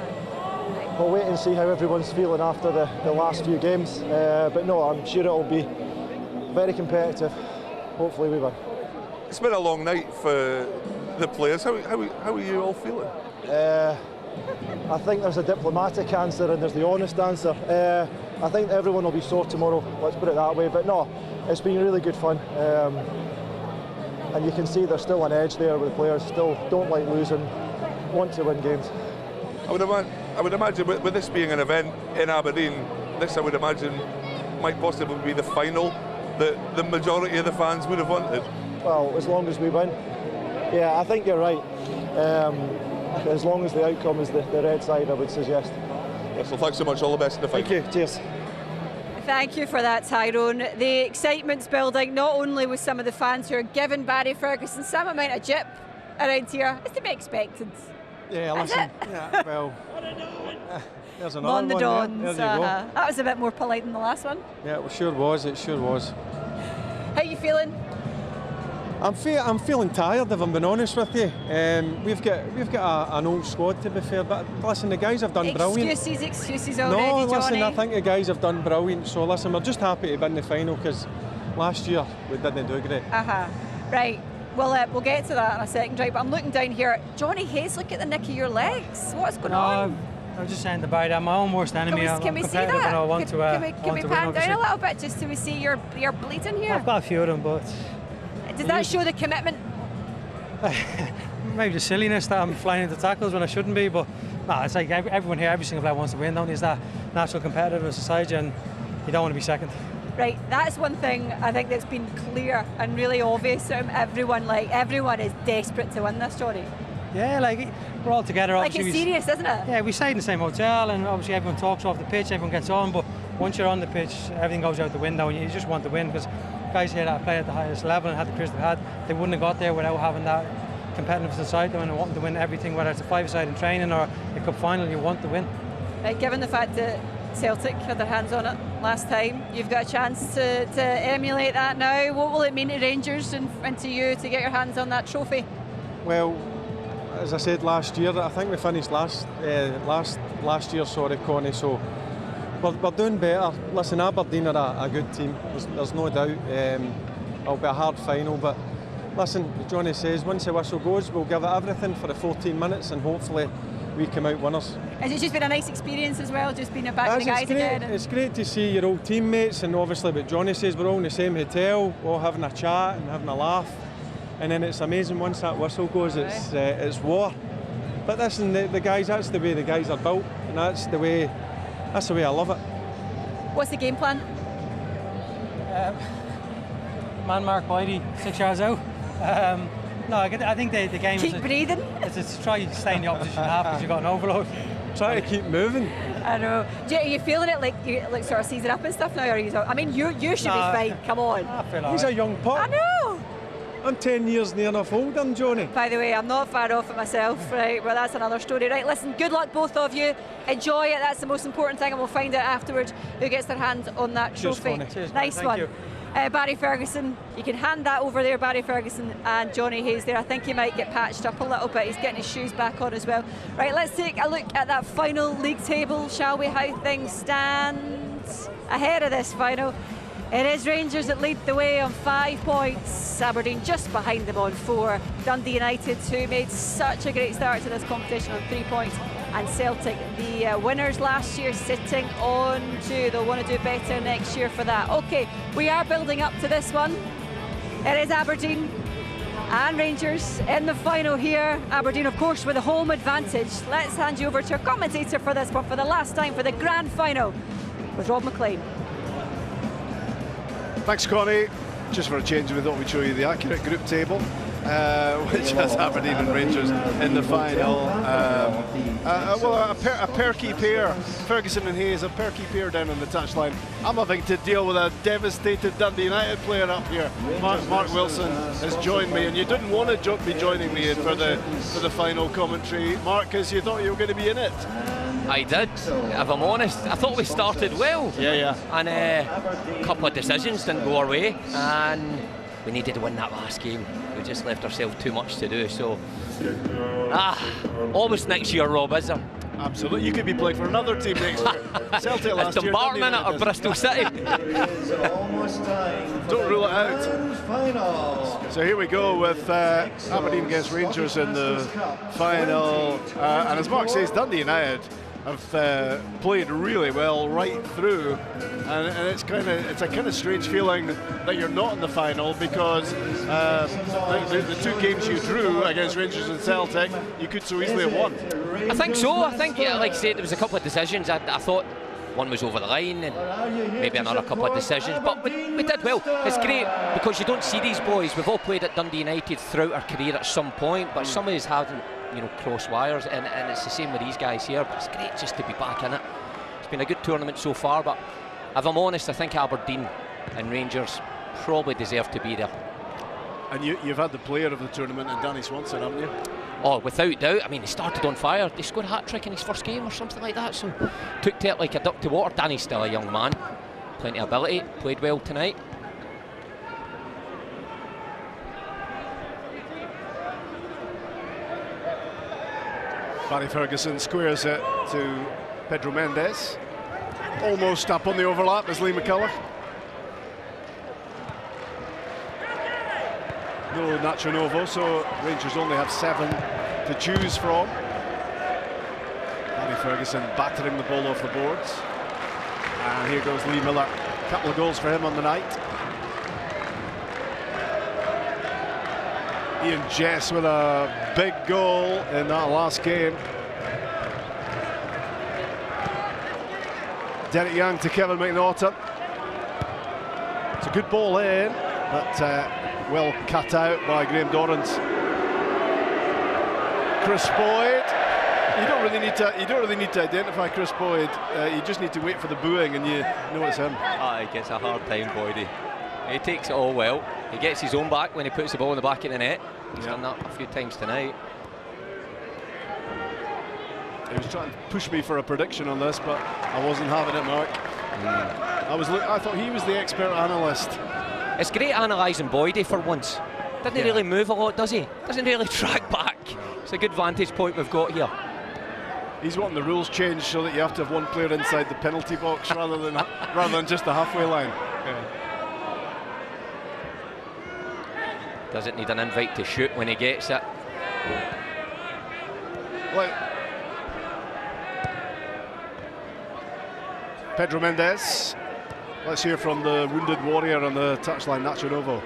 We'll wait and see how everyone's feeling after the last few games. But no, I'm sure it'll be very competitive. Hopefully we win. It's been a long night for the players. How are you all feeling? I think there's a diplomatic answer and there's the honest answer. I think everyone will be sore tomorrow, let's put it that way. But no, it's been really good fun. And you can see there's still an edge there with the players, still don't like losing, want to win games. I would imagine with this being an event in Aberdeen, this I would imagine might possibly be the final that the majority of the fans would have wanted. Well, as long as we win. Yeah, I think you're right. As long as the outcome is the red side, I would suggest. Yes, well, thanks so much. All the best in the final. Thank you. Cheers. Thank you for that, Tyrone. The excitement's building, not only with some of the fans who are giving Barry Ferguson some amount of jip around here. It's to be expected. Yeah, listen. Yeah, well, there's another on the one. Dons. There you go. That was a bit more polite than the last one. Yeah, it sure was. It sure was. How you feeling? I'm feeling tired, if I'm being honest with you. We've got an old squad, to be fair, but listen, the guys have done brilliant. Excuses already, No, listen, Johnny. I think the guys have done brilliant. So listen, we're just happy to be in the final because last year we didn't do great. Right. Well, we'll get to that in a second, right? But I'm looking down here. Johnny Hayes, look at the nick of your legs. What's going on? I was just saying to Barry, I'm my own worst enemy. Can we see that? Can we pan down a little bit just so we see your bleeding here? I've got a few of them, but does that show the commitment? Maybe the silliness that I'm flying into tackles when I shouldn't be, but nah, it's like everyone here, every single player wants to win, don't they? It's that natural competitive society, and you don't want to be second. Right, that's one thing I think that's been clear and really obvious from everyone. Like, everyone is desperate to win this, Johnny. Yeah, like we're all together. Like, it's serious, isn't it? Yeah, we stayed in the same hotel, and obviously everyone talks off the pitch, everyone gets on, but once you're on the pitch, everything goes out the window, and you just want to win, because guys here that play at the highest level and had the careers they've had, they wouldn't have got there without having that competitiveness inside them and wanting to win everything, whether it's a five-side in training or a cup final, you want to win. Right, given the fact that Celtic had their hands on it last time, you've got a chance to emulate that now. What will it mean to Rangers and to you to get your hands on that trophy? Well, as I said last year, I think we finished last year, sorry, Connie, so we're doing better. Listen, Aberdeen are a good team, there's no doubt. It'll be a hard final, but listen, as Johnny says, once the whistle goes, we'll give it everything for the 14 minutes and hopefully we come out winners. Has it just been a nice experience as well, just being back with the guys again? It's great to see your old teammates, and obviously what Johnny says, we're all in the same hotel, all having a chat and having a laugh. And then it's amazing once that whistle goes, it's war. But listen, the guys, that's the way the guys are built, and that's the way I love it. What's the game plan? Man mark Whitey 6 yards out. No, I think the game keep breathing. Is to try to stay in the opposition half because you've got an overload. Try to keep moving. I know. Are you feeling it like you sort of season up and stuff now? Or I mean, you should be fine. Come on. I feel He's a young pup. I know. I'm 10 years near enough older than Johnny. By the way, I'm not far off it myself, right? Well, that's another story. Right, listen, good luck both of you. Enjoy it, that's the most important thing, and we'll find out afterwards who gets their hands on that trophy. Cheers, nice thank one. You. Barry Ferguson, you can hand that over there, Barry Ferguson and Johnny Hayes there. I think he might get patched up a little bit. He's getting his shoes back on as well. Right, let's take a look at that final league table, shall we? How things stand ahead of this final. It is Rangers that lead the way on 5 points. Aberdeen just behind them on 4. Dundee United, who made such a great start to this competition, on 3 points. And Celtic, the winners last year, sitting on 2. They'll want to do better next year for that. Okay, we are building up to this one. It is Aberdeen and Rangers in the final here. Aberdeen, of course, with a home advantage. Let's hand you over to our commentator for this one for the last time for the grand final with Rob McLean. Thanks, Connie. Just for a change, we thought we'd show you the accurate group table, which has Aberdeen and Rangers in the final. Well, a perky pair, Ferguson and Hayes, a perky pair down on the touchline. I'm having to deal with a devastated Dundee United player up here. Mark Wilson has joined me, and you didn't want to be joining me for the final commentary, Mark, because you thought you were going to be in it. I did, if I'm honest. I thought we started well. Yeah. And a couple of decisions didn't go our way, and we needed to win that last game. We just left ourselves too much to do. So, always next year, Rob, is there? Absolutely, you could be playing for another team next year. Celtic last year. Dumbarton in it or Bristol City? Don't rule it out. So here we go with Aberdeen against Rangers in the final. And as Mark says, Dundee United have played really well right through, and it's a kind of strange feeling that you're not in the final, because the 2 games you drew against Rangers and Celtic, you could so easily have won. I think so. I think, yeah, like I said, there was a couple of decisions. I thought one was over the line, and maybe another couple of decisions, but we did well. It's great because you don't see these boys. We've all played at Dundee United throughout our career at some point, but some of us haven't, cross wires, and it's the same with these guys here. But it's great just to be back in it. It's been a good tournament so far, but if I'm honest, I think Aberdeen and Rangers probably deserve to be there. And you've had the player of the tournament in Danny Swanson, haven't you? Oh, without doubt. I mean, he started on fire. They scored a hat-trick in his first game or something like that, so took to it like a duck to water. Danny's still a young man, plenty of ability, played well tonight. Barry Ferguson squares it to Pedro Mendes. Almost up on the overlap as Lee McCullough. No Nacho Novo, so Rangers only have 7 to choose from. Barry Ferguson battering the ball off the boards. And here goes Lee Miller. A couple of goals for him on the night. Ian Jess with a big goal in that last game. Derek Young to Kevin McNaughton. It's a good ball in, but well cut out by Graham Dorrans. Chris Boyd. You don't really need to identify Chris Boyd. You just need to wait for the booing, and you know it's him. He gets a hard time, Boydie. He takes it all well. He gets his own back when he puts the ball in the back of the net. He's done that a few times tonight. He was trying to push me for a prediction on this, but I wasn't having it, Mark. I thought he was the expert analyst. It's great analysing Boydie for once. Doesn't really move a lot, does he? Doesn't really track back. It's a good vantage point we've got here. He's wanting the rules changed so that you have to have one player inside the penalty box rather than just the halfway line. Doesn't need an invite to shoot when he gets it. Pedro Mendes. Let's hear from the wounded warrior on the touchline, Nacho Novo.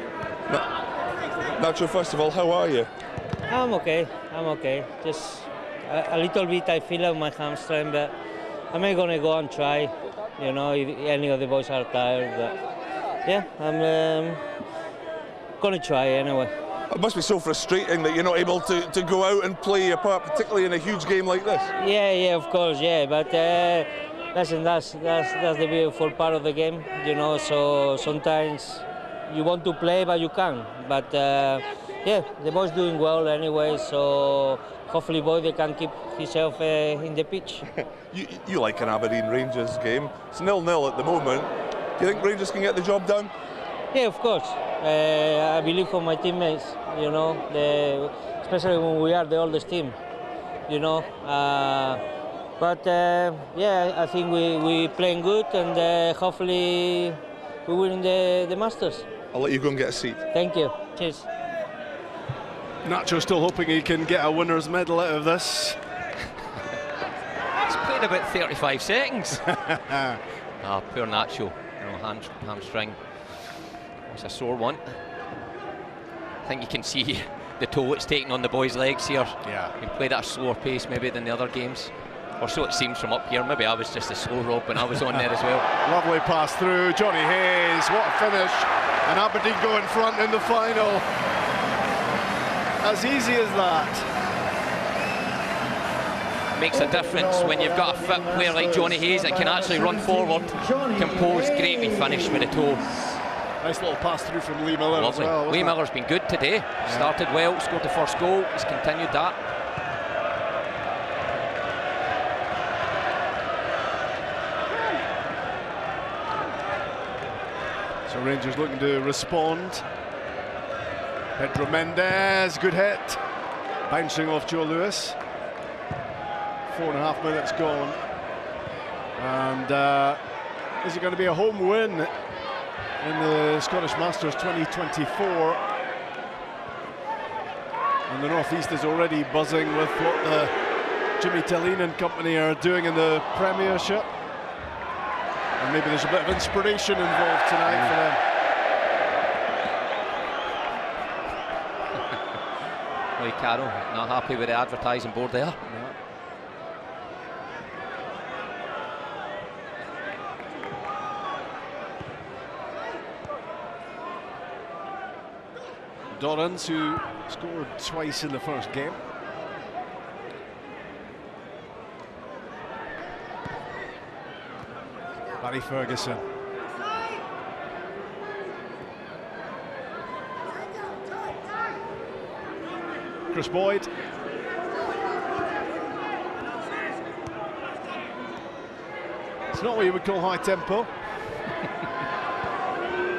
Nacho, first of all, how are you? I'm okay. Just a little bit I feel on my hamstring, but I'm gonna go and try. You know, if any of the boys are tired, but yeah, I'm gonna try anyway. It must be so frustrating that you're not able to go out and play your part, particularly in a huge game like this. Yeah, of course, yeah, but listen, that's the beautiful part of the game, you know. So sometimes you want to play, but you can't. But yeah, the boys doing well anyway, so hopefully they can keep himself in the pitch. You like an Aberdeen Rangers game. It's 0-0 at the moment. Do you think Rangers can get the job done? Yeah, of course. I believe for my teammates, you know, especially when we are the oldest team, you know. But yeah, I think we playing good, and hopefully we win the Masters. I'll let you go and get a seat. Thank you. Cheers. Nacho still hoping he can get a winner's medal out of this. He's played about 35 seconds. Poor Nacho. You know, hamstring. It's a sore one. I think you can see the toll it's taking on the boys' legs here. Yeah. He played at a slower pace maybe than the other games. Or so it seems from up here. Maybe I was just a slow rope when I was on there as well. Lovely pass through. Johnny Hayes, what a finish. And Aberdeen go in front in the final. As easy as that. Makes a difference when you've got a fit player like Johnny Hayes that can actually run forward, compose, great wee finish with a toe. Nice little pass through from Lee Miller as well. Lee Miller's been good today. Yeah. Started well, scored the first goal, he's continued that. So Rangers looking to respond. Pedro Mendes, good hit. Bouncing off Joe Lewis. 4.5 minutes gone. And is it going to be a home win in the Scottish Masters 2024? And the North East is already buzzing with what the Jimmy Tillene and company are doing in the Premiership. And maybe there's a bit of inspiration involved tonight for them. Lee Carroll, not happy with the advertising board there. No. Dorrans, who scored twice in the first game. Barry Ferguson. Chris Boyd. It's not what you would call high tempo.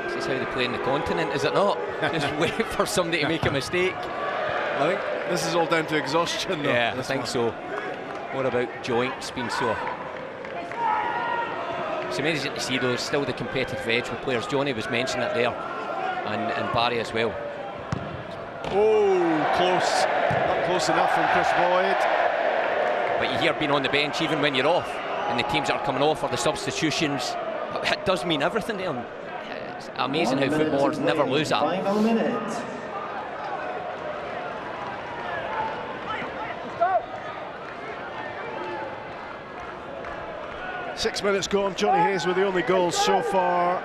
This is how they play in the continent, is it not? Just wait for somebody to make a mistake. I think this is all down to exhaustion, though. Yeah, I think so. What about joints being sore? It's amazing to see, though, still the competitive edge with players. Johnny was mentioning it there, and Barry as well. Oh, close. Not close enough from Chris Boyd. But you hear being on the bench even when you're off, and the teams that are coming off or the substitutions, it does mean everything to them. It's amazing how footballers never lose that. Final minute. Six minutes gone. Johnny Hayes with the only goals so far.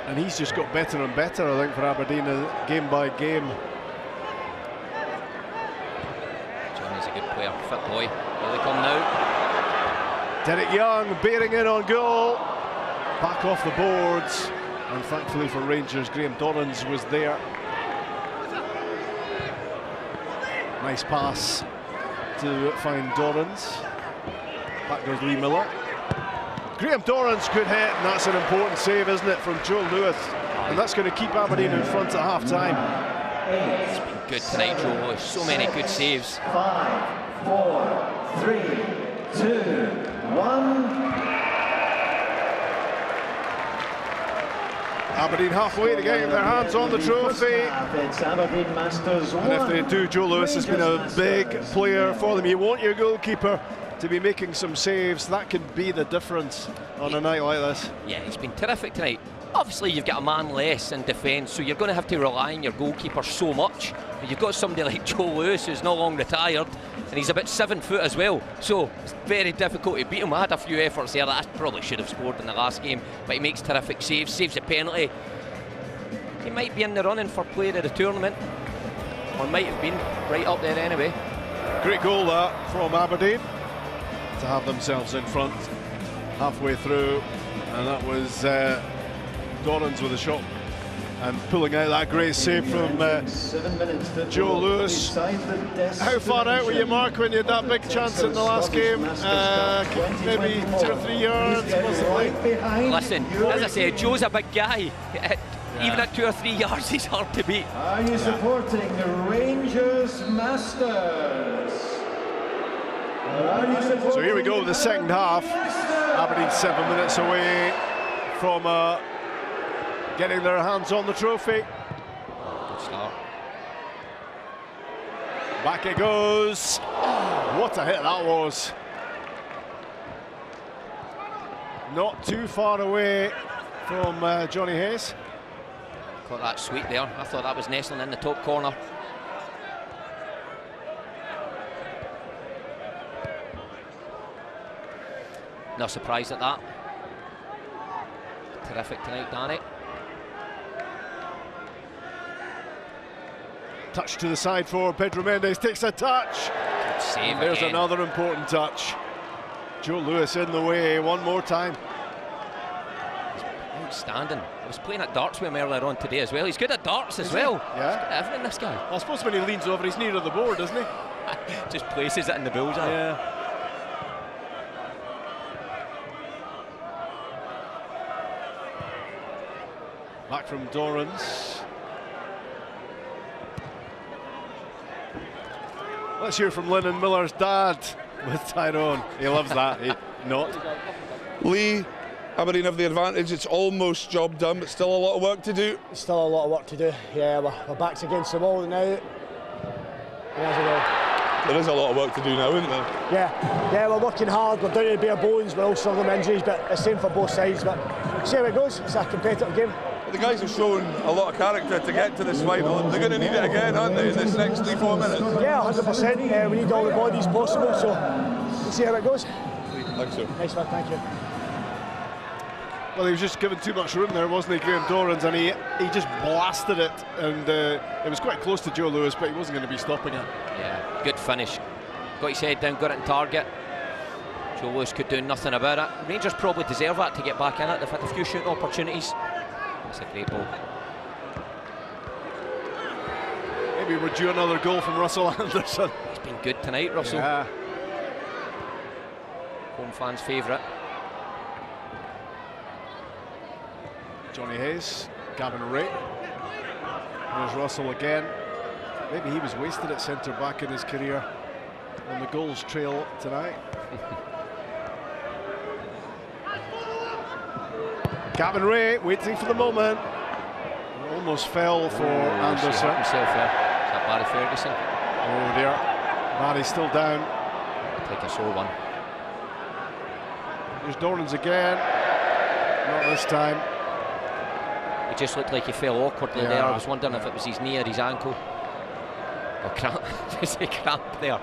And he's just got better and better, I think, for Aberdeen, game by game. Johnny's a good player, fit boy. Will they come now? Derek Young bearing in on goal. Back off the boards. And thankfully for Rangers, Graham Dorrans was there. Nice pass to find Dorrans. Back goes Lee Miller. Graham Dorrans could hit, and that's an important save, isn't it, from Joe Lewis? And that's going to keep Aberdeen in front at half-time. It's been good tonight, Joe Lewis. So many good saves. 5, 4, 3, 2, 1. Aberdeen halfway to getting their hands on the trophy. It's Aberdeen Masters 1. And if they do, Joe Lewis has been a big player for them. You want your goalkeeper to be making some saves. That can be the difference on a night like this. Yeah, he's been terrific tonight. Obviously, you've got a man less in defence, so you're going to have to rely on your goalkeeper so much. But you've got somebody like Joe Lewis, who's no long retired, and he's about 7 foot as well. So it's very difficult to beat him. I had a few efforts there that I probably should have scored in the last game, but he makes terrific saves, saves a penalty. He might be in the running for player of the tournament, or might have been right up there anyway. Great goal that from Aberdeen to have themselves in front halfway through, and that was Dorrans with a shot and pulling out that great save from Joe Lewis. How far out were you, Mark, when you had that big chance in the last game? Maybe 2 or 3 yards, possibly? Listen, as I said, Joe's a big guy. Even at 2 or 3 yards, he's hard to beat. Are you supporting the Rangers Masters? So here we go, the second half. Aberdeen 7 minutes away from getting their hands on the trophy. Good start. Back it goes. Oh, what a hit that was. Not too far away from Johnny Hayes. Got that sweep there. I thought that was nestling in the top corner. No surprise at that. Terrific tonight, Danny. Touch to the side for Pedro Mendes, takes a touch. Good save There's again. another important touch. Joe Lewis in the way one more time. Outstanding. I was playing at darts with him earlier on today as well. He's good at darts as well. Yeah. He's good at everything, this guy. I suppose when he leans over, he's near the board, isn't he? Just places it in the bullseye. Yeah. Back from Dorrans. Let's hear from Lennon Miller's dad with Tyrone. He loves that. Lee, Aberdeen have the advantage. It's almost job done, but still a lot of work to do. Still a lot of work to do. Yeah, we're backs against the wall now. There is a lot of work to do now, isn't there? Yeah, we're working hard. We're down to bare bones. We're all struggling with injuries, but it's the same for both sides. But see how it goes. It's a competitive game. The guys have shown a lot of character to get to this final. They're going to need it again, aren't they, in this next 3-4 minutes? Yeah, 100%. We need all the bodies possible, so we'll see how it goes. Thanks, sir. Nice one, thank you. Well, he was just given too much room there, wasn't he, Graham Dorrans, and he just blasted it, and it was quite close to Joe Lewis, but he wasn't going to be stopping it. Yeah, good finish. Got his head down, got it in target. Joe Lewis could do nothing about it. Rangers probably deserve that to get back in it. They've had a few shooting opportunities. It's a great ball. Maybe we're due another goal from Russell Anderson. He's been good tonight, Russell. Yeah. Home fans' favourite. Johnny Hayes, Gavin Ray. There's Russell again. Maybe he was wasted at centre back in his career on the goals trail tonight. Gavin Ray waiting for the moment. Almost fell for Anderson. Himself there. Is that Barry Ferguson? Oh dear. Barry's still down. Take a sore one. There's Dorrans again. Not this time. He just looked like he fell awkwardly there. I was wondering if it was his knee or his ankle. Or cramp. There's a cramp there.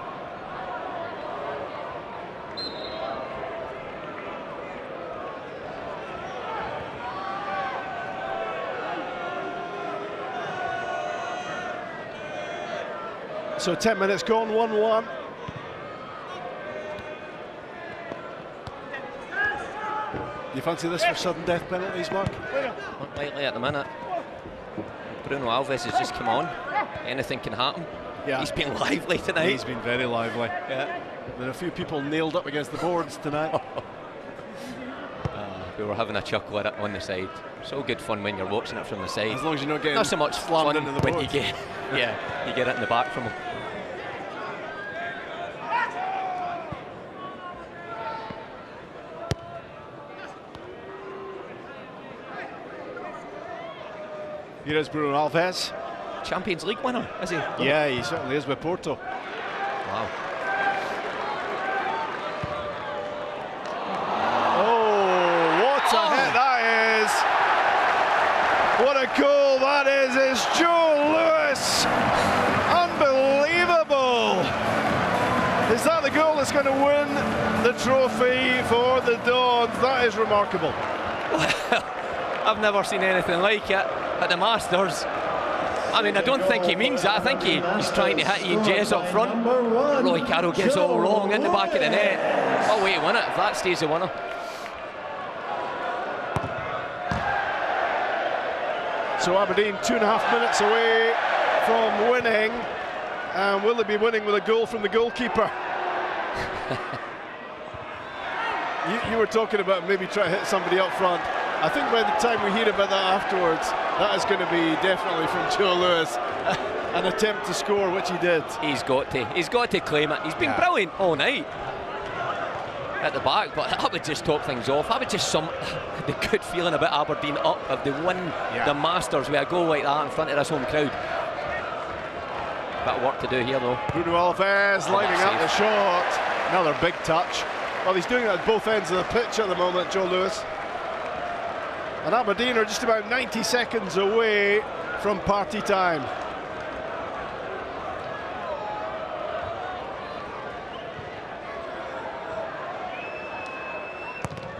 So 10 minutes gone, 1-1. You fancy this for sudden death penalties, Mark? Not likely at the minute. Bruno Alves has just come on. Anything can happen. Yeah. He's been lively tonight. He's been very lively. Yeah. There are a few people nailed up against the boards tonight. We were having a chuckle at it on the side. It's all good fun when you're watching it from the side. As long as you're not getting not so much fun into the when boards. you get you get it in the back from them. Here is Bruno Alves. Champions League winner, is he? Yeah, he certainly is with Porto. Wow. Oh, what a hit that is! What a goal that is! It's Joe Lewis! Unbelievable! Is that the goal that's going to win the trophy for the Dons? That is remarkable. I've never seen anything like it at the Masters. I mean, I don't think he means that. I think he's trying to hit Ian Jess up front. Roy Carroll gets it all wrong in the back of the net. Oh, wait, to win it if that stays the winner. So Aberdeen 2.5 minutes away from winning. And will they be winning with a goal from the goalkeeper? you were talking about maybe trying to hit somebody up front. I think by the time we hear about that afterwards, that is going to be definitely from Joe Lewis. An attempt to score, which he did. He's got to claim it. He's been brilliant all night at the back, but that would just top things off. That would just sum the good feeling about Aberdeen up if they win the Masters with a goal like that in front of this home crowd. Bit of work to do here though. Bruno Alves lining up the shot. Another big touch. Well, he's doing it at both ends of the pitch at the moment, Joe Lewis. And Aberdeen are just about 90 seconds away from party time.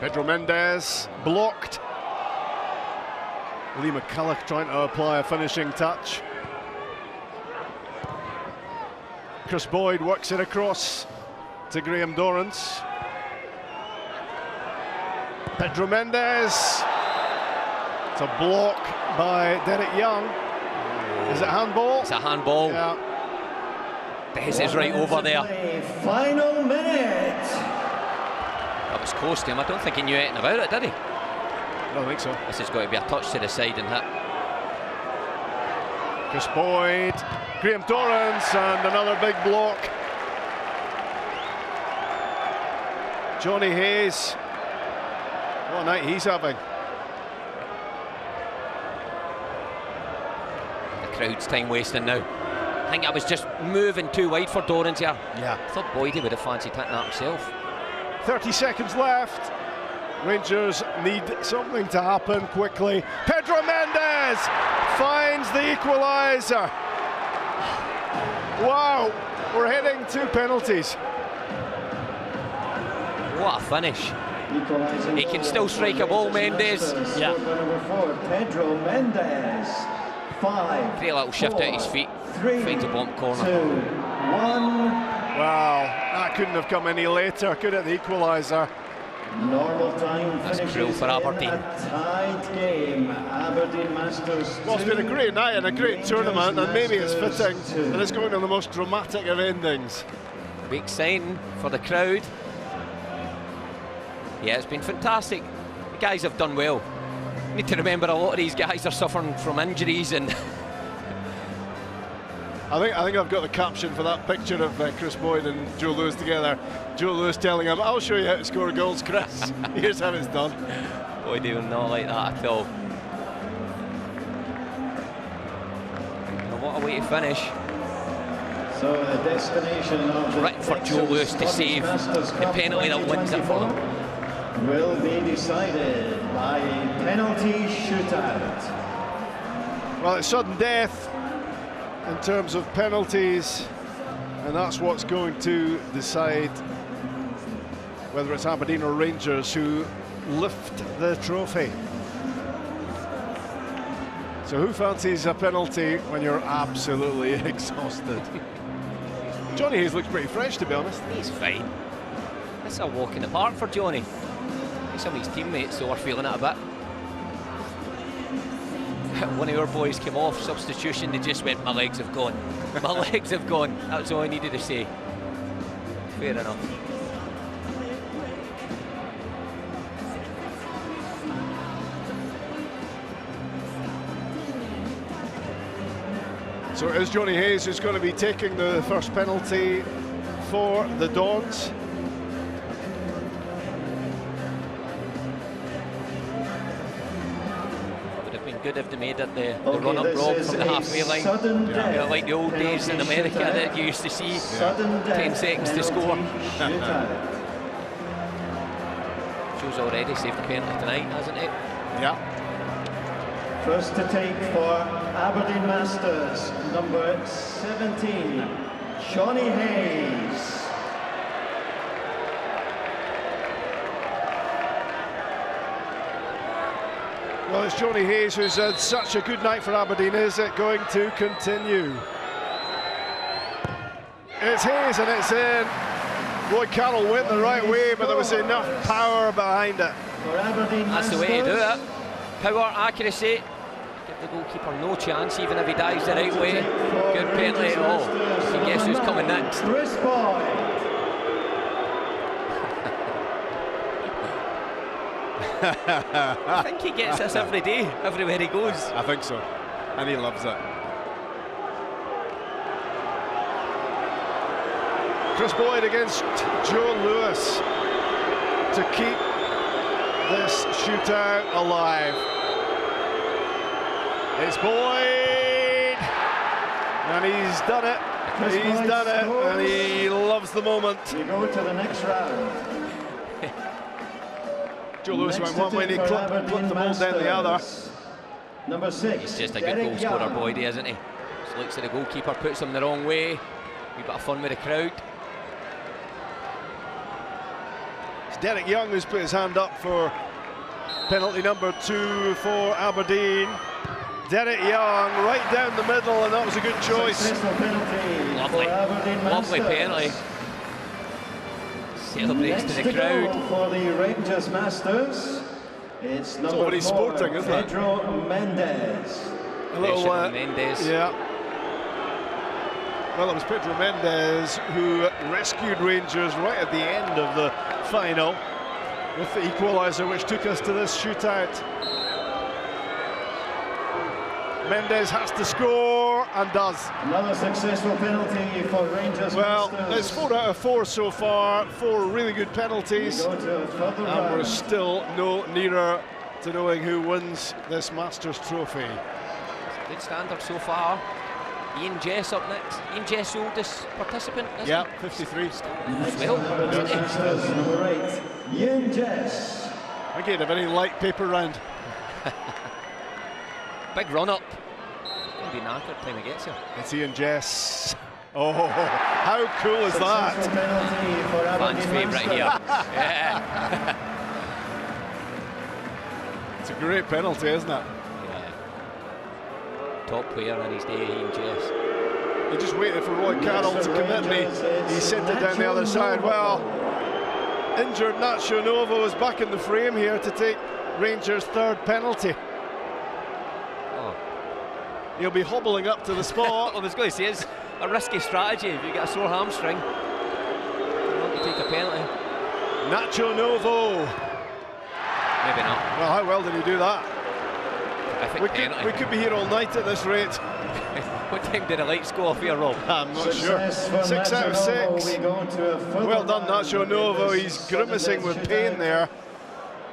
Pedro Mendes blocked. Lee McCulloch trying to apply a finishing touch. Chris Boyd works it across to Graham Dorrance. Pedro Mendes. It's a block by Derek Young. Is it handball? It's a handball. Yeah. Bez is right over there. Final minute. That was close to him. I don't think he knew anything about it, did he? I don't think so. This has got to be a touch to the side and hit. Chris Boyd, Graham Dorrance, and another big block. Johnny Hayes. What a night he's having. Crowd's time wasting now. I think I was just moving too wide for Dorrance here. Yeah. I thought Boydie would have fancied hitting that himself. 30 seconds left. Rangers need something to happen quickly. Pedro Mendes finds the equaliser. Wow, we're heading to penalties. What a finish. He can still strike a ball, Mendes. Yeah. Number 4, Pedro Mendes. 5. Great little shift out his feet. 3, finds a bottom corner. 2, 1. Wow, that couldn't have come any later, could it, the equaliser? Normal time. That's cruel for Aberdeen. Tight game. Aberdeen Masters. Well, it's been a great night and a great tournament, and maybe it's fitting that it's going to the most dramatic of endings. Big sign for the crowd. Yeah, it's been fantastic. The guys have done well. You need to remember a lot of these guys are suffering from injuries and I think I've got the caption for that picture of Chris Boyd and Joe Lewis together. Joe Lewis telling him, "I'll show you how to score goals, Chris." Here's how it's done. Boyd will not like that at all. And what a way to finish. So the destination of the right for Joe Lewis to save the penalty that wins it for them. Will be decided by penalty shootout. Well, it's sudden death in terms of penalties, and that's what's going to decide whether it's Aberdeen or Rangers who lift the trophy. So who fancies a penalty when you're absolutely exhausted? Johnny Hayes looks pretty fresh, to be honest. He's fine. It's a walk in the park for Johnny. Some of his teammates though are feeling it a bit. One of our boys came off substitution, they just went, "My legs have gone." My legs have gone. That was all I needed to say. Fair enough. So it is Johnny Hayes who's going to be taking the first penalty for the Dons. Would have been good if they made it the run-up rob from the halfway line. Like the old days in America that you used to see 10 seconds to score. Joe's already saved the penalty tonight, hasn't it? Yeah. First to take for Aberdeen Masters, number 17, Johnny Hayes. Well, it's Johnny Hayes who's had such a good night for Aberdeen. Is it going to continue? It's Hayes and it's in. Roy Carroll went the right way, but there was enough power behind it. That's the way to do it. Power, accuracy. Give the goalkeeper no chance, even if he dives the right way. Good penalty. Oh, you can guess who's coming next. I think he gets this every day, everywhere he goes. I think so, and he loves it. Chris Boyd against Joe Lewis to keep this shootout alive. It's Boyd, and he's done it. He's done it, and he loves the moment. You go to the next round. Joe Lewis went one way and he clipped the ball down the other. Number 6. He's just a good goal scorer, Boyd, isn't he? Just looks at the goalkeeper, puts him the wrong way. A bit of fun with the crowd. It's Derek Young who's put his hand up for penalty number 2 for Aberdeen. Derek Young right down the middle, and that was a good choice. Lovely penalty. Celebrates to the crowd. For the Rangers Masters, it's number 4, sporting, isn't it? Pedro Mendes. A little Mendes. Yeah. Well, it was Pedro Mendes who rescued Rangers right at the end of the final with the equaliser, which took us to this shootout. Mendes has to score and does. Another successful penalty for Rangers. Well, Masters. it's 4 out of 4 so far, 4 really good penalties, and we're still no nearer to knowing who wins this Masters trophy. Good standard so far. Ian Jess up next. Ian Jess, the oldest participant, isn't Yeah, he? 53. As well, Rangers Masters, number 8, Ian Jess. Again, a very light paper round. Big run up. It'll be knackered time he gets here. It's Ian Jess. Oh, how cool is that? Fans' favourite here. Yeah. It's a great penalty, isn't it? Yeah. Top player in his day, Ian Jess. He just waited for Roy Carroll to commit, and he sent it down the other side. Well, injured Nacho Novo is back in the frame here to take Rangers' 3rd penalty. He'll be hobbling up to the spot. I was going to say, it's a risky strategy if you get a sore hamstring. You want to take a penalty. Nacho Novo. Maybe not. Well, how well did he do that? We could be here all night at this rate. What time did the lights go off here, Rob? I'm not sure. 6 out of 6. Well done, Nacho Novo. He's grimacing with pain there,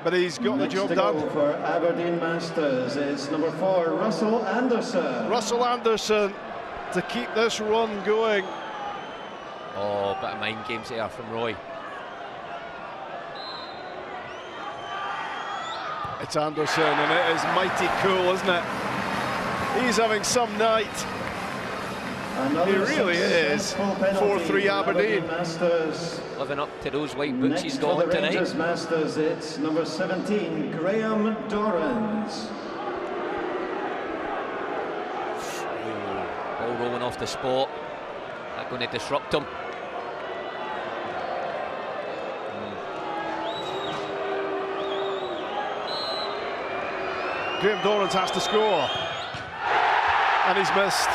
but he's got the job done. For Aberdeen Masters, it's number 4, Russell Anderson. Russell Anderson to keep this run going. Oh, bit of mind games there from Roy. It's Anderson, and it is mighty cool, isn't it? He's having some night. He really is. 4-3 Aberdeen. Masters. Living up to those white boots he's got on tonight. Rangers Masters, it's number 17, Graham Dorrans. Ball rolling off the spot. Not going to disrupt him. Graham Dorrans has to score. And he's missed.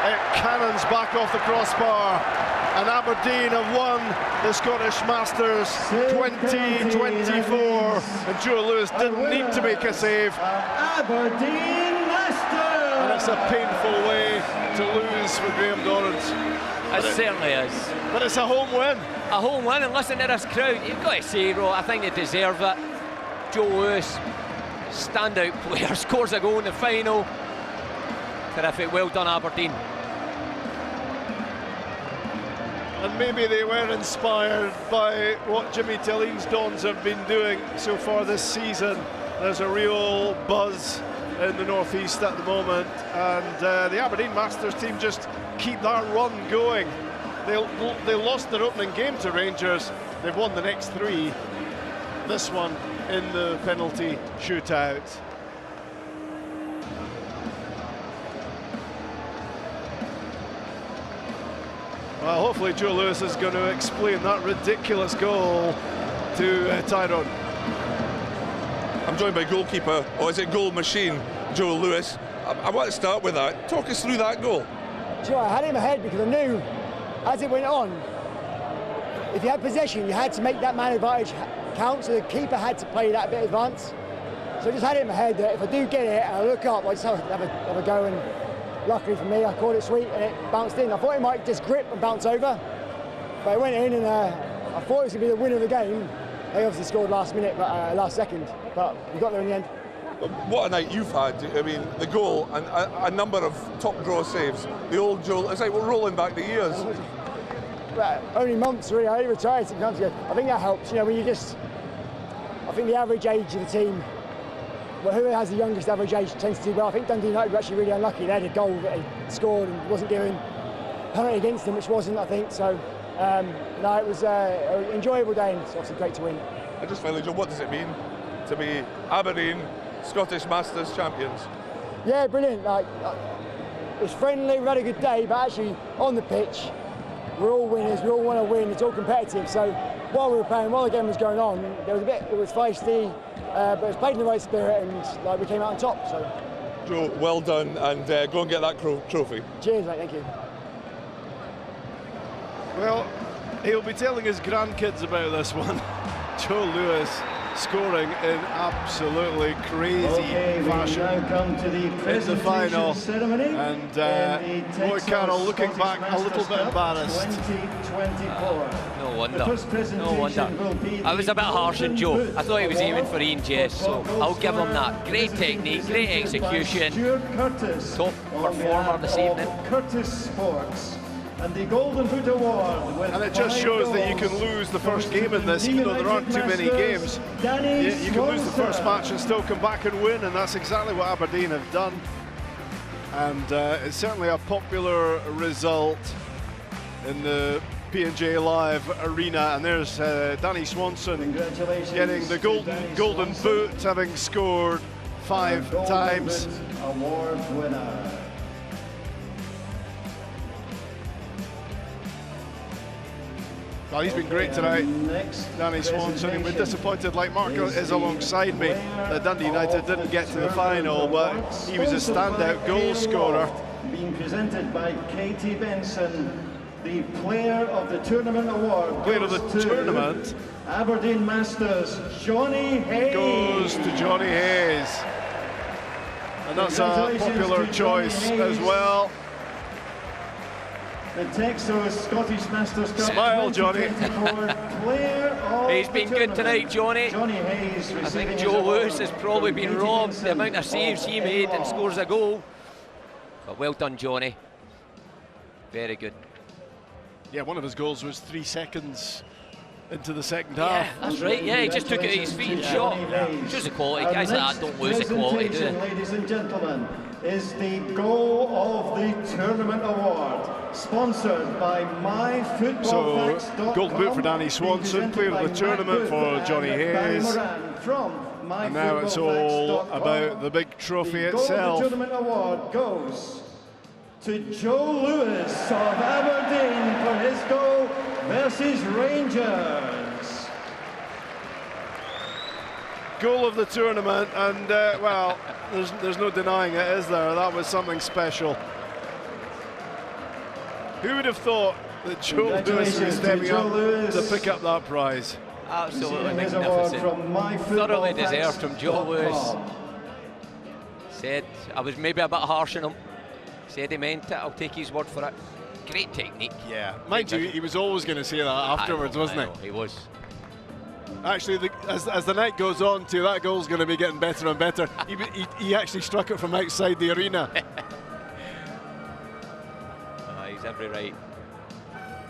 It cannons back off the crossbar. And Aberdeen have won the Scottish Masters 2024. And Joe Lewis didn't need to make a save. Aberdeen Masters! And it's a painful way to lose for Graham Dorrans. It certainly is. But it's a home win. A home win, and listen to this crowd. You've got to say, Ro, I think they deserve it. Joe Lewis, standout player, scores a goal in the final. Terrific, well done Aberdeen. And maybe they were inspired by what Jimmy Tilleen's Dons have been doing so far this season. There's a real buzz in the North East at the moment, and the Aberdeen Masters team just keep that run going. They lost their opening game to Rangers. They've won the next 3. This one in the penalty shootout. Well, hopefully Joe Lewis is going to explain that ridiculous goal to Tyrone. I'm joined by goalkeeper, or is it goal machine, Joe Lewis. I want to start with that. Talk us through that goal. Do you know, I had it in my head because I knew as it went on, if you had possession, you had to make that man advantage count, so the keeper had to play that bit advance. So I just had it in my head that if I do get it and I look up, I just have a go, and luckily for me, I caught it sweet and it bounced in. I thought it might just grip and bounce over, but it went in, and I thought it was going to be the winner of the game. They obviously scored last minute, but last second, but we got there in the end. What a night you've had. I mean, the goal and a number of top draw saves. The old Joe, it's like we're rolling back the years. Well, only months really. I retired 6 months ago. I think that helps. You know, when you just, I think the average age of the team, well, whoever has the youngest average age tends to do well. I think Dundee United were actually really unlucky. They had a goal that they scored and wasn't given penalty against them, which wasn't, I think. So, no, it was an enjoyable day, and it's obviously great to win. I just finally, Joe, what does it mean to be Aberdeen Scottish Masters champions? Yeah, brilliant. Like, it was friendly, we had a good day, but actually on the pitch, we're all winners, we all want to win, it's all competitive. So while we were playing, while the game was going on, there was a bit, it was feisty, but it was played in the right spirit, and like, we came out on top. So, Joe, well done, and go and get that trophy. Cheers, mate, thank you. Well, he'll be telling his grandkids about this one. Joe Lewis scoring in absolutely crazy fashion in the final, and Roy Carroll looking back a little bit embarrassed. No wonder, no wonder. I was a bit harsh on Joe. I thought he was aiming for Ian Jess, so I'll give him that. Great technique, great execution, top performer this evening. Curtis Sports. And the Golden Boot Award. And it just shows that you can lose the first game in this, even though there aren't too many games. You can lose the first match and still come back and win, and that's exactly what Aberdeen have done. And it's certainly a popular result in the P&J Live arena. And there's Danny Swanson getting the golden boot, having scored 5 times. Award winner. Well, he's been great tonight, Danny Swanson. And we're disappointed, like Mark is alongside me, that Dundee United didn't get to the final, but he was a standout goal scorer. Being presented by Katie Benson, the Player of the Tournament award. Player of the tournament? Aberdeen Masters, Johnny Hayes. Goes to Johnny Hayes. And that's a popular choice as well. The Texas Scottish Masters Cup. Smile, Johnny. He's been good tonight, Johnny. Johnny Hayes. I think Joe Lewis has probably been robbed the amount of saves he made and scores a goal. But well done, Johnny. Very good. Yeah, one of his goals was 3 seconds into the second half. Yeah, that's right. Yeah, he just took it at his feet and shot. Shows the quality. Guys like that don't lose the quality, do they? Ladies and gentlemen, is the Goal of the Tournament award, sponsored by MyFootballFacts.com. So, golden boot for Danny Swanson, player of the tournament for Johnny Hayes. And now it's all about the big trophy itself. The Tournament award goes to Joe Lewis of Aberdeen for his goal versus Rangers. Goal of the tournament, and well, there's no denying it, is there? That was something special. Who would have thought that Joe Lewis was stepping up to pick up that prize? Absolutely magnificent. Thoroughly deserved from Joe Lewis. Said I was maybe a bit harsh on him. Said he meant it, I'll take his word for it. Great technique. Yeah, mind you, he was always going to say that afterwards, wasn't he? He was. Actually, as the night goes on, too, that goal's going to be getting better and better. he actually struck it from outside the arena. He's every right.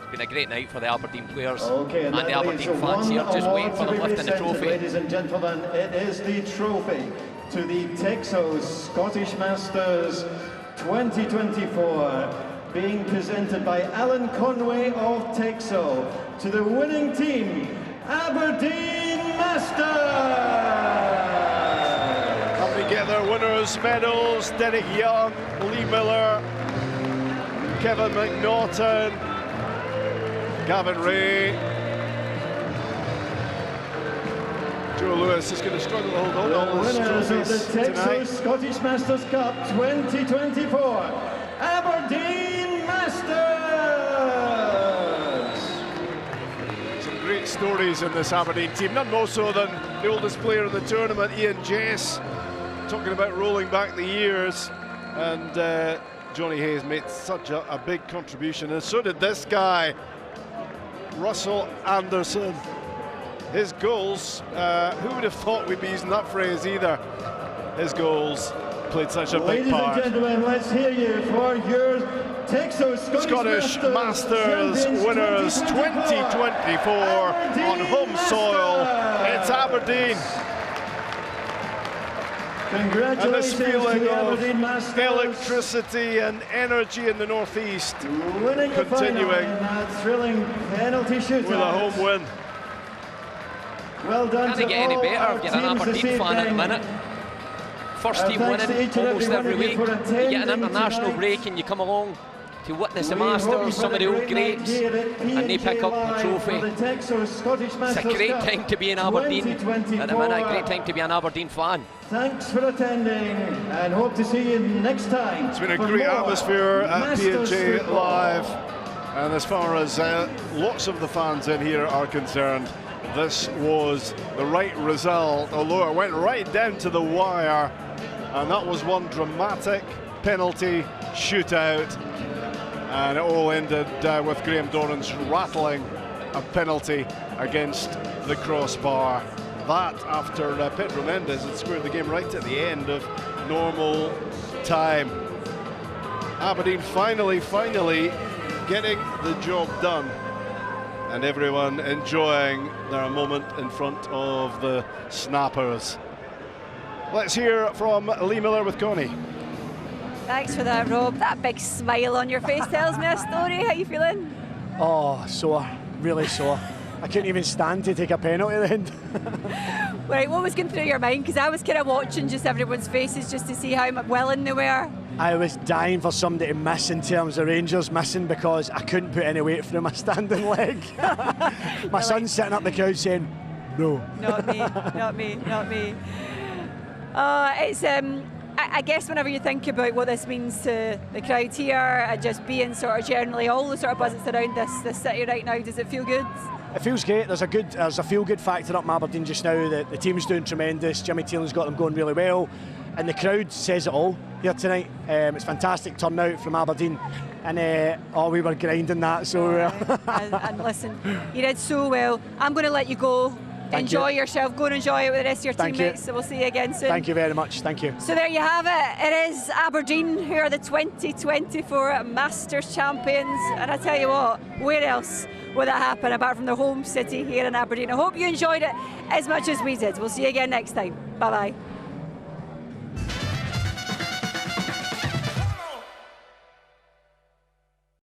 It's been a great night for the Aberdeen players Okay, and the Aberdeen fans here, just waiting for them lifting the trophy. Ladies and gentlemen, it is the trophy to the Texos Scottish Masters 2024, being presented by Alan Conway of Texo to the winning team, Aberdeen Masters. Come to get their winners' medals: Derek Young, Lee Miller, Kevin McNaughton, Gavin Ray. Joe Lewis is going to struggle to hold on to all The his winners of the trophies Texas tonight. Scottish Masters Cup 2024, Aberdeen Masters. Some great stories in this Aberdeen team, none more so than the oldest player in the tournament, Ian Jess, talking about rolling back the years, and Johnny Hayes made such a big contribution, and so did this guy, Russell Anderson. His goals, who would have thought we'd be using that phrase either? His goals played such a big part. Ladies and gentlemen, let's hear you for your Texas Scottish Masters winners 2024 on home soil. It's Aberdeen. Congratulations and this feeling to the of Aberdeen Masters. electricity and energy in the northeast Winning the final continuing in that thrilling penalty shootout. with a home win. Well done Can't to get any all better our if you're an teams this Aberdeen fan at the evening. minute. First team thanks to winning each and almost every every one of you week. for You get an attending international tonight. break and you come along to witness the We hope Masters, you've some had of the a old great night greats, here at and they P&K pick up the Live trophy. for the Texas Scottish It's a Masters great Cup time to be in Aberdeen at the minute, 2024. great time to be an Aberdeen fan. Thanks for attending and hope to see you next time. It's been a for great more atmosphere at Masters P&J football. Live, and as far as lots of the fans in here are concerned, this was the right result, although it went right down to the wire, and that was one dramatic penalty shootout, and it all ended with Graham Dorrans rattling a penalty against the crossbar. That after Pedro Mendes had scored the game right at the end of normal time. Aberdeen finally getting the job done, and everyone enjoying their moment in front of the Snappers. Let's hear from Lee Miller with Connie. Thanks for that, Rob. That big smile on your face tells me a story. How you feeling? Oh, sore, really sore. I couldn't even stand to take a penalty at the end. Right, what was going through your mind? Because I was kind of watching just everyone's faces just to see how willing they were. I was dying for somebody to miss in terms of Rangers missing, because I couldn't put any weight through my standing leg. My son's sitting up the couch saying, no. Not me, not me, not me. It's I guess whenever you think about what this means to the crowd here and just being sort of generally all the sort of buzz that's around this city right now, does it feel good? It feels great. There's a feel-good factor up in Aberdeen just now. The team's doing tremendous. Jimmy Taylor's got them going really well, and the crowd says it all here tonight. It's fantastic turnout from Aberdeen, and we were grinding that so well. and listen, you did so well. I'm going to let you go. Enjoy yourself. Go and enjoy it with the rest of your teammates. So we'll see you again soon. Thank you very much. Thank you. So there you have it. It is Aberdeen who are the 2024 Masters champions. And I tell you what, where else would that happen apart from the home city here in Aberdeen? I hope you enjoyed it as much as we did. We'll see you again next time. Bye-bye.